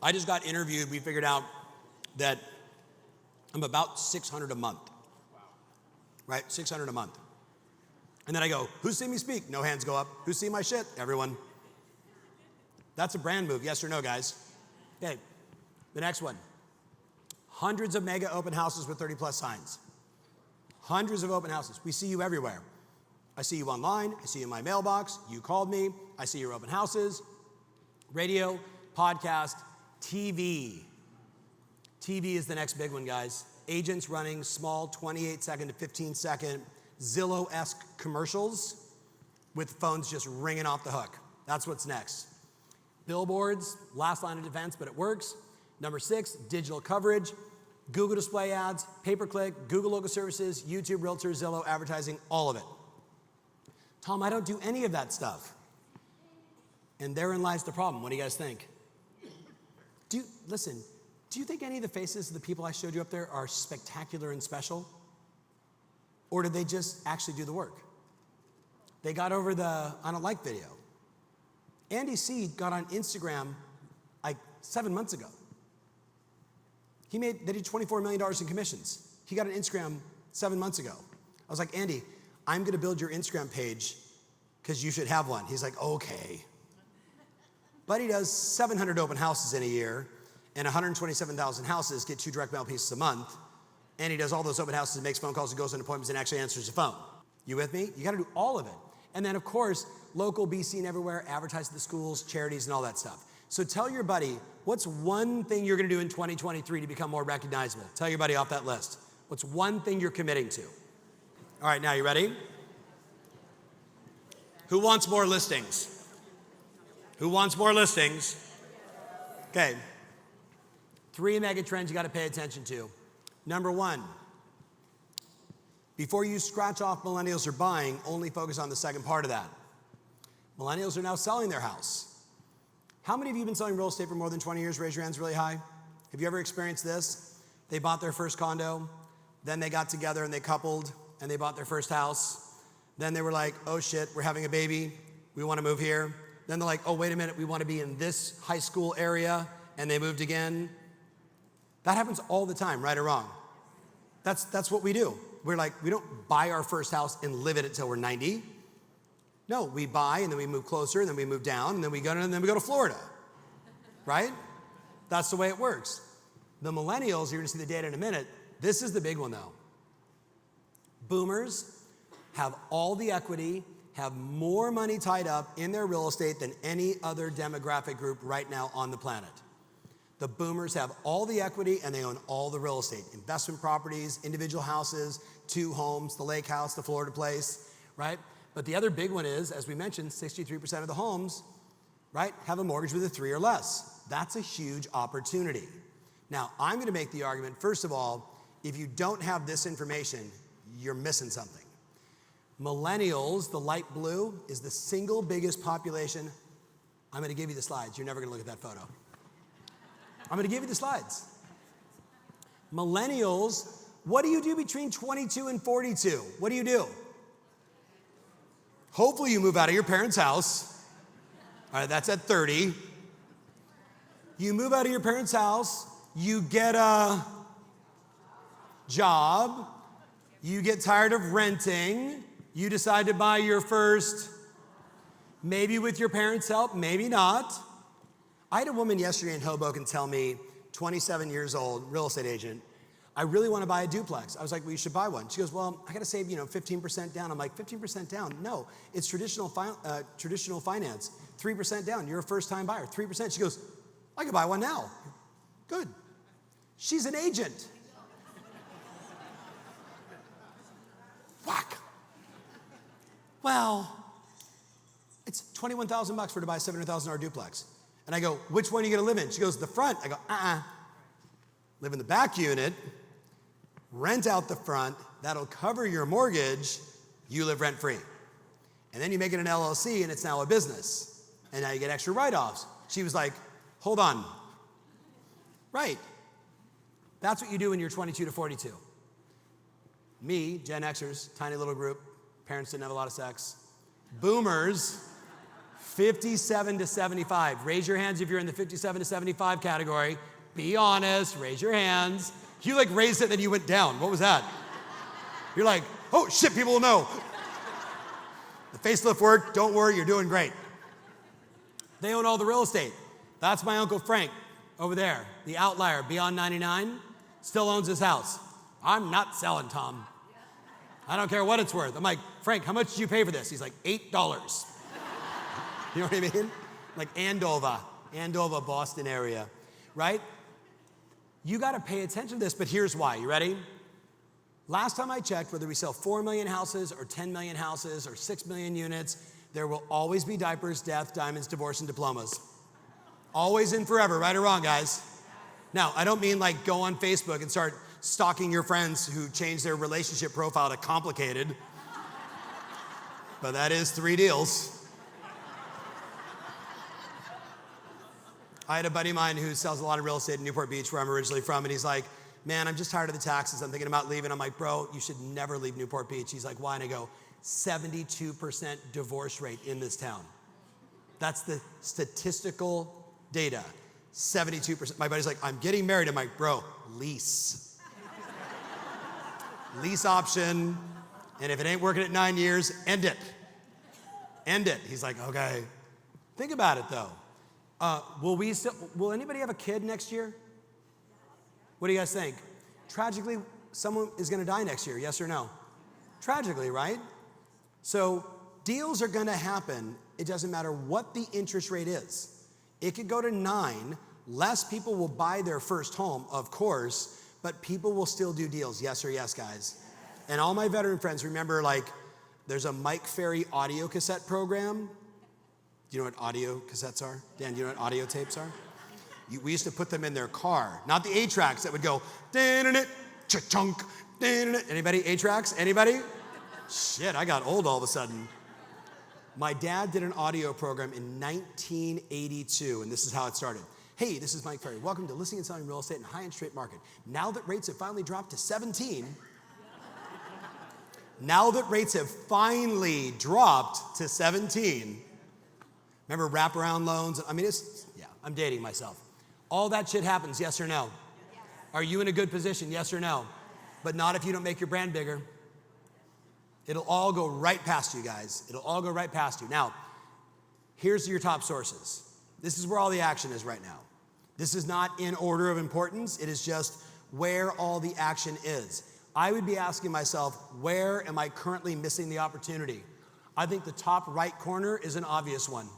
I just got interviewed. We figured out that I'm about 600 a month. Wow. Right? 600 a month. And then I go, who's seen me speak? No hands go up. Who's seen my shit? Everyone. That's a brand move, yes or no, guys? Okay, the next one. Hundreds of mega open houses with 30 plus signs. Hundreds of open houses. We see you everywhere. I see you online. I see you in my mailbox. You called me. I see your open houses. Radio, podcast, TV. TV is the next big one, guys. Agents running small 28-second to 15-second Zillow-esque commercials with phones just ringing off the hook. That's what's next. Billboards, last line of defense, but it works. Number 6, digital coverage, Google display ads, pay-per-click, Google local services, YouTube, realtors, Zillow, advertising, all of it. Tom, I don't do any of that stuff. And therein lies the problem. What do you guys think? Listen, do you think any of the faces of the people I showed you up there are spectacular and special? Or did they just actually do the work? They got over the I don't like video. Andy C. got on Instagram like 7 months ago. They did $24 million in commissions. He got on Instagram 7 months ago. I was like, Andy, I'm gonna build your Instagram page because you should have one. He's like, okay. But he does 700 open houses in a year, and 127,000 houses get 2 direct mail pieces a month. And he does all those open houses and makes phone calls and goes on appointments and actually answers the phone. You with me? You gotta do all of it. And then of course, local, be seen everywhere, advertise at the schools, charities, and all that stuff. So tell your buddy, what's one thing you're gonna do in 2023 to become more recognizable? Tell your buddy off that list. What's one thing you're committing to? All right, now you ready? Who wants more listings? Who wants more listings? Okay. 3 mega trends you gotta pay attention to. Number 1, before you scratch off millennials are buying, only focus on the second part of that. Millennials are now selling their house. How many of you have been selling real estate for more than 20 years? Raise your hands really high. Have you ever experienced this? They bought their first condo, then they got together and they coupled and they bought their first house. Then they were like, oh shit, we're having a baby. We wanna move here. Then they're like, oh, wait a minute, we wanna be in this high school area, and they moved again. That happens all the time, right or wrong? That's what we do. We're like, we don't buy our first house and live in it till we're 90. No, we buy and then we move closer and then we move down and then we go to Florida, right? That's the way it works. The millennials, you're gonna see the data in a minute. This is the big one though. Boomers have all the equity, have more money tied up in their real estate than any other demographic group right now on the planet. The boomers have all the equity and they own all the real estate, investment properties, individual houses, 2 homes, the lake house, the Florida place, right? But the other big one is, as we mentioned, 63% of the homes, right, have a mortgage with a 3 or less. That's a huge opportunity. Now, I'm gonna make the argument, first of all, if you don't have this information, you're missing something. Millennials, the light blue, is the single biggest population. I'm gonna give you the slides. You're never gonna look at that photo. I'm gonna give you the slides. Millennials, what do you do between 22 and 42? What do? Hopefully you move out of your parents' house. All right, that's at 30. You move out of your parents' house, you get a job, you get tired of renting, you decide to buy your first, maybe with your parents' help, maybe not. I had a woman yesterday in Hoboken tell me, 27 years old, real estate agent, I really want to buy a duplex. I was like, well, you should buy one. She goes, well, I got to save, 15% down. I'm like, 15% down? No, it's traditional finance. 3% down. You're a first-time buyer. 3%. She goes, I could buy one now. Good. She's an agent. Whack. Well, it's $21,000 for her to buy a $700,000 duplex. And I go, which one are you gonna live in? She goes, the front. I go, Live in the back unit, rent out the front, that'll cover your mortgage, you live rent-free. And then you make it an LLC and it's now a business. And now you get extra write-offs. She was like, hold on. Right. That's what you do when you're 22 to 42. Me, Gen Xers, tiny little group, parents didn't have a lot of sex. Boomers, 57 to 75. Raise your hands if you're in the 57 to 75 category. Be honest, raise your hands. You like raised it, then you went down. What was that? You're like, oh shit, people will know. The facelift worked, don't worry, you're doing great. They own all the real estate. That's my Uncle Frank over there, the outlier, beyond 99, still owns his house. I'm not selling, Tom. I don't care what it's worth. I'm like, Frank, how much did you pay for this? He's like, $8. You know what I mean? Like Andover, Boston area, right? You got to pay attention to this, but here's why. You ready? Last time I checked, whether we sell 4 million houses or 10 million houses or 6 million units, there will always be diapers, death, diamonds, divorce, and diplomas. Always and forever, right or wrong, guys? Now, I don't mean like go on Facebook and start stalking your friends who change their relationship profile to complicated. But that is 3 deals. I had a buddy of mine who sells a lot of real estate in Newport Beach, where I'm originally from, and he's like, man, I'm just tired of the taxes. I'm thinking about leaving. I'm like, bro, you should never leave Newport Beach. He's like, why? And I go, 72% divorce rate in this town. That's the statistical data. 72%. My buddy's like, I'm getting married. I'm like, bro, lease. Lease option. And if it ain't working at 9 years, end it. End it. He's like, okay. Think about it though. Will anybody have a kid next year? What do you guys think? Tragically, someone is going to die next year, yes or no? Tragically, right? So deals are going to happen. It doesn't matter what the interest rate is. It could go to 9. Less people will buy their first home, of course, but people will still do deals. Yes or yes, guys? And all my veteran friends, remember, like, there's a Mike Ferry audio cassette program. Do you know what audio cassettes are? Dan, do you know what audio tapes are? We used to put them in their car. Not the 8-tracks that would go, cha-chunk, anybody? 8-tracks? Anybody? Shit, I got old all of a sudden. My dad did an audio program in 1982, and this is how it started. Hey, this is Mike Ferry. Welcome to Listing and Selling Real Estate in a High Interest Rate Market. Now that rates have finally dropped to 17, remember wraparound loans? I mean, I'm dating myself. All that shit happens, yes or no? Yes. Are you in a good position, yes or no? But not if you don't make your brand bigger. It'll all go right past you, guys. It'll all go right past you. Now, here's your top sources. This is where all the action is right now. This is not in order of importance. It is just where all the action is. I would be asking myself, where am I currently missing the opportunity? I think the top right corner is an obvious one.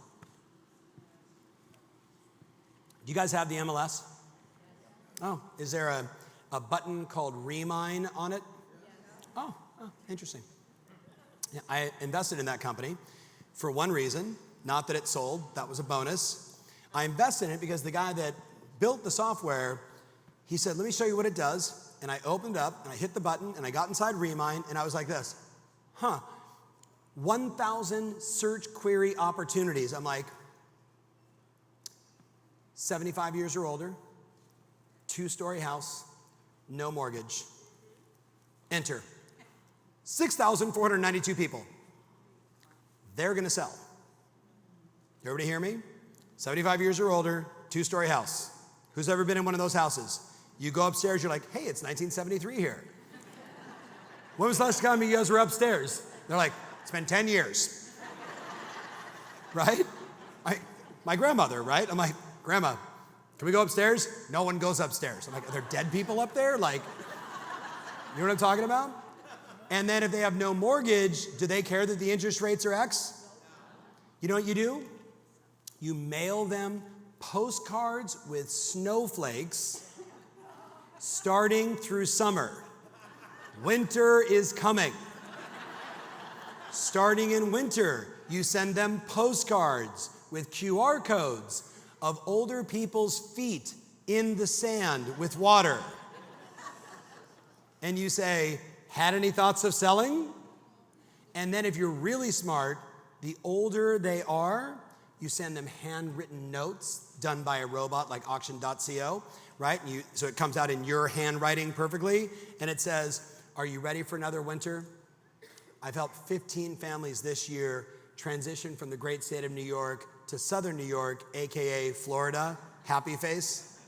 Do you guys have the MLS? Oh, is there a button called Remine on it? Oh, interesting. Yeah, I invested in that company for one reason, not that it sold, that was a bonus. I invested in it because the guy that built the software, he said, let me show you what it does. And I opened up and I hit the button and I got inside Remine and I was like this, 1,000 search query opportunities. I'm like, 75 years or older, 2-story house, no mortgage. Enter. 6,492 people. They're gonna sell. Everybody hear me? 75 years or older, 2-story house. Who's ever been in one of those houses? You go upstairs, you're like, hey, it's 1973 here. When was the last time you guys were upstairs? They're like, it's been 10 years. Right? My grandmother, right? I'm like, Grandma, can we go upstairs? No one goes upstairs. I'm like, are there dead people up there? Like, you know what I'm talking about? And then if they have no mortgage, do they care that the interest rates are X? You know what you do? You mail them postcards with snowflakes starting through summer. Winter is coming. Starting in winter, you send them postcards with QR codes of older people's feet in the sand with water. And you say, had any thoughts of selling? And then if you're really smart, The older they are, you send them handwritten notes done by a robot like auction.co, right? So it comes out in your handwriting perfectly, and it says, are you ready for another winter? I've helped 15 families this year transition from the great state of New York to southern New York, AKA Florida. Happy face.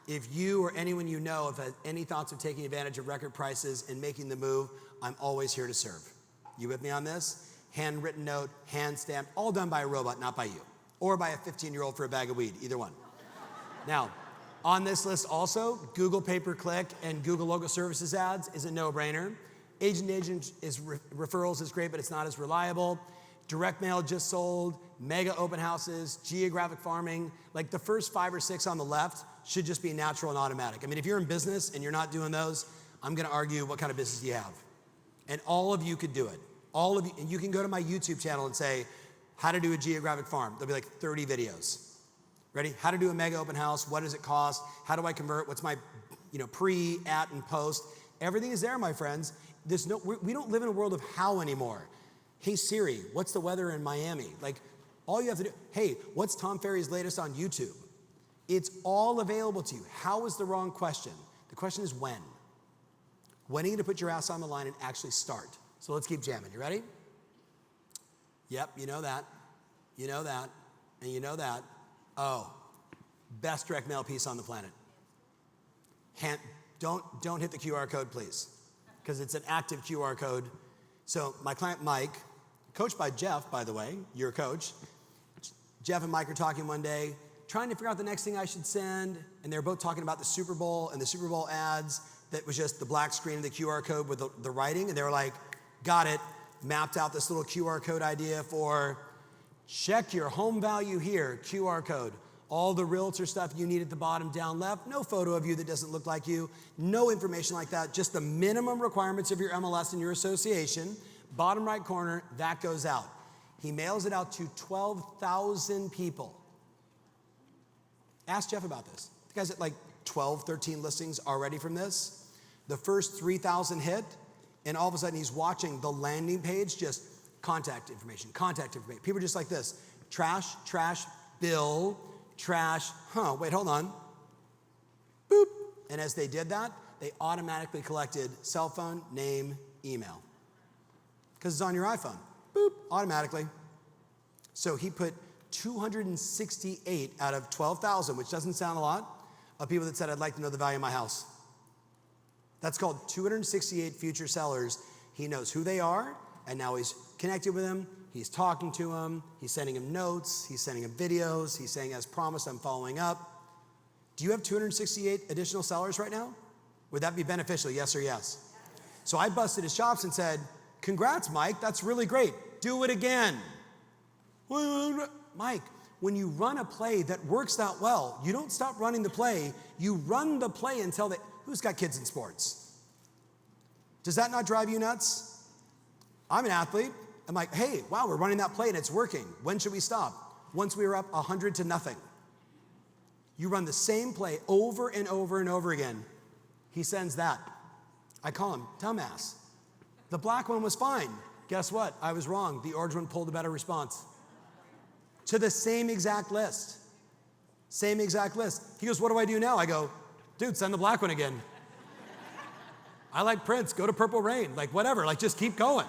If you or anyone you know have had any thoughts of taking advantage of record prices and making the move, I'm always here to serve. You with me on this? Handwritten note, hand stamped, all done by a robot, not by you. Or by a 15-year-old for a bag of weed, either one. Now, on this list also, Google pay-per-click and Google logo services ads is a no-brainer. Agent is referrals is great, but it's not as reliable. Direct mail just sold, mega open houses, geographic farming. Like the first 5 or 6 on the left should just be natural and automatic. I mean, if you're in business and you're not doing those, I'm gonna argue what kind of business you have. And all of you could do it. All of you, and you can go to my YouTube channel and say, how to do a geographic farm. There'll be like 30 videos. Ready? How to do a mega open house, what does it cost? How do I convert? What's my pre, at, and post? Everything is there, my friends. We don't live in a world of how anymore. Hey Siri, what's the weather in Miami? Like, all you have to do, hey, what's Tom Ferry's latest on YouTube? It's all available to you. How is the wrong question? The question is when. When are you gonna put your ass on the line and actually start? So let's keep jamming. You ready? Yep, you know that. You know that. And you know that. Oh, best direct mail piece on the planet. Don't hit the QR code, please, because it's an active QR code. So my client Mike, coached by Jeff, by the way, your coach. Jeff and Mike are talking one day, trying to figure out the next thing I should send, and they're both talking about the Super Bowl and the Super Bowl ads that was just the black screen of the QR code with the writing, and they were like, got it, mapped out this little QR code idea for check your home value here, QR code. All the realtor stuff you need at the bottom down left, no photo of you that doesn't look like you, no information like that, just the minimum requirements of your MLS and your association. Bottom right corner, that goes out. He mails it out to 12,000 people. Ask Jeff about this. The guy's at like 12, 13 listings already from this. The first 3,000 hit, and all of a sudden he's watching the landing page, just contact information. People are just like this, trash, bill, trash, wait, hold on. Boop. And as they did that, they automatically collected cell phone, name, email. Because it's on your iPhone. Boop, automatically. So he put 268 out of 12,000, which doesn't sound a lot, of people that said, I'd like to know the value of my house. That's called 268 future sellers. He knows who they are, and now he's connected with them. He's talking to them. He's sending him notes. He's sending him videos. He's saying, as promised, I'm following up. Do you have 268 additional sellers right now? Would that be beneficial, yes or yes? So I busted his chops and said, congrats, Mike. That's really great. Do it again. Mike, when you run a play that works that well, you don't stop running the play. You run the play until who's got kids in sports? Does that not drive you nuts? I'm an athlete. I'm like, hey, wow, we're running that play and it's working. When should we stop? Once we were up 100-0. You run the same play over and over and over again. He sends that. I call him, dumbass. The black one was fine. Guess what? I was wrong. The orange one pulled a better response. To the same exact list. Same exact list. He goes, what do I do now? I go, dude, send the black one again. I like Prince. Go to Purple Rain. Like, whatever. Like, just keep going.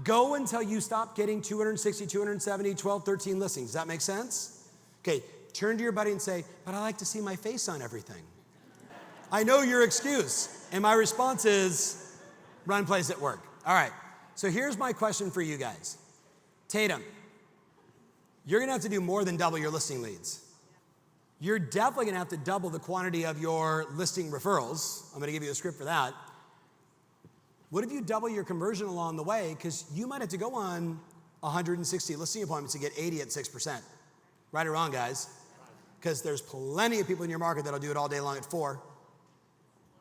Go until you stop getting 260, 270, 12, 13 listings. Does that make sense? Okay, turn to your buddy and say, but I like to see my face on everything. I know your excuse. And my response is, run plays at work. All right, so here's my question for you guys. Tatum, you're gonna have to do more than double your listing leads. You're definitely gonna have to double the quantity of your listing referrals. I'm gonna give you a script for that. What if you double your conversion along the way? Because you might have to go on 160 listing appointments to get 80 at 6%. Right or wrong, guys? Because there's plenty of people in your market that'll do it all day long at 4.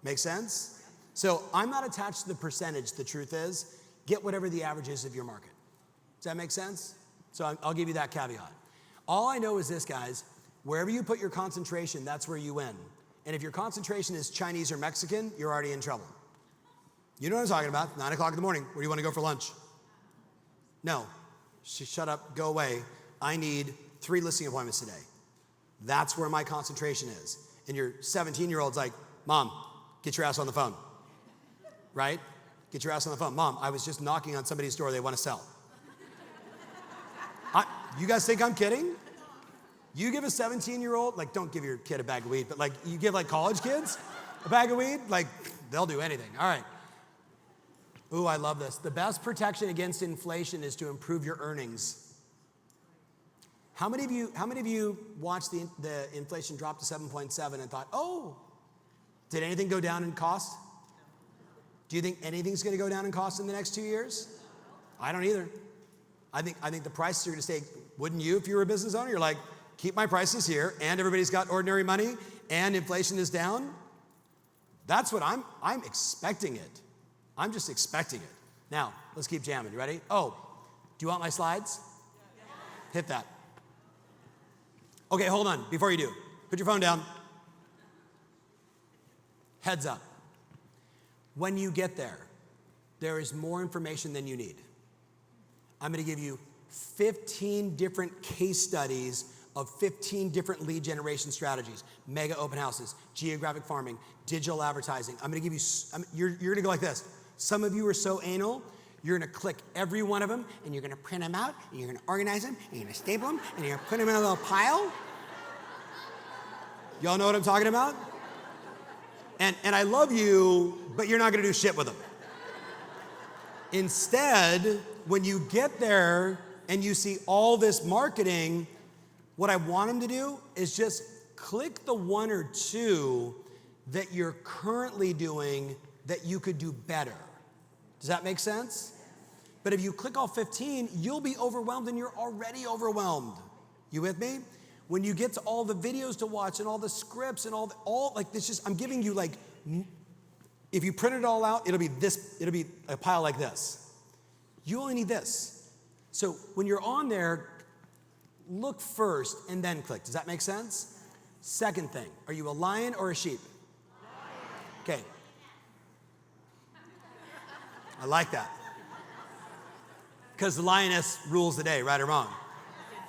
Make sense? So I'm not attached to the percentage. The truth is, get whatever the average is of your market. Does that make sense? So I'll give you that caveat. All I know is this, guys. Wherever you put your concentration, that's where you win. And if your concentration is Chinese or Mexican, you're already in trouble. You know what I'm talking about, 9 o'clock in the morning. Where do you want to go for lunch? No, Shut up, go away. I need 3 listing appointments today. That's where my concentration is. And your 17-year-old's like, Mom, get your ass on the phone. Right? Get your ass on the phone. Mom, I was just knocking on somebody's door they want to sell. You guys think I'm kidding? You give a 17-year-old, like, don't give your kid a bag of weed, but like, you give like college kids a bag of weed, like, they'll do anything. All right. Ooh, I love this. The best protection against inflation is to improve your earnings. How many of you watched the inflation drop to 7.7 and thought, oh, did anything go down in cost? Do you think anything's going to go down in cost in the next 2 years? I don't either. I think the prices are going to stay. Wouldn't you if you were a business owner? You're like, keep my prices here, and everybody's got ordinary money, and inflation is down. That's what I'm expecting it. I'm just expecting it. Now, let's keep jamming. You ready? Oh, do you want my slides? Hit that. Okay, hold on. Before you do, put your phone down. Heads up. When you get there, there is more information than you need. I'm going to give you 15 different case studies of 15 different lead generation strategies, mega open houses, geographic farming, digital advertising. I'm going to give you, you're going to go like this. Some of you are so anal, you're going to click every one of them, and you're going to print them out, and you're going to organize them, and you're going to staple them, and you're going to put them in a little pile. Y'all know what I'm talking about? And I love you, but you're not going to do shit with them. Instead, when you get there and you see all this marketing, what I want them to do is just click the 1 or 2 that you're currently doing that you could do better. Does that make sense? But if you click all 15, you'll be overwhelmed, and you're already overwhelmed. You with me? When you get to all the videos to watch and all the scripts and all like this, just I'm giving you like, if you print it all out, it'll be a pile like this. You only need this. So when you're on there, look first and then click. Does that make sense? Second thing, are you a lion or a sheep? Okay. I like that. Because the lioness rules the day, right or wrong.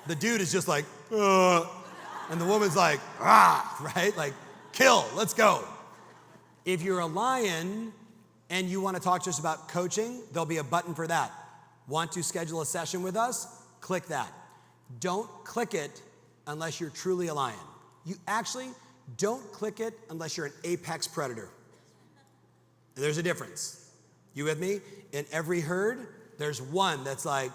The dude is just like, and the woman's like, right? Like, kill, let's go. If you're a lion and you want to talk to us about coaching, there'll be a button for that. Want to schedule a session with us? Click that. Don't click it unless you're truly a lion. You actually don't click it unless you're an apex predator. There's a difference. You with me? In every herd, there's one that's like,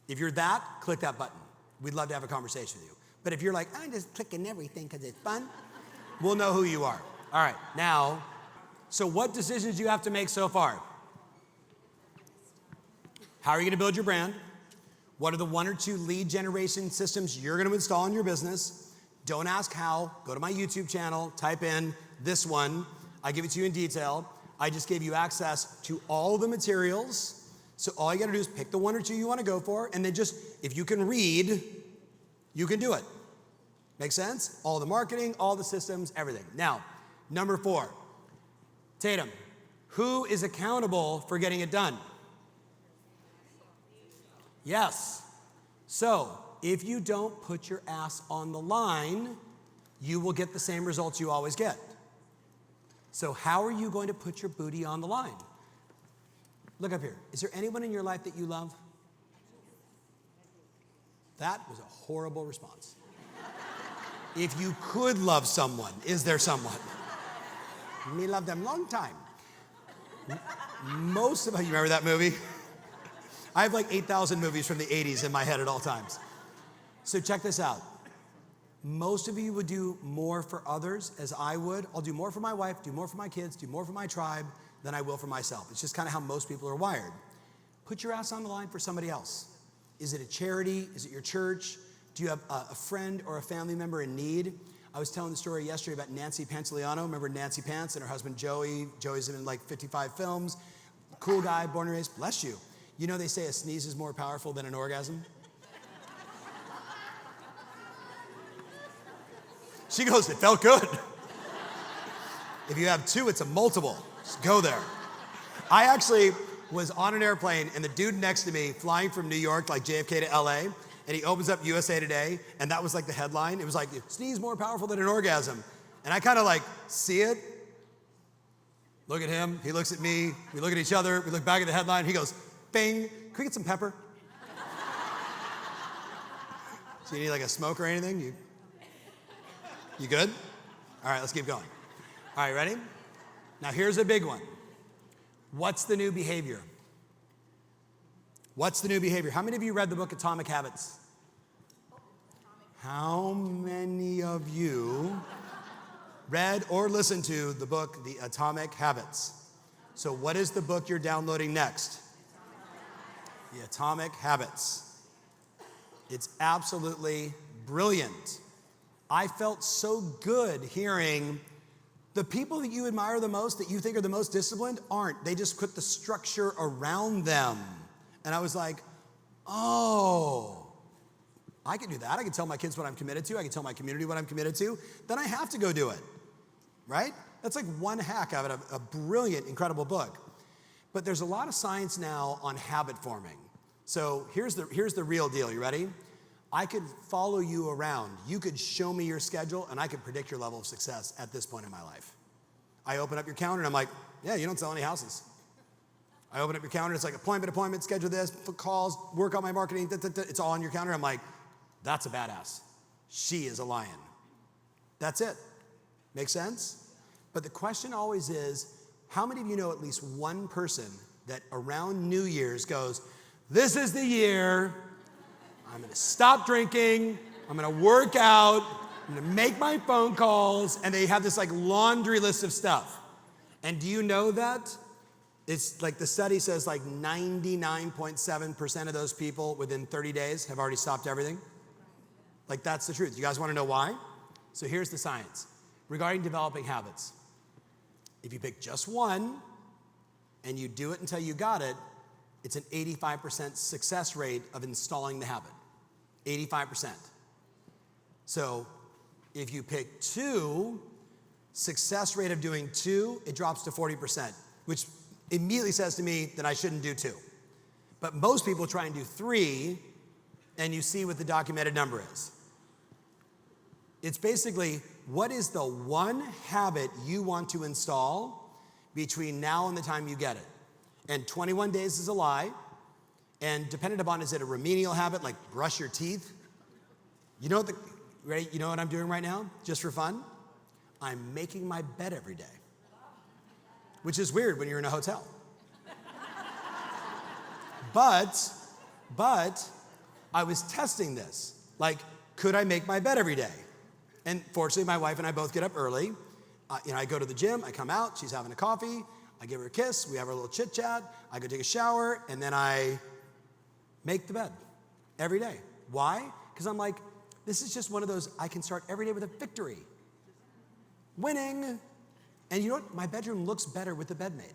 if you're that, click that button. We'd love to have a conversation with you. But if you're like, I'm just clicking everything because it's fun, we'll know who you are. All right, now, so what decisions do you have to make so far? How are you going to build your brand? What are the 1 or 2 lead generation systems you're going to install in your business? Don't ask how. Go to my YouTube channel, type in this one. I give it to you in detail. I just gave you access to all the materials. So all you got to do is pick the 1 or 2 you want to go for, and then just, if you can read, you can do it. Make sense? All the marketing, all the systems, everything. Now, number 4, Tatum, who is accountable for getting it done? Yes. So if you don't put your ass on the line, you will get the same results you always get. So how are you going to put your booty on the line? Look up here. Is there anyone in your life that you love? That was a horrible response. If you could love someone, is there someone? Me love them long time. Most of you remember that movie? I have like 8,000 movies from the 80s in my head at all times. So check this out. Most of you would do more for others as I would. I'll do more for my wife, do more for my kids, do more for my tribe than I will for myself. It's just kind of how most people are wired. Put your ass on the line for somebody else. Is it a charity? Is it your church? Do you have a friend or a family member in need? I was telling the story yesterday about Nancy Pantiliano. Remember Nancy Pants and her husband Joey? Joey's in like 55 films. Cool guy, born and raised. Bless you. You know they say a sneeze is more powerful than an orgasm? She goes, it felt good. If you have 2, it's a multiple. Just go there. I was on an airplane, and the dude next to me flying from New York, like JFK to LA, and he opens up USA Today, and that was like the headline. It was like, sneeze more powerful than an orgasm. And I kind of like see it, look at him, he looks at me, we look at each other, we look back at the headline, he goes, bing, can we get some pepper? So you need like a smoke or anything? You good? All right, let's keep going. All right, ready? Now here's a big one. What's the new behavior? What's the new behavior? How many of you read the book Atomic Habits? How many of you read or listened to the book The Atomic Habits? So what is the book you're downloading next? The Atomic Habits. It's absolutely brilliant. I felt so good hearing the people that you admire the most, that you think are the most disciplined, aren't. They just put the structure around them. And I was like, oh, I can do that. I can tell my kids what I'm committed to. I can tell my community what I'm committed to. Then I have to go do it, right? That's like one hack out of a brilliant, incredible book. But there's a lot of science now on habit forming. So here's the real deal. You ready? I could follow you around. You could show me your schedule, and I could predict your level of success at this point in my life. I open up your calendar, and I'm like, yeah, you don't sell any houses. I open up your calendar, it's like appointment, schedule this, calls, work on my marketing, it's all on your calendar. I'm like, that's a badass. She is a lion. That's it. Make sense? But the question always is, how many of you know at least one person that around New Year's goes, this is the year, I'm gonna stop drinking, I'm gonna work out, I'm gonna make my phone calls, and they have this like laundry list of stuff. And do you know that? It's like the study says like 99.7% of those people within 30 days have already stopped everything. Like that's the truth. You guys wanna know why? So here's the science. Regarding developing habits, if you pick just one and you do it until you got it, it's an 85% success rate of installing the habit. 85%. So if you pick two, success rate of doing two, it drops to 40%, which immediately says to me that I shouldn't do two. But most people try and do three, and you see what the documented number is. It's basically, what is the one habit you want to install between now and the time you get it? And 21 days is a lie. And dependent upon, is it a remedial habit, like brush your teeth? You know what I'm doing right now, just for fun? I'm making my bed every day. Which is weird when you're in a hotel. But I was testing this. Like, could I make my bed every day? And fortunately, my wife and I both get up early. I go to the gym, I come out, she's having a coffee, I give her a kiss, we have our little chit chat, I go take a shower, and then I make the bed every day. Why? Because I'm like, this is just one of those, I can start every day with a victory. Winning. And you know what? My bedroom looks better with the bed made.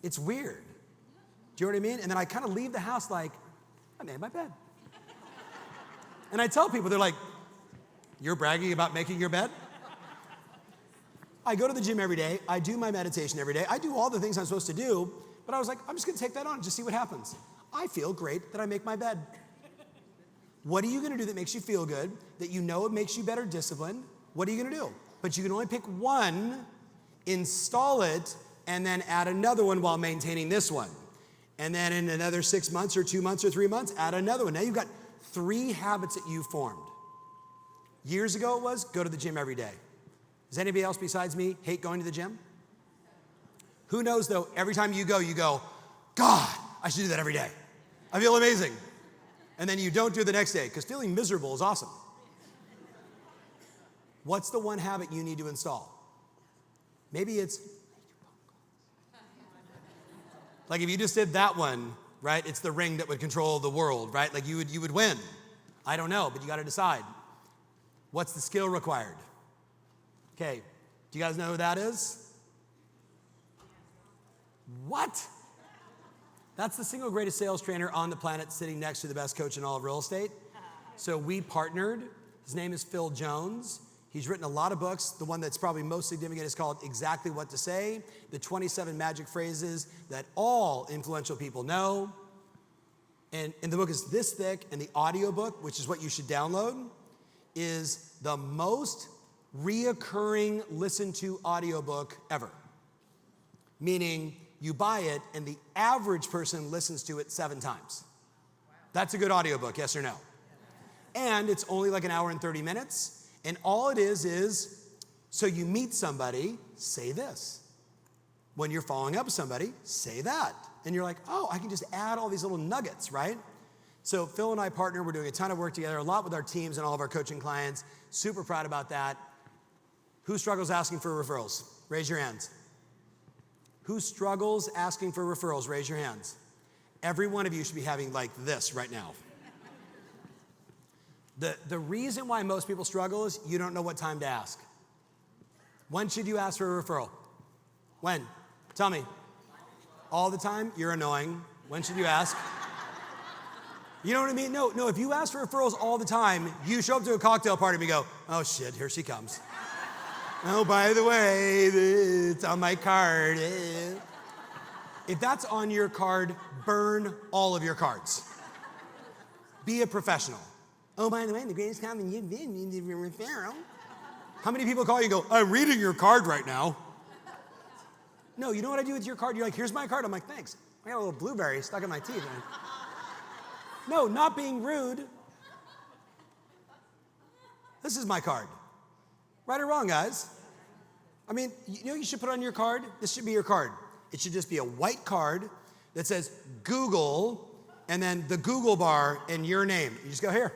It's weird. Do you know what I mean? And then I kind of leave the house like, I made my bed. And I tell people, they're like, you're bragging about making your bed? I go to the gym every day. I do my meditation every day. I do all the things I'm supposed to do. But I was like, I'm just going to take that on and just see what happens. I feel great that I make my bed. What are you going to do that makes you feel good, that you know it makes you better disciplined? What are you going to do? But you can only pick one, install it, and then add another one while maintaining this one. And then in another 6 months or 2 months or 3 months, add another one. Now you've got 3 habits that you formed. Years ago it was, go to the gym every day. Does anybody else besides me hate going to the gym? Who knows though, every time you go, God, I should do that every day. I feel amazing. And then you don't do it the next day, because feeling miserable is awesome. What's the one habit you need to install? Maybe it's, like if you just did that one, right? It's the ring that would control the world, right? Like you would win. I don't know, but you got to decide. What's the skill required? Okay, do you guys know who that is? What? That's the single greatest sales trainer on the planet, sitting next to the best coach in all of real estate. So we partnered. His name is Phil Jones. He's written a lot of books. The one that's probably most significant is called Exactly What to Say, the 27 magic phrases that all influential people know. And the book is this thick, and the audiobook, which is what you should download, is the most reoccurring listened to audiobook ever. Meaning you buy it and the average person listens to it 7 times. That's a good audiobook, yes or no? And it's only like an hour and 30 minutes. And all it is, so you meet somebody, say this. When you're following up with somebody, say that. And you're like, oh, I can just add all these little nuggets, right? So Phil and I partner, we're doing a ton of work together, a lot with our teams and all of our coaching clients. Super proud about that. Who struggles asking for referrals? Raise your hands. Who struggles asking for referrals? Raise your hands. Every one of you should be having like this right now. The reason why most people struggle is you don't know what time to ask. When should you ask for a referral? When? Tell me. All the time? You're annoying. When should you ask? You know what I mean? No, if you ask for referrals all the time, you show up to a cocktail party and you go, oh shit, here she comes. Oh, by the way, it's on my card. If that's on your card, burn all of your cards. Be a professional. Oh, by the way, the greatest compliment you've been is your referral. How many people call you and go, I'm reading your card right now? No, you know what I do with your card? You're like, here's my card. I'm like, thanks. I got a little blueberry stuck in my teeth. No, not being rude. This is my card. Right or wrong, guys? I mean, you know you should put on your card? This should be your card. It should just be a white card that says Google, and then the Google bar and your name. You just go here.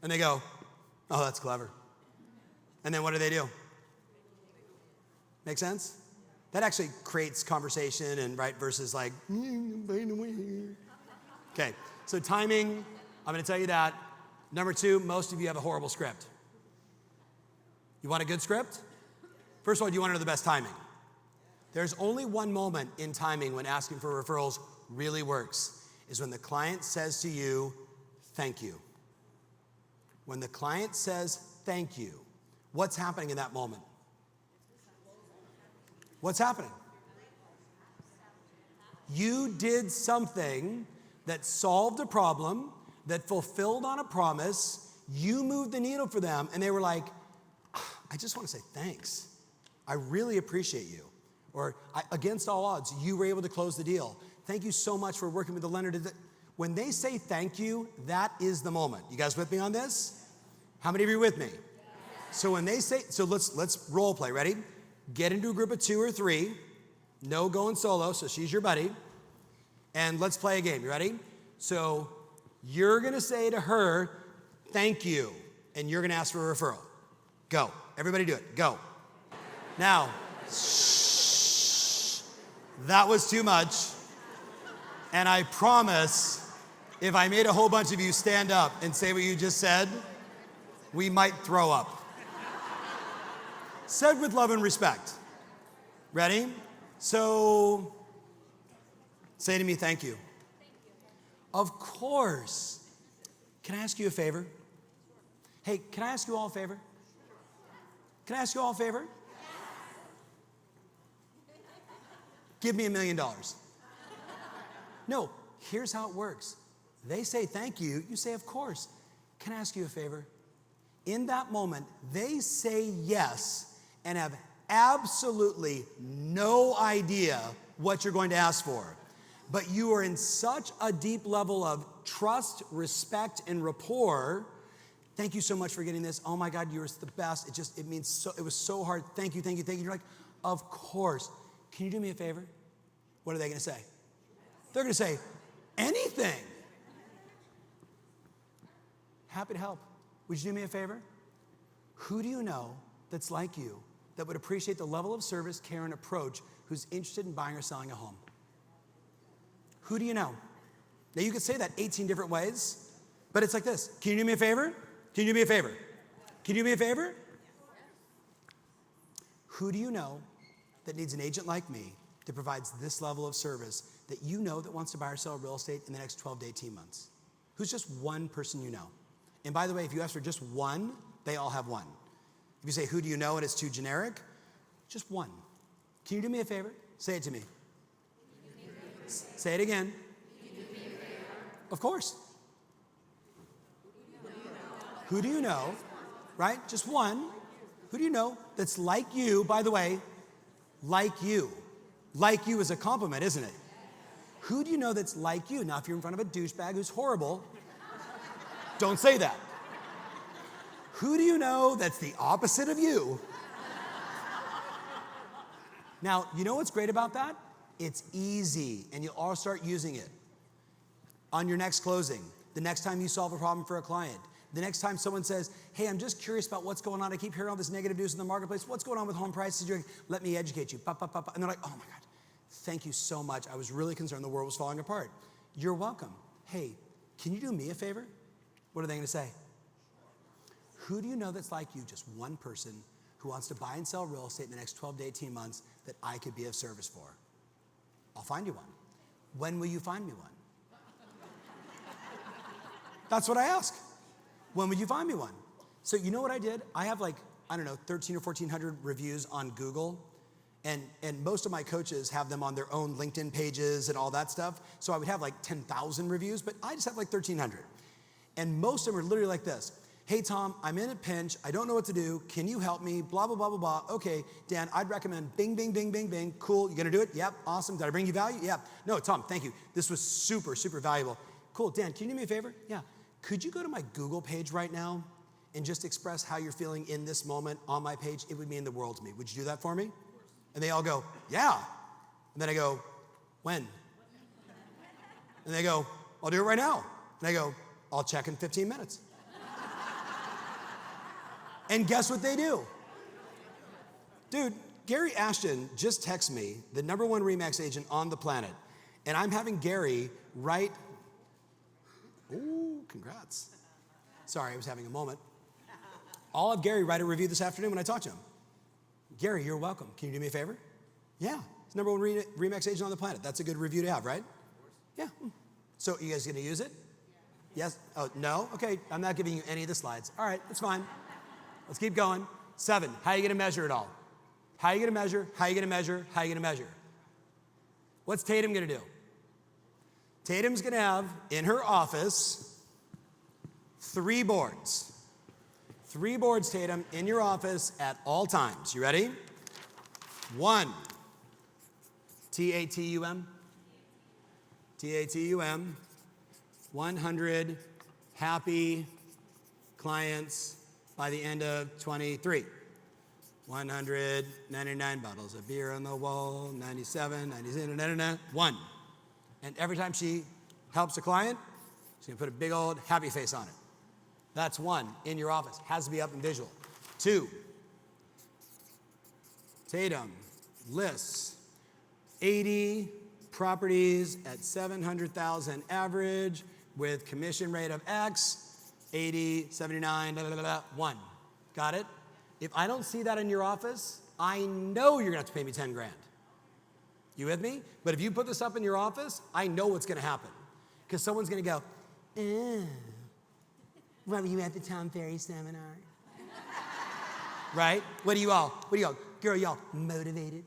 And they go, oh, that's clever. And then what do? Make sense? That actually creates conversation and right versus like, okay, so timing, I'm gonna tell you that. Number 2, most of you have a horrible script. You want a good script? First of all, do you want to know the best timing? There's only one moment in timing when asking for referrals really works, is when the client says to you, thank you. When the client says thank you, what's happening in that moment? What's happening? You did something that solved a problem, that fulfilled on a promise, you moved the needle for them, and they were like, I just want to say thanks. I really appreciate you. Or against all odds, you were able to close the deal. Thank you so much for working with the lender. When they say thank you, that is the moment. You guys with me on this? How many of you are with me? So when they say, so let's role play, ready? Get into a group of 2 or 3, no going solo, so she's your buddy, and let's play a game, you ready? So you're gonna say to her, thank you, and you're gonna ask for a referral. Go, everybody do it, go. Now, shh, that was too much, and I promise, if I made a whole bunch of you stand up and say what you just said, we might throw up. Said with love and respect. Ready? So, say to me, thank you. Of course. Can I ask you a favor? Hey, can I ask you all a favor? Can I ask you all a favor? Give me $1 million. No, here's how it works. They say thank you, you say of course. Can I ask you a favor? In that moment, they say yes and have absolutely no idea what you're going to ask for. But you are in such a deep level of trust, respect, and rapport. Thank you so much for getting this. Oh my God, you're the best. It means so, it was so hard. Thank you, thank you, thank you. You're like, of course. Can you do me a favor? What are they gonna say? They're gonna say, anything. Happy to help. Would you do me a favor? Who do you know that's like you, that would appreciate the level of service, care, and approach, who's interested in buying or selling a home? Who do you know? Now you could say that 18 different ways, but it's like this. Can you do me a favor? Can you do me a favor? Can you do me a favor? Who do you know that needs an agent like me that provides this level of service that you know that wants to buy or sell real estate in the next 12 to 18 months? Who's just one person you know? And by the way, if you ask for just one, They all have one. If you say, who do you know, and it's too generic, just one. Can you do me a favor? Say it to me. Say it again. Of course. Who do you know, right? Just one. Who do you know that's like you, by the way, like you? Like you is a compliment, isn't it? Who do you know that's like you? Now, if you're in front of a douchebag who's horrible, don't say that. Who do you know that's the opposite of you? Now, you know what's great about that? It's easy, and you'll all start using it. On your next closing, the next time you solve a problem for a client, the next time someone says, hey, I'm just curious about what's going on. I keep hearing all this negative news in the marketplace. What's going on with home prices? Let me educate you. And they're like, oh my God, thank you so much. I was really concerned the world was falling apart. You're welcome. Hey, can you do me a favor? What are they going to say? Who do you know that's like you? Just one person who wants to buy and sell real estate in the next 12 to 18 months that I could be of service for. I'll find you one. When will you find me one? That's what I ask. When would you find me one? So you know what I did? I have 13 or 1,400 reviews on Google. And most of my coaches have them on their own LinkedIn pages and all that stuff. So I would have 10,000 reviews, but I just have 1,300. And most of them are literally like this. Hey, Tom, I'm in a pinch. I don't know what to do. Can you help me? Blah, blah, blah, blah, blah. Okay, Dan, I'd recommend bing, bing, bing, bing, bing. Cool, you gonna do it? Yep, awesome. Did I bring you value? Yep. No, Tom, thank you. This was super, super valuable. Cool, Dan, can you do me a favor? Yeah. Could you go to my Google page right now and just express how you're feeling in this moment on my page? It would mean the world to me. Would you do that for me? And they all go, yeah. And then I go, when? And they go, I'll do it right now. And I go, I'll check in 15 minutes. And guess what they do? Dude, Gary Ashton just texted me, the #1 RE/MAX agent on the planet. And I'm having Gary write, ooh, congrats. Sorry, I was having a moment. I'll have Gary write a review this afternoon when I talk to him. Gary, you're welcome. Can you do me a favor? Yeah, it's #1 RE/MAX agent on the planet. That's a good review to have, right? Yeah. So you guys gonna use it? Yes? Oh, no? Okay, I'm not giving you any of the slides. All right, that's fine. Let's keep going. 7, how are you gonna measure it all? How are you gonna measure? How are you gonna measure? How are you gonna measure? What's Tatum gonna do? Tatum's gonna have in her office 3 boards. 3 boards, Tatum, in your office at all times. You ready? 1, T-A-T-U-M. T-A-T-U-M. 100 happy clients by the end of 23. 199 bottles of beer on the wall, 97, 97, 1. And every time she helps a client, she's gonna put a big old happy face on it. That's 1 in your office. Has to be up and visual. 2, Tatum lists 80 properties at 700,000 average with commission rate of X, 80, 79, 1. Got it? If I don't see that in your office, I know you're gonna have to pay me 10 grand. You with me? But if you put this up in your office, I know what's gonna happen. Because someone's gonna go, were you at the Tom Ferry seminar? Right? What do you all, girl, y'all motivated?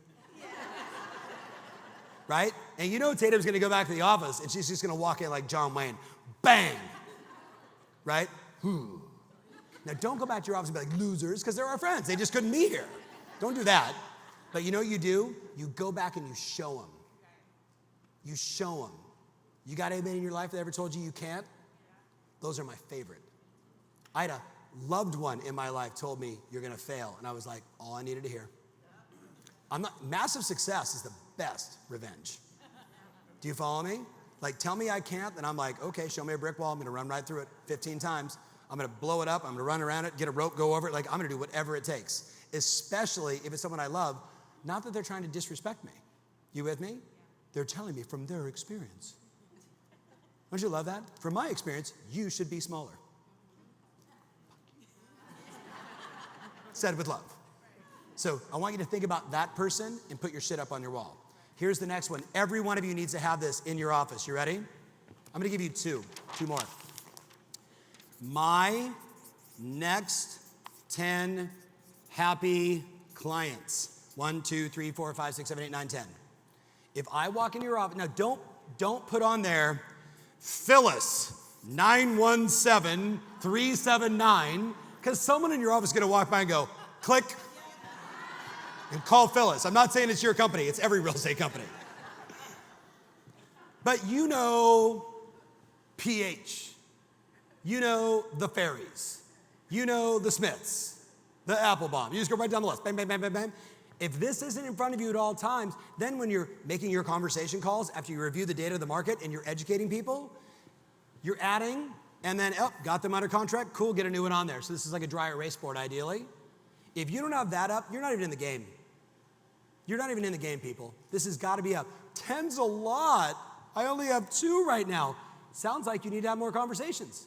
Right? And you know Tatum's gonna go back to the office and she's just gonna walk in like John Wayne. Bang! Right? Now don't go back to your office and be like, losers, because they're our friends. They just couldn't be here. Don't do that. But you know what you do? You go back and you show them. You show them. You got anybody in your life that ever told you can't? Those are my favorite. I had a loved one in my life told me, you're gonna fail. And I was like, all I needed to hear. Massive success is the best revenge. Do you follow me? Like, tell me I can't, then I'm like, okay, show me a brick wall. I'm gonna run right through it 15 times. I'm gonna blow it up. I'm gonna run around it, get a rope, go over it. Like, I'm gonna do whatever it takes, especially if it's someone I love. Not that they're trying to disrespect me. You with me? They're telling me from their experience. Don't you love that? From my experience, you should be smaller. Said with love. So I want you to think about that person and put your shit up on your wall. Here's the next one. Every one of you needs to have this in your office. You ready? I'm gonna give you two more. My next 10 happy clients. 1, 2, 3, 4, 5, 6, 7, 8, 9, 10. If I walk into your office, now don't put on there Phyllis 917-379, because someone in your office is gonna walk by and go, click, and call Phyllis. I'm not saying it's your company, it's every real estate company. But you know PH, you know the Ferries, you know the Smiths, the Applebaum. You just go right down the list, bang, bang, bang, bang, bang. If this isn't in front of you at all times, then when you're making your conversation calls, after you review the data of the market and you're educating people, you're adding, and then, got them under contract, cool, get a new one on there. So this is like a dry erase board, ideally. If you don't have that up, you're not even in the game. You're not even in the game, people. This has got to be up. 10's a lot. I only have 2 right now. Sounds like you need to have more conversations.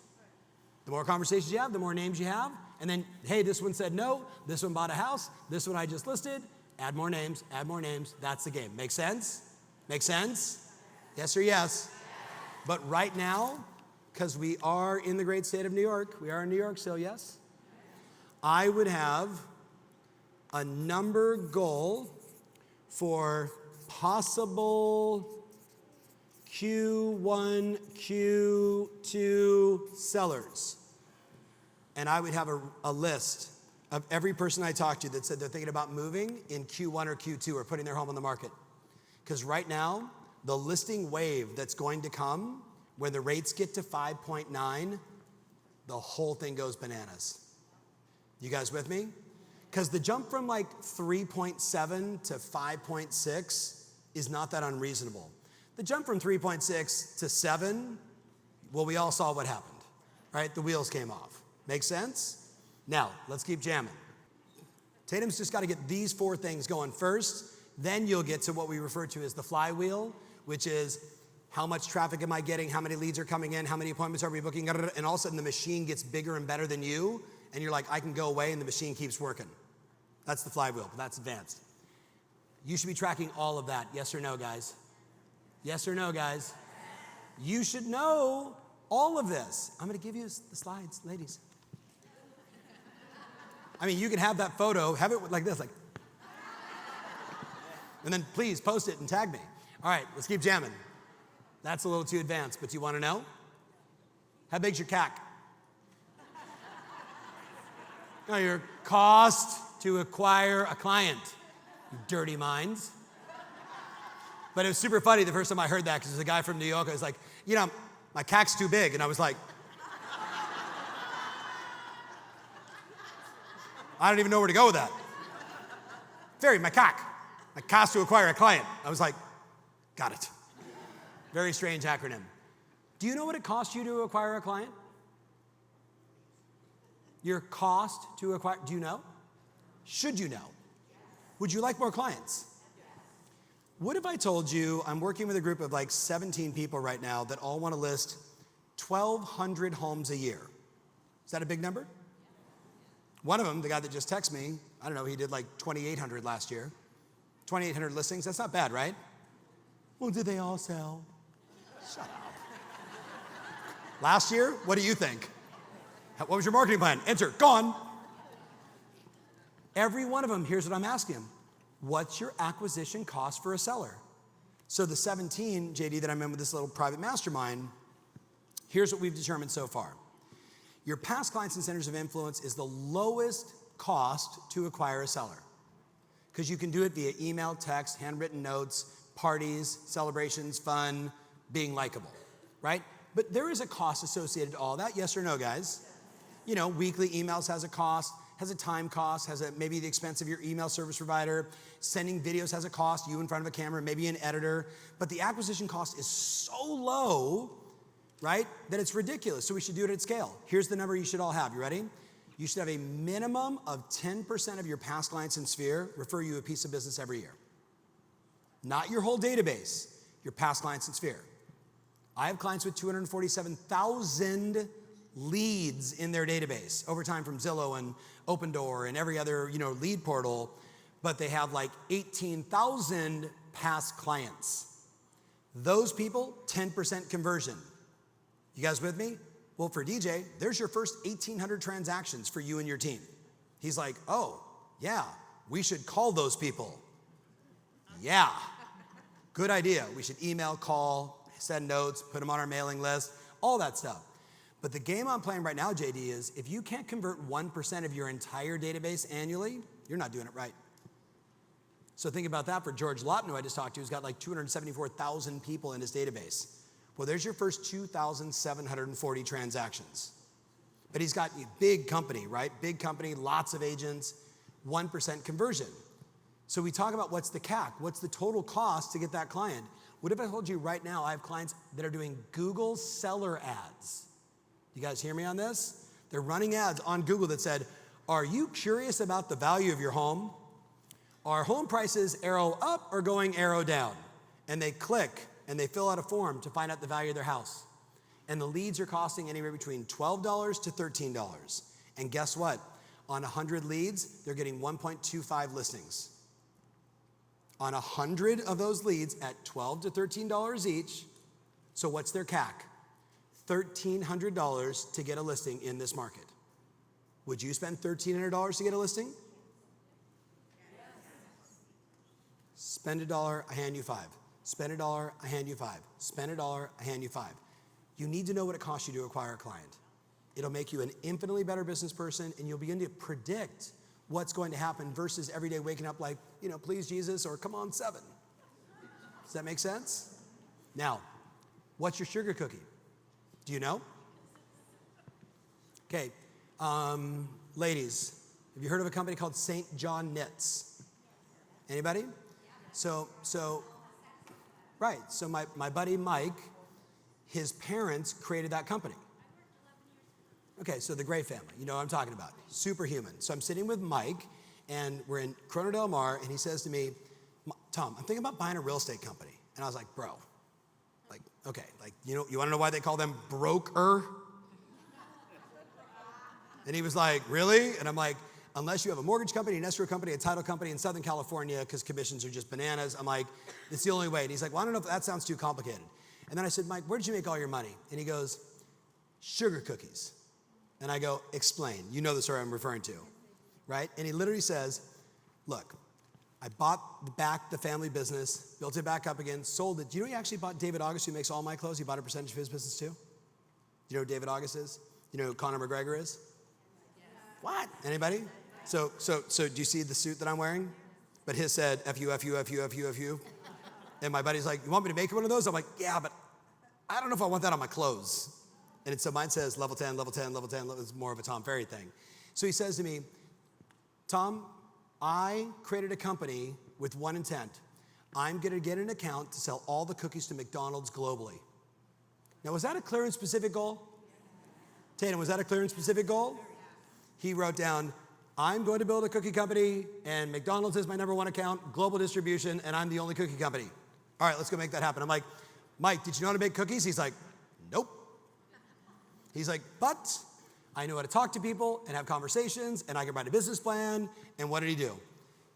The more conversations you have, the more names you have. And then, hey, this one said no, this one bought a house, this one I just listed. Add more names, that's the game. Make sense? Make sense? Yes or yes? But right now, because we are in the great state of New York, we are in New York, so yes, I would have a number goal for possible Q1, Q2 sellers. And I would have a list of every person I talked to that said they're thinking about moving in Q1 or Q2 or putting their home on the market. Because right now, the listing wave that's going to come when the rates get to 5.9, the whole thing goes bananas. You guys with me? Because the jump from like 3.7 to 5.6 is not that unreasonable. The jump from 3.6 to 7, well, we all saw what happened, right? The wheels came off. Make sense? Now, let's keep jamming. Tatum's just got to get these 4 things going first, then you'll get to what we refer to as the flywheel, which is how much traffic am I getting, how many leads are coming in, how many appointments are we booking, and all of a sudden the machine gets bigger and better than you, and you're like, I can go away, and the machine keeps working. That's the flywheel, but that's advanced. You should be tracking all of that, yes or no, guys? Yes or no, guys? You should know all of this. I'm gonna give you the slides, ladies. I mean, you can have that photo, have it like this, like, and then please post it and tag me. All right, let's keep jamming. That's a little too advanced, but you wanna know? How big's your CAC? No, your cost to acquire a client, you dirty minds. But it was super funny the first time I heard that, because there's a guy from New York who was like, you know, my CAC's too big, and I was like, I don't even know where to go with that. Ferry, my CAC. My cost to acquire a client. I was like, got it. Very strange acronym. Do you know what it costs you to acquire a client? Your cost to acquire, do you know? Should you know? Would you like more clients? What if I told you I'm working with a group of like 17 people right now that all want to list 1,200 homes a year? Is that a big number? One of them, the guy that just texted me, I don't know, he did like 2,800 last year. 2,800 listings, that's not bad, right? Well, did they all sell? Shut up. Last year, what do you think? What was your marketing plan? Enter, gone. Every one of them, here's what I'm asking him. What's your acquisition cost for a seller? So the 17, JD, that I'm in with this little private mastermind, here's what we've determined so far. Your past clients and centers of influence is the lowest cost to acquire a seller, because you can do it via email, text, handwritten notes, parties, celebrations, fun, being likable, right? But there is a cost associated to all that, yes or no, guys? You know, weekly emails has a cost, has a time cost, has maybe the expense of your email service provider. Sending videos has a cost, you in front of a camera, maybe an editor. But the acquisition cost is so low, right, that it's ridiculous. So we should do it at scale. Here's the number you should all have. You ready? You should have a minimum of 10% of your past clients in Sphere refer you a piece of business every year. Not your whole database, your past clients in Sphere. I have clients with 247,000 leads in their database over time from Zillow and Opendoor and every other, lead portal, but they have like 18,000 past clients. Those people, 10% conversion. You guys with me? Well, for DJ, there's your first 1,800 transactions for you and your team. He's like, oh, yeah, we should call those people. Yeah, good idea. We should email, call, send notes, put them on our mailing list, all that stuff. But the game I'm playing right now, JD, is if you can't convert 1% of your entire database annually, you're not doing it right. So think about that for George Lawton, who I just talked to, who's got like 274,000 people in his database. Well, there's your first 2,740 transactions. But he's got a big company, right? Big company, lots of agents, 1% conversion. So we talk about what's the CAC, what's the total cost to get that client. What if I told you right now I have clients that are doing Google seller ads? You guys hear me on this? They're running ads on Google that said, are you curious about the value of your home? Are home prices arrow up or going arrow down? And they click and they fill out a form to find out the value of their house. And the leads are costing anywhere between $12 to $13. And guess what? On 100 leads, they're getting 1.25 listings. On 100 of those leads at $12 to $13 each, so what's their CAC? $1,300 to get a listing in this market. Would you spend $1,300 to get a listing? Spend $1, I hand you $5. Spend $1, I hand you $5. Spend $1, I hand you $5. You need to know what it costs you to acquire a client. It'll make you an infinitely better business person, and you'll begin to predict what's going to happen versus every day waking up like, please Jesus, or come on 7. Does that make sense? Now, what's your sugar cookie? Do you know? Okay, ladies, have you heard of a company called St. John Knits? Anybody? So my buddy Mike, his parents created that company. Okay, so the Gray family, you know what I'm talking about. Superhuman. So I'm sitting with Mike, and we're in Corona Del Mar, and he says to me, Tom, I'm thinking about buying a real estate company. And I was like, bro, okay, you want to know why they call them broker? And he was like, really? And I'm like, unless you have a mortgage company, an escrow company, a title company in Southern California, because commissions are just bananas. I'm like, it's the only way. And he's like, well, I don't know if that sounds too complicated. And then I said, Mike, where did you make all your money? And he goes, sugar cookies. And I go, explain. You know the story I'm referring to, right? And he literally says, look, I bought back the family business, built it back up again, sold it. Do you know he actually bought David August, who makes all my clothes? He bought a percentage of his business too. Do you know who David August is? You know who Conor McGregor is? Yes. What? Anybody? So do you see the suit that I'm wearing? But his said, F-U, F-U, F-U, F-U, F-U. And my buddy's like, you want me to make one of those? I'm like, yeah, but I don't know if I want that on my clothes. And so mine says level 10, level 10, level 10. It's more of a Tom Ferry thing. So he says to me, Tom, I created a company with one intent. I'm going to get an account to sell all the cookies to McDonald's globally. Now, was that a clear and specific goal? Tatum, was that a clear and specific goal? He wrote down, I'm going to build a cookie company, and McDonald's is my #1 account, global distribution, and I'm the only cookie company. All right, let's go make that happen. I'm like, Mike, did you know how to make cookies? He's like, nope. He's like, but I know how to talk to people and have conversations, and I can write a business plan. And what did he do?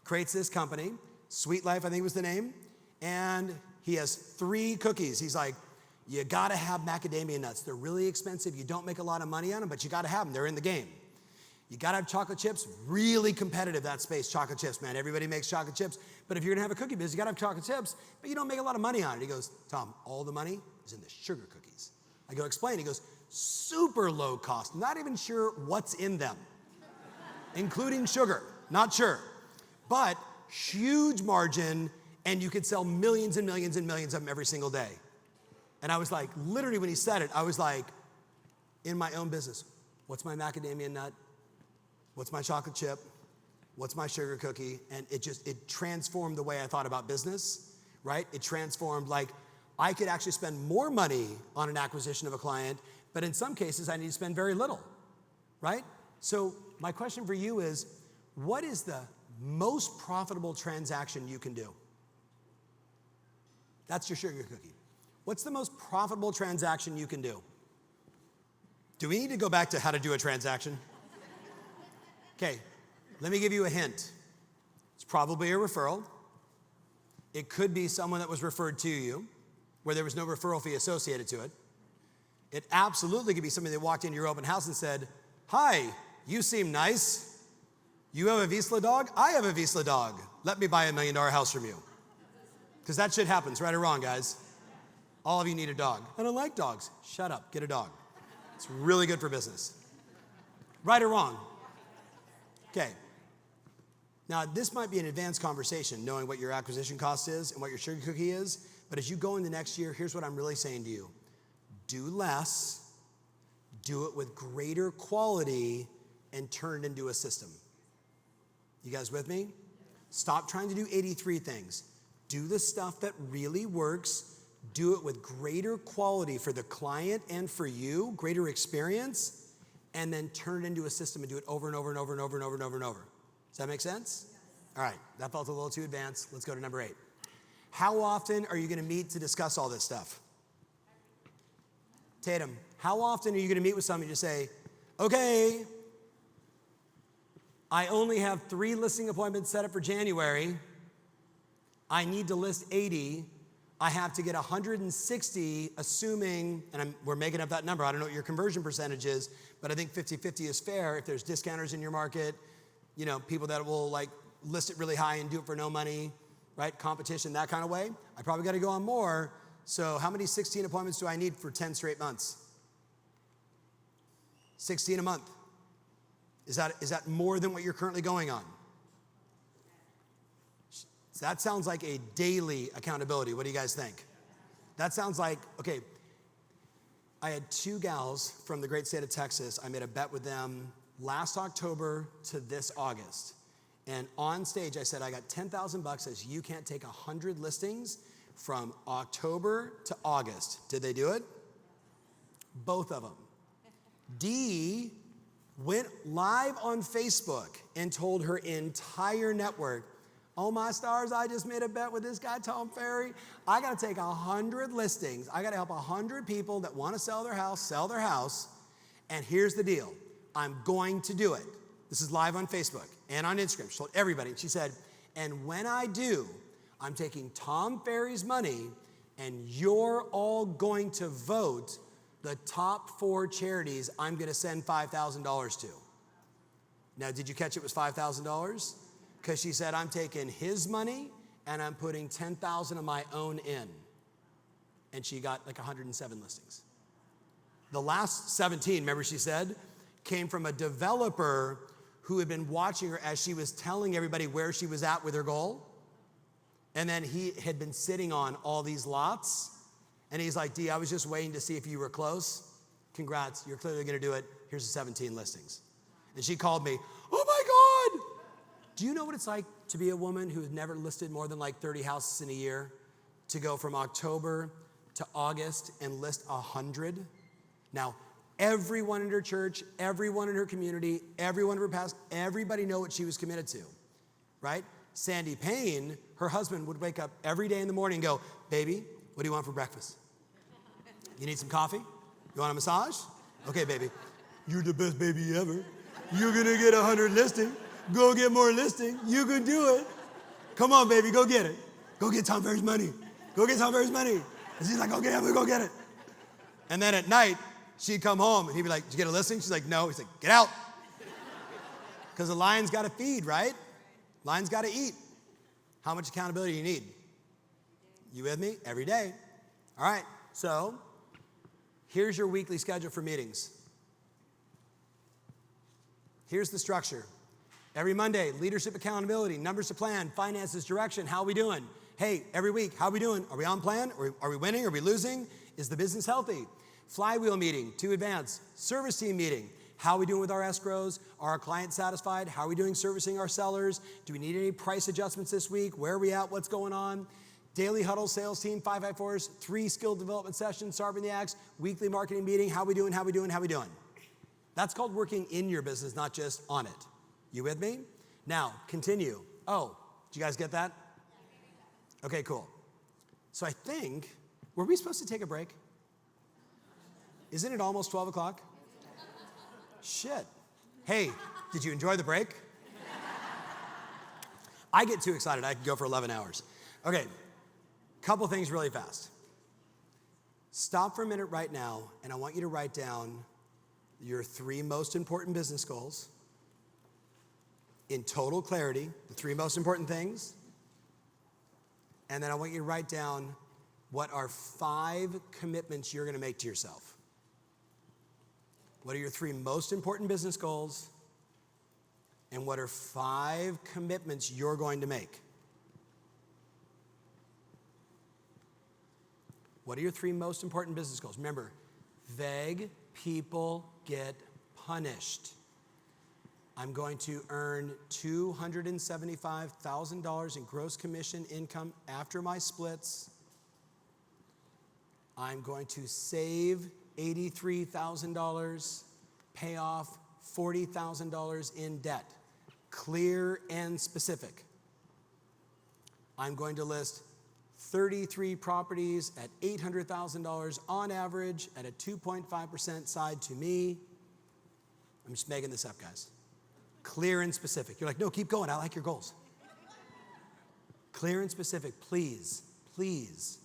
Creates this company, Sweet Life, I think was the name, and he has 3 cookies. He's like, you gotta have macadamia nuts. They're really expensive. You don't make a lot of money on them, but you gotta have them. They're in the game. You gotta have chocolate chips. Really competitive, that space, chocolate chips, man. Everybody makes chocolate chips. But if you're gonna have a cookie business, you gotta have chocolate chips, but you don't make a lot of money on it. He goes, Tom, all the money is in the sugar cookies. I go, explain. He goes, super low cost. Not even sure what's in them, including sugar. Not sure. But huge margin, and you could sell millions and millions and millions of them every single day. And I was like, literally when he said it, I was like, in my own business, what's my macadamia nut? What's my chocolate chip? What's my sugar cookie? And it transformed the way I thought about business, right? It transformed, like, I could actually spend more money on an acquisition of a client, but in some cases I need to spend very little, right? So my question for you is, what is the most profitable transaction you can do? That's your sugar cookie. What's the most profitable transaction you can do? Do we need to go back to how to do a transaction? Okay, let me give you a hint. It's probably a referral. It could be someone that was referred to you, where there was no referral fee associated to it. It absolutely could be somebody that walked into your open house and said, hi, you seem nice. You have a Vizsla dog? I have a Vizsla dog. Let me buy $1 million house from you. Because that shit happens, right or wrong, guys? All of you need a dog. I don't like dogs. Shut up, get a dog. It's really good for business. Right or wrong? Okay. Now, this might be an advanced conversation, knowing what your acquisition cost is and what your sugar cookie is. But as you go into next year, here's what I'm really saying to you. Do less, do it with greater quality, and turn it into a system. You guys with me? Stop trying to do 83 things. Do the stuff that really works. Do it with greater quality for the client and for you, greater experience, and then turn it into a system and do it over and over and over and over and over and over and over. Does that make sense? Yes. All right, that felt a little too advanced. Let's go to number 8. How often are you going to meet to discuss all this stuff? Tatum, how often are you going to meet with somebody to say, okay, I only have 3 listing appointments set up for January. I need to list 80. I have to get 160, assuming, and we're making up that number. I don't know what your conversion percentage is, but I think 50-50 is fair. If there's discounters in your market, you know, people that will like list it really high and do it for no money, right? Competition, that kind of way. I probably got to go on more. So how many 16 appointments do I need for 10 straight months? 16 a month. Is that more than what you're currently going on? So that sounds like a daily accountability. What do you guys think? That sounds like, okay, I had 2 gals from the great state of Texas. I made a bet with them last October to this August. And on stage, I said, I got $10,000 says you can't take 100 listings from October to August. Did they do it? Both of them. D went live on Facebook and told her entire network, oh my stars, I just made a bet with this guy, Tom Ferry. I got to take 100 listings. I got to help 100 people that want to sell their house. And here's the deal. I'm going to do it. This is live on Facebook and on Instagram. She told everybody. And she said, and when I do, I'm taking Tom Ferry's money and you're all going to vote the top 4 charities I'm going to send $5,000 to. Now, did you catch it was $5,000? Because she said, I'm taking his money and I'm putting 10,000 of my own in. And she got like 107 listings. The last 17, remember she said, came from a developer who had been watching her as she was telling everybody where she was at with her goal. And then he had been sitting on all these lots. And he's like, D, I was just waiting to see if you were close. Congrats, you're clearly gonna do it. Here's the 17 listings. And she called me, oh my God. Do you know what it's like to be a woman who has never listed more than like 30 houses in a year, to go from October to August and list 100? Now, everyone in her church, everyone in her community, everyone in her past, everybody know what she was committed to, right? Sandy Payne, her husband, would wake up every day in the morning and go, baby, what do you want for breakfast? You need some coffee? You want a massage? Okay, baby. You're the best baby ever. You're gonna get 100 listings. Go get more listings. You can do it. Come on, baby, go get it. Go get Tom Ferry's money. Go get Tom Ferry's money. And she's like, okay, I'm gonna go get it. And then at night, she'd come home and he'd be like, did you get a listing? She's like, no. He's like, get out. Because the lion's got to feed, right? Lion's got to eat. How much accountability do you need? You with me? Every day. All right, so here's your weekly schedule for meetings. Here's the structure. Every Monday, leadership accountability, numbers to plan, finances, direction, how are we doing? Hey, every week, how are we doing? Are we on plan? Are we winning? Are we losing? Is the business healthy? Flywheel meeting, to advance. Service team meeting. How are we doing with our escrows? Are our clients satisfied? How are we doing servicing our sellers? Do we need any price adjustments this week? Where are we at? What's going on? Daily huddle, sales team, 5x4s, 3 skill development sessions, sharpen the axe, weekly marketing meeting. How we doing? How we doing? How we doing? That's called working in your business, not just on it. You with me? Now, continue. Oh, did you guys get that? Okay, cool. So I think, were we supposed to take a break? Isn't it almost 12 o'clock? Shit. Hey, did you enjoy the break? I get too excited. I could go for 11 hours. Okay, couple things really fast. Stop for a minute right now, and I want you to write down your 3 most important business goals in total clarity, the 3 most important things. And then I want you to write down what are 5 commitments you're going to make to yourself. What are your 3 most important business goals? And what are 5 commitments you're going to make? What are your 3 most important business goals? Remember, vague people get punished. I'm going to earn $275,000 in gross commission income after my splits. I'm going to save $83,000, pay off $40,000 in debt. Clear and specific. I'm going to list 33 properties at $800,000 on average at a 2.5% side to me. I'm just making this up, guys. Clear and specific. You're like, no, keep going. I like your goals. Clear and specific, please, please.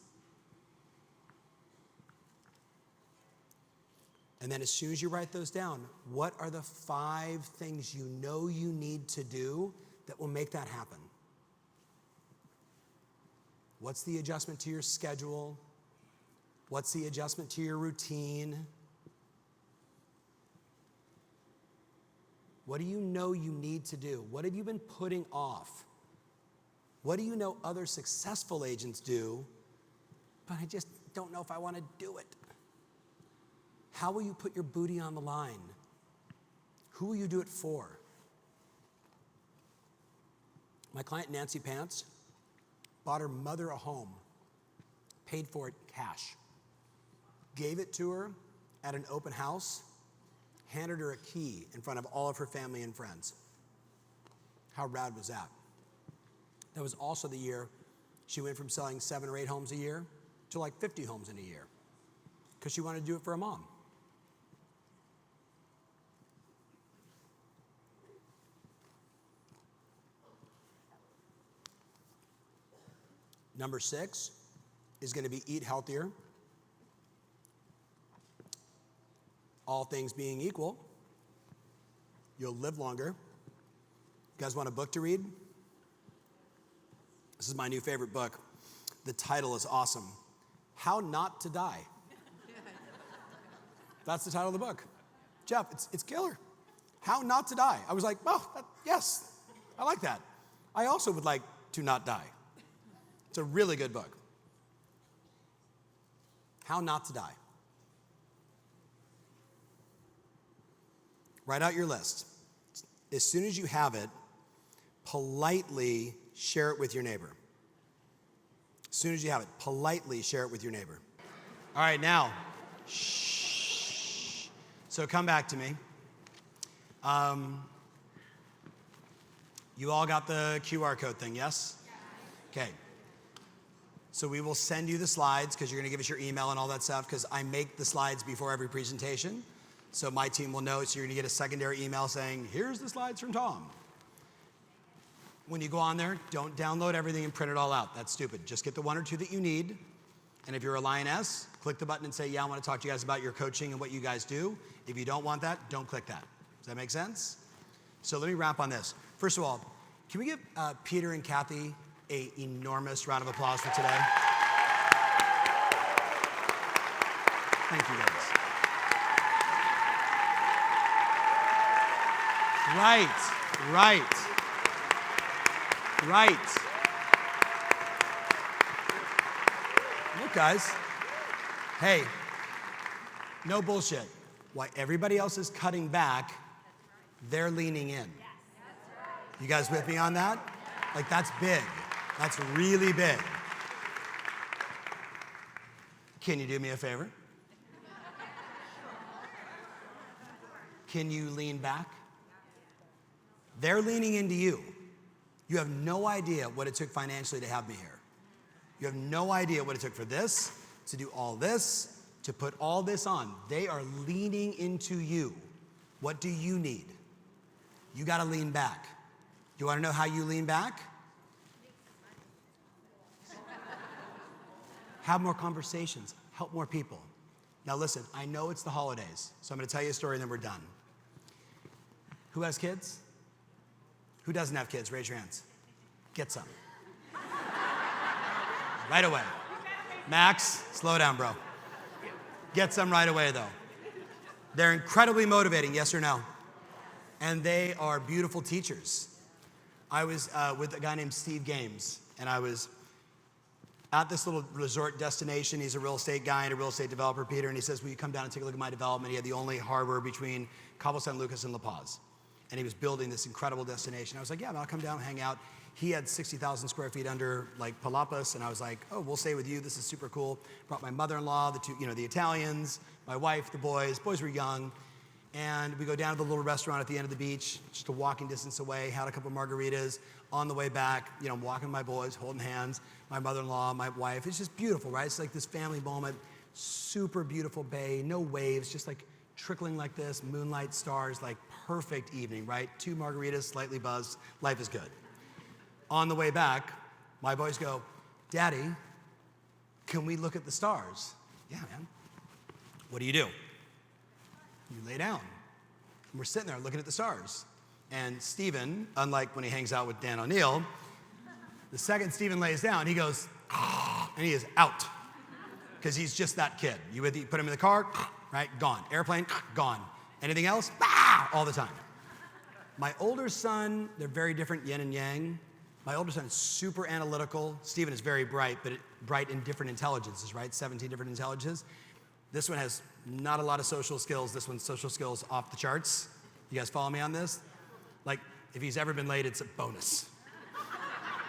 And then as soon as you write those down, what are the 5 things you know you need to do that will make that happen? What's the adjustment to your schedule? What's the adjustment to your routine? What do you know you need to do? What have you been putting off? What do you know other successful agents do, but I just don't know if I want to do it? How will you put your booty on the line? Who will you do it for? My client, Nancy Pants, bought her mother a home, paid for it cash, gave it to her at an open house, handed her a key in front of all of her family and friends. How rad was that? That was also the year she went from selling 7 or 8 homes a year to like 50 homes in a year because she wanted to do it for her mom. Number 6 is going to be eat healthier. All things being equal, you'll live longer. You guys want a book to read? This is my new favorite book. The title is awesome. How Not to Die. That's the title of the book. Jeff, it's killer. How Not to Die. I was like, oh, yes, I like that. I also would like to not die. It's a really good book. How Not to Die. Write out your list. As soon as you have it, politely share it with your neighbor. As soon as you have it, politely share it with your neighbor. All right, now, shh. So come back to me. You all got the QR code thing, yes? Okay. So we will send you the slides because you're going to give us your email and all that stuff because I make the slides before every presentation. So my team will know, so you're going to get a secondary email saying, here's the slides from Tom. When you go on there, don't download everything and print it all out. That's stupid. Just get the 1 or 2 that you need. And if you're a Lioness, click the button and say, yeah, I want to talk to you guys about your coaching and what you guys do. If you don't want that, don't click that. Does that make sense? So let me wrap on this. First of all, can we give Peter and Kathy an enormous round of applause for today? Thank you, guys. Right. Look, guys. Hey, no bullshit. While everybody else is cutting back, they're leaning in. You guys with me on that? Like, that's big. That's really big. Can you do me a favor? Can you lean back? They're leaning into you. You have no idea what it took financially to have me here. You have no idea what it took for this, to do all this, to put all this on. They are leaning into you. What do you need? You got to lean back. You want to know how you lean back? Have more conversations. Help more people. Now listen, I know it's the holidays, so I'm going to tell you a story and then we're done. Who has kids? Who doesn't have kids? Raise your hands. Get some. Right away. Max, slow down, bro. Get some right away, though. They're incredibly motivating, yes or no? And they are beautiful teachers. I was with a guy named Steve Games, and I was at this little resort destination. He's a real estate guy and a real estate developer, Peter, and he says, will you come down and take a look at my development? He had the only harbor between Cabo San Lucas and La Paz, and he was building this incredible destination. I was like, yeah, I'll come down and hang out. He had 60,000 square feet under like Palapas, and I was like, oh, we'll stay with you. This is super cool. Brought my mother-in-law, the two, the Italians, my wife, the boys. Boys were young. And we go down to the little restaurant at the end of the beach, just a walking distance away, had a couple margaritas. On the way back, I'm walking with my boys, holding hands, my mother-in-law, my wife. It's just beautiful, right? It's like this family moment, super beautiful bay, no waves, just like trickling like this, moonlight, stars, like perfect evening, right? 2 margaritas, slightly buzzed, life is good. On the way back, my boys go, Daddy, can we look at the stars? Yeah, man. What do? You lay down. And we're sitting there looking at the stars. And Steven, unlike when he hangs out with Dan O'Neill, the second Steven lays down, he goes, and he is out. Because he's just that kid. You put him in the car, right, gone. Airplane, gone. Anything else? All the time. My older son, they're very different, yin and yang. My older son is super analytical. Steven is very bright, but bright in different intelligences, right? 17 different intelligences. This one has not a lot of social skills. This one's social skills off the charts. You guys follow me on this? Like, if he's ever been late, it's a bonus.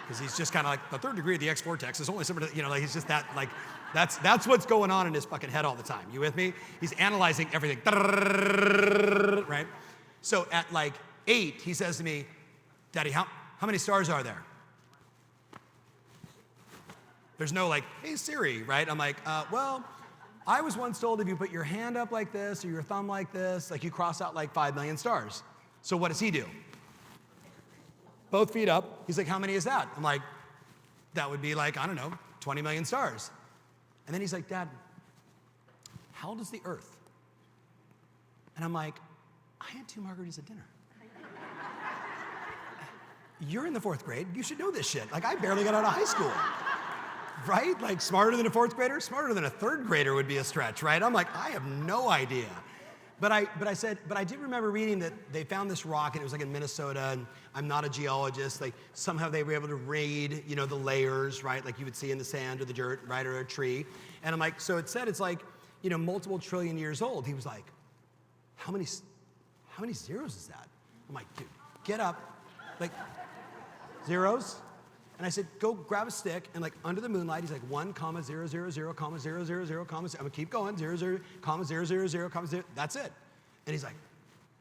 Because he's just kind of like, the third degree of the X-vortex is only similar to, like he's just that, like, that's what's going on in his fucking head all the time. You with me? He's analyzing everything. Right? So at like 8, he says to me, Daddy, how many stars are there? There's no like, hey Siri, right? I'm like, well, I was once told if you put your hand up like this or your thumb like this, like you cross out like 5 million stars. So what does he do? Both feet up. He's like, how many is that? I'm like, that would be like, I don't know, 20 million stars. And then he's like, Dad, how old is the Earth? And I'm like, I had 2 margaritas at dinner. You're in the 4th grade. You should know this shit. Like, I barely got out of high school. Right? Like, smarter than a 4th grader? Smarter than a 3rd grader would be a stretch, right? I'm like, I have no idea. But I did remember reading that they found this rock, and it was like in Minnesota, and I'm not a geologist. Like, somehow they were able to read, the layers, right? Like you would see in the sand or the dirt, right, or a tree. And I'm like, so it said it's like, multiple trillion years old. He was like, how many zeros is that? I'm like, dude, get up. Like, zeros? And I said, go grab a stick, and like under the moonlight, he's like 1, 0, 0, 0, 0, 0, 0, 0, 0, I'm gonna keep going, 0, 0, 0, 0, 0, 0, that's it. And he's like,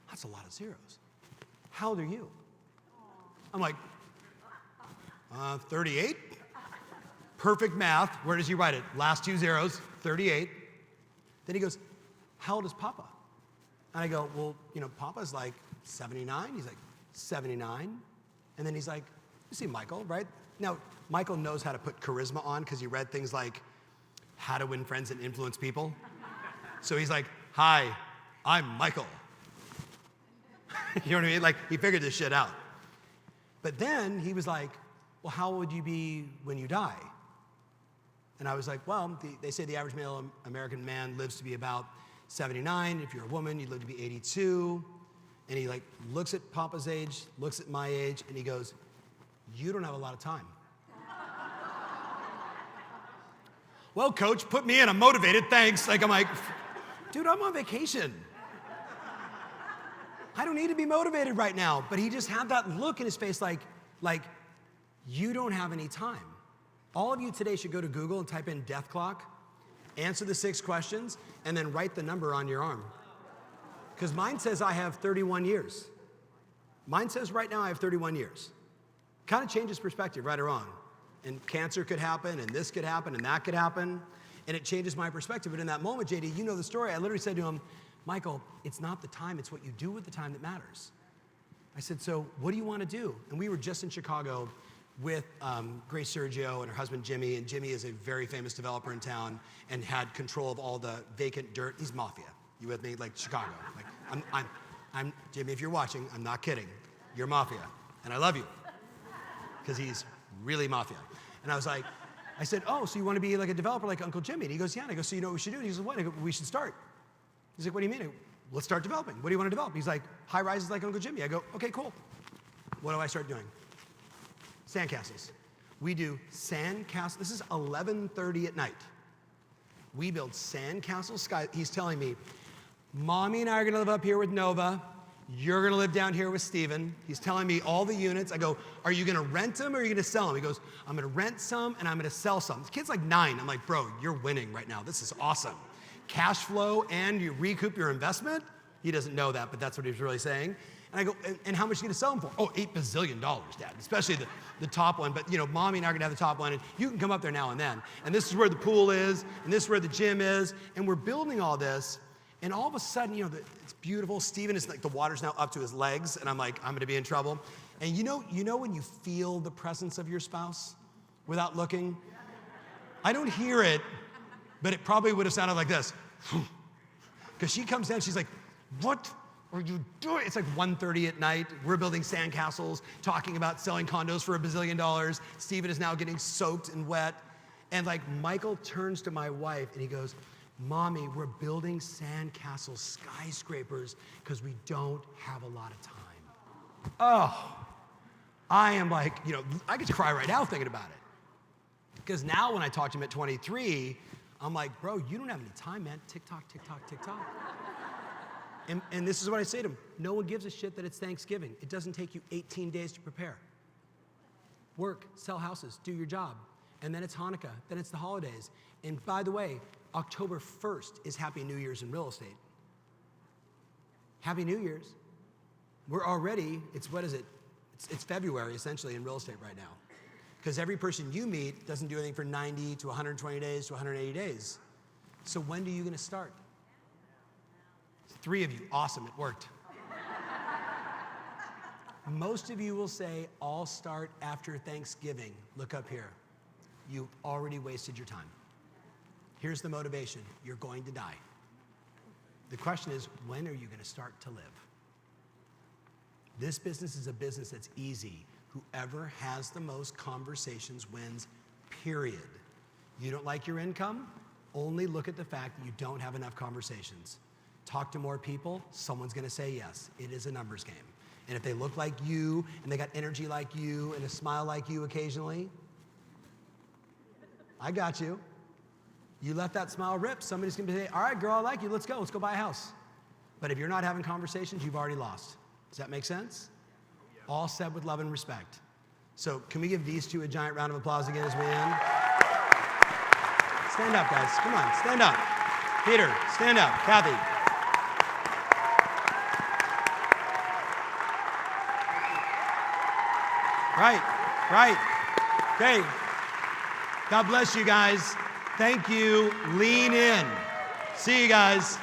that's a lot of zeros. How old are you? I'm like, 38. Perfect math. Where does he write it? Last 2 zeros, 38. Then he goes, how old is Papa? And I go, well, Papa's like 79. He's like, 79. And then he's like, you see Michael, right? Now, Michael knows how to put charisma on because he read things like How to Win Friends and Influence People. So he's like, hi, I'm Michael. You know what I mean? Like, he figured this shit out. But then he was like, well, how would you be when you die? And I was like, well, they say the average male American man lives to be about 79. If you're a woman, you live to be 82. And he like looks at Papa's age, looks at my age, and he goes, you don't have a lot of time. Well, coach, put me in. I'm motivated, thanks. Like, I'm like, dude, I'm on vacation. I don't need to be motivated right now. But he just had that look in his face like, you don't have any time. All of you today should go to Google and type in death clock, answer the 6 questions, and then write the number on your arm. Because mine says I have 31 years. Mine says right now I have 31 years. Kind of changes perspective, right or wrong. And cancer could happen, and this could happen, and that could happen. And it changes my perspective. But in that moment, JD, you know the story. I literally said to him, Michael, it's not the time, it's what you do with the time that matters. I said, so what do you want to do? And we were just in Chicago with Grace Sergio and her husband, Jimmy. And Jimmy is a very famous developer in town and had control of all the vacant dirt. He's mafia. You with me? Like Chicago. Like, I'm Jimmy, if you're watching, I'm not kidding. You're mafia. and I love you, because he's really mafia. And I said, oh, so you want to be like a developer like Uncle Jimmy? And he goes, yeah. And I go, so you know what we should do? And he goes, what? I go, we should start. He's like, what do you mean? I go, let's start developing. What do you want to develop? He's like, high rises like Uncle Jimmy. I go, okay, cool. What do I start doing? Sandcastles. We do sandcastles. This is 11:30 at night. We build sandcastles. Sky. He's telling me, Mommy and I are going to live up here with Nova. You're going to live down here with Steven. He's telling me all the units. I go, are you going to rent them or are you going to sell them? He goes, I'm going to rent some and I'm going to sell some. The kid's like 9. I'm like, bro, you're winning right now. This is awesome. Cash flow and you recoup your investment? He doesn't know that, but that's what he was really saying. And I go, and how much are you going to sell them for? Oh, $8 bazillion, Dad, especially the top one. But, you know, Mommy and I are going to have the top one, and you can come up there now and then. And this is where the pool is, and this is where the gym is, and we're building all this. And all of a sudden, you know, it's beautiful. Steven is like, the water's now up to his legs, and I'm like, I'm going to be in trouble. And you know when you feel the presence of your spouse without looking? I don't hear it, but it probably would have sounded like this. Because she comes down, she's like, what are you doing? It's like 1:30 at night. We're building sandcastles, talking about selling condos for $1 bazillion. Steven is now getting soaked and wet. And like Michael turns to my wife and he goes, Mommy, we're building sandcastles, skyscrapers, because we don't have a lot of time. Oh, I am like, you know, I could cry right now thinking about it. Because now when I talk to him at 23, I'm like, bro, you don't have any time, man. Tick-tock, tick-tock, tick-tock. And this is what I say to him. No one gives a shit that it's Thanksgiving. It doesn't take you 18 days to prepare. Work, sell houses, do your job. And then it's Hanukkah, then it's the holidays. And by the way, October 1st is Happy New Year's in real estate. Happy New Year's. We're already, what is it? It's February essentially in real estate right now. Because every person you meet doesn't do anything for 90 to 120 days to 180 days. So when are you going to start? 3 of you, awesome, it worked. Most of you will say, I'll start after Thanksgiving. Look up here. You've already wasted your time. Here's the motivation. You're going to die. The question is, when are you going to start to live? This business is a business that's easy. Whoever has the most conversations wins, period. You don't like your income? Only look at the fact that you don't have enough conversations. Talk to more people, someone's gonna say yes. It is a numbers game. And if they look like you, and they got energy like you, and a smile like you occasionally, I got you. You let that smile rip, somebody's gonna say, all right, girl, I like you, let's go buy a house. But if you're not having conversations, you've already lost. Does that make sense? All said with love and respect. So can we give these two a giant round of applause again as we end? Stand up, guys, come on, stand up. Peter, stand up, Kathy. Right. Okay. God bless you guys. Thank you. Lean in. See you guys.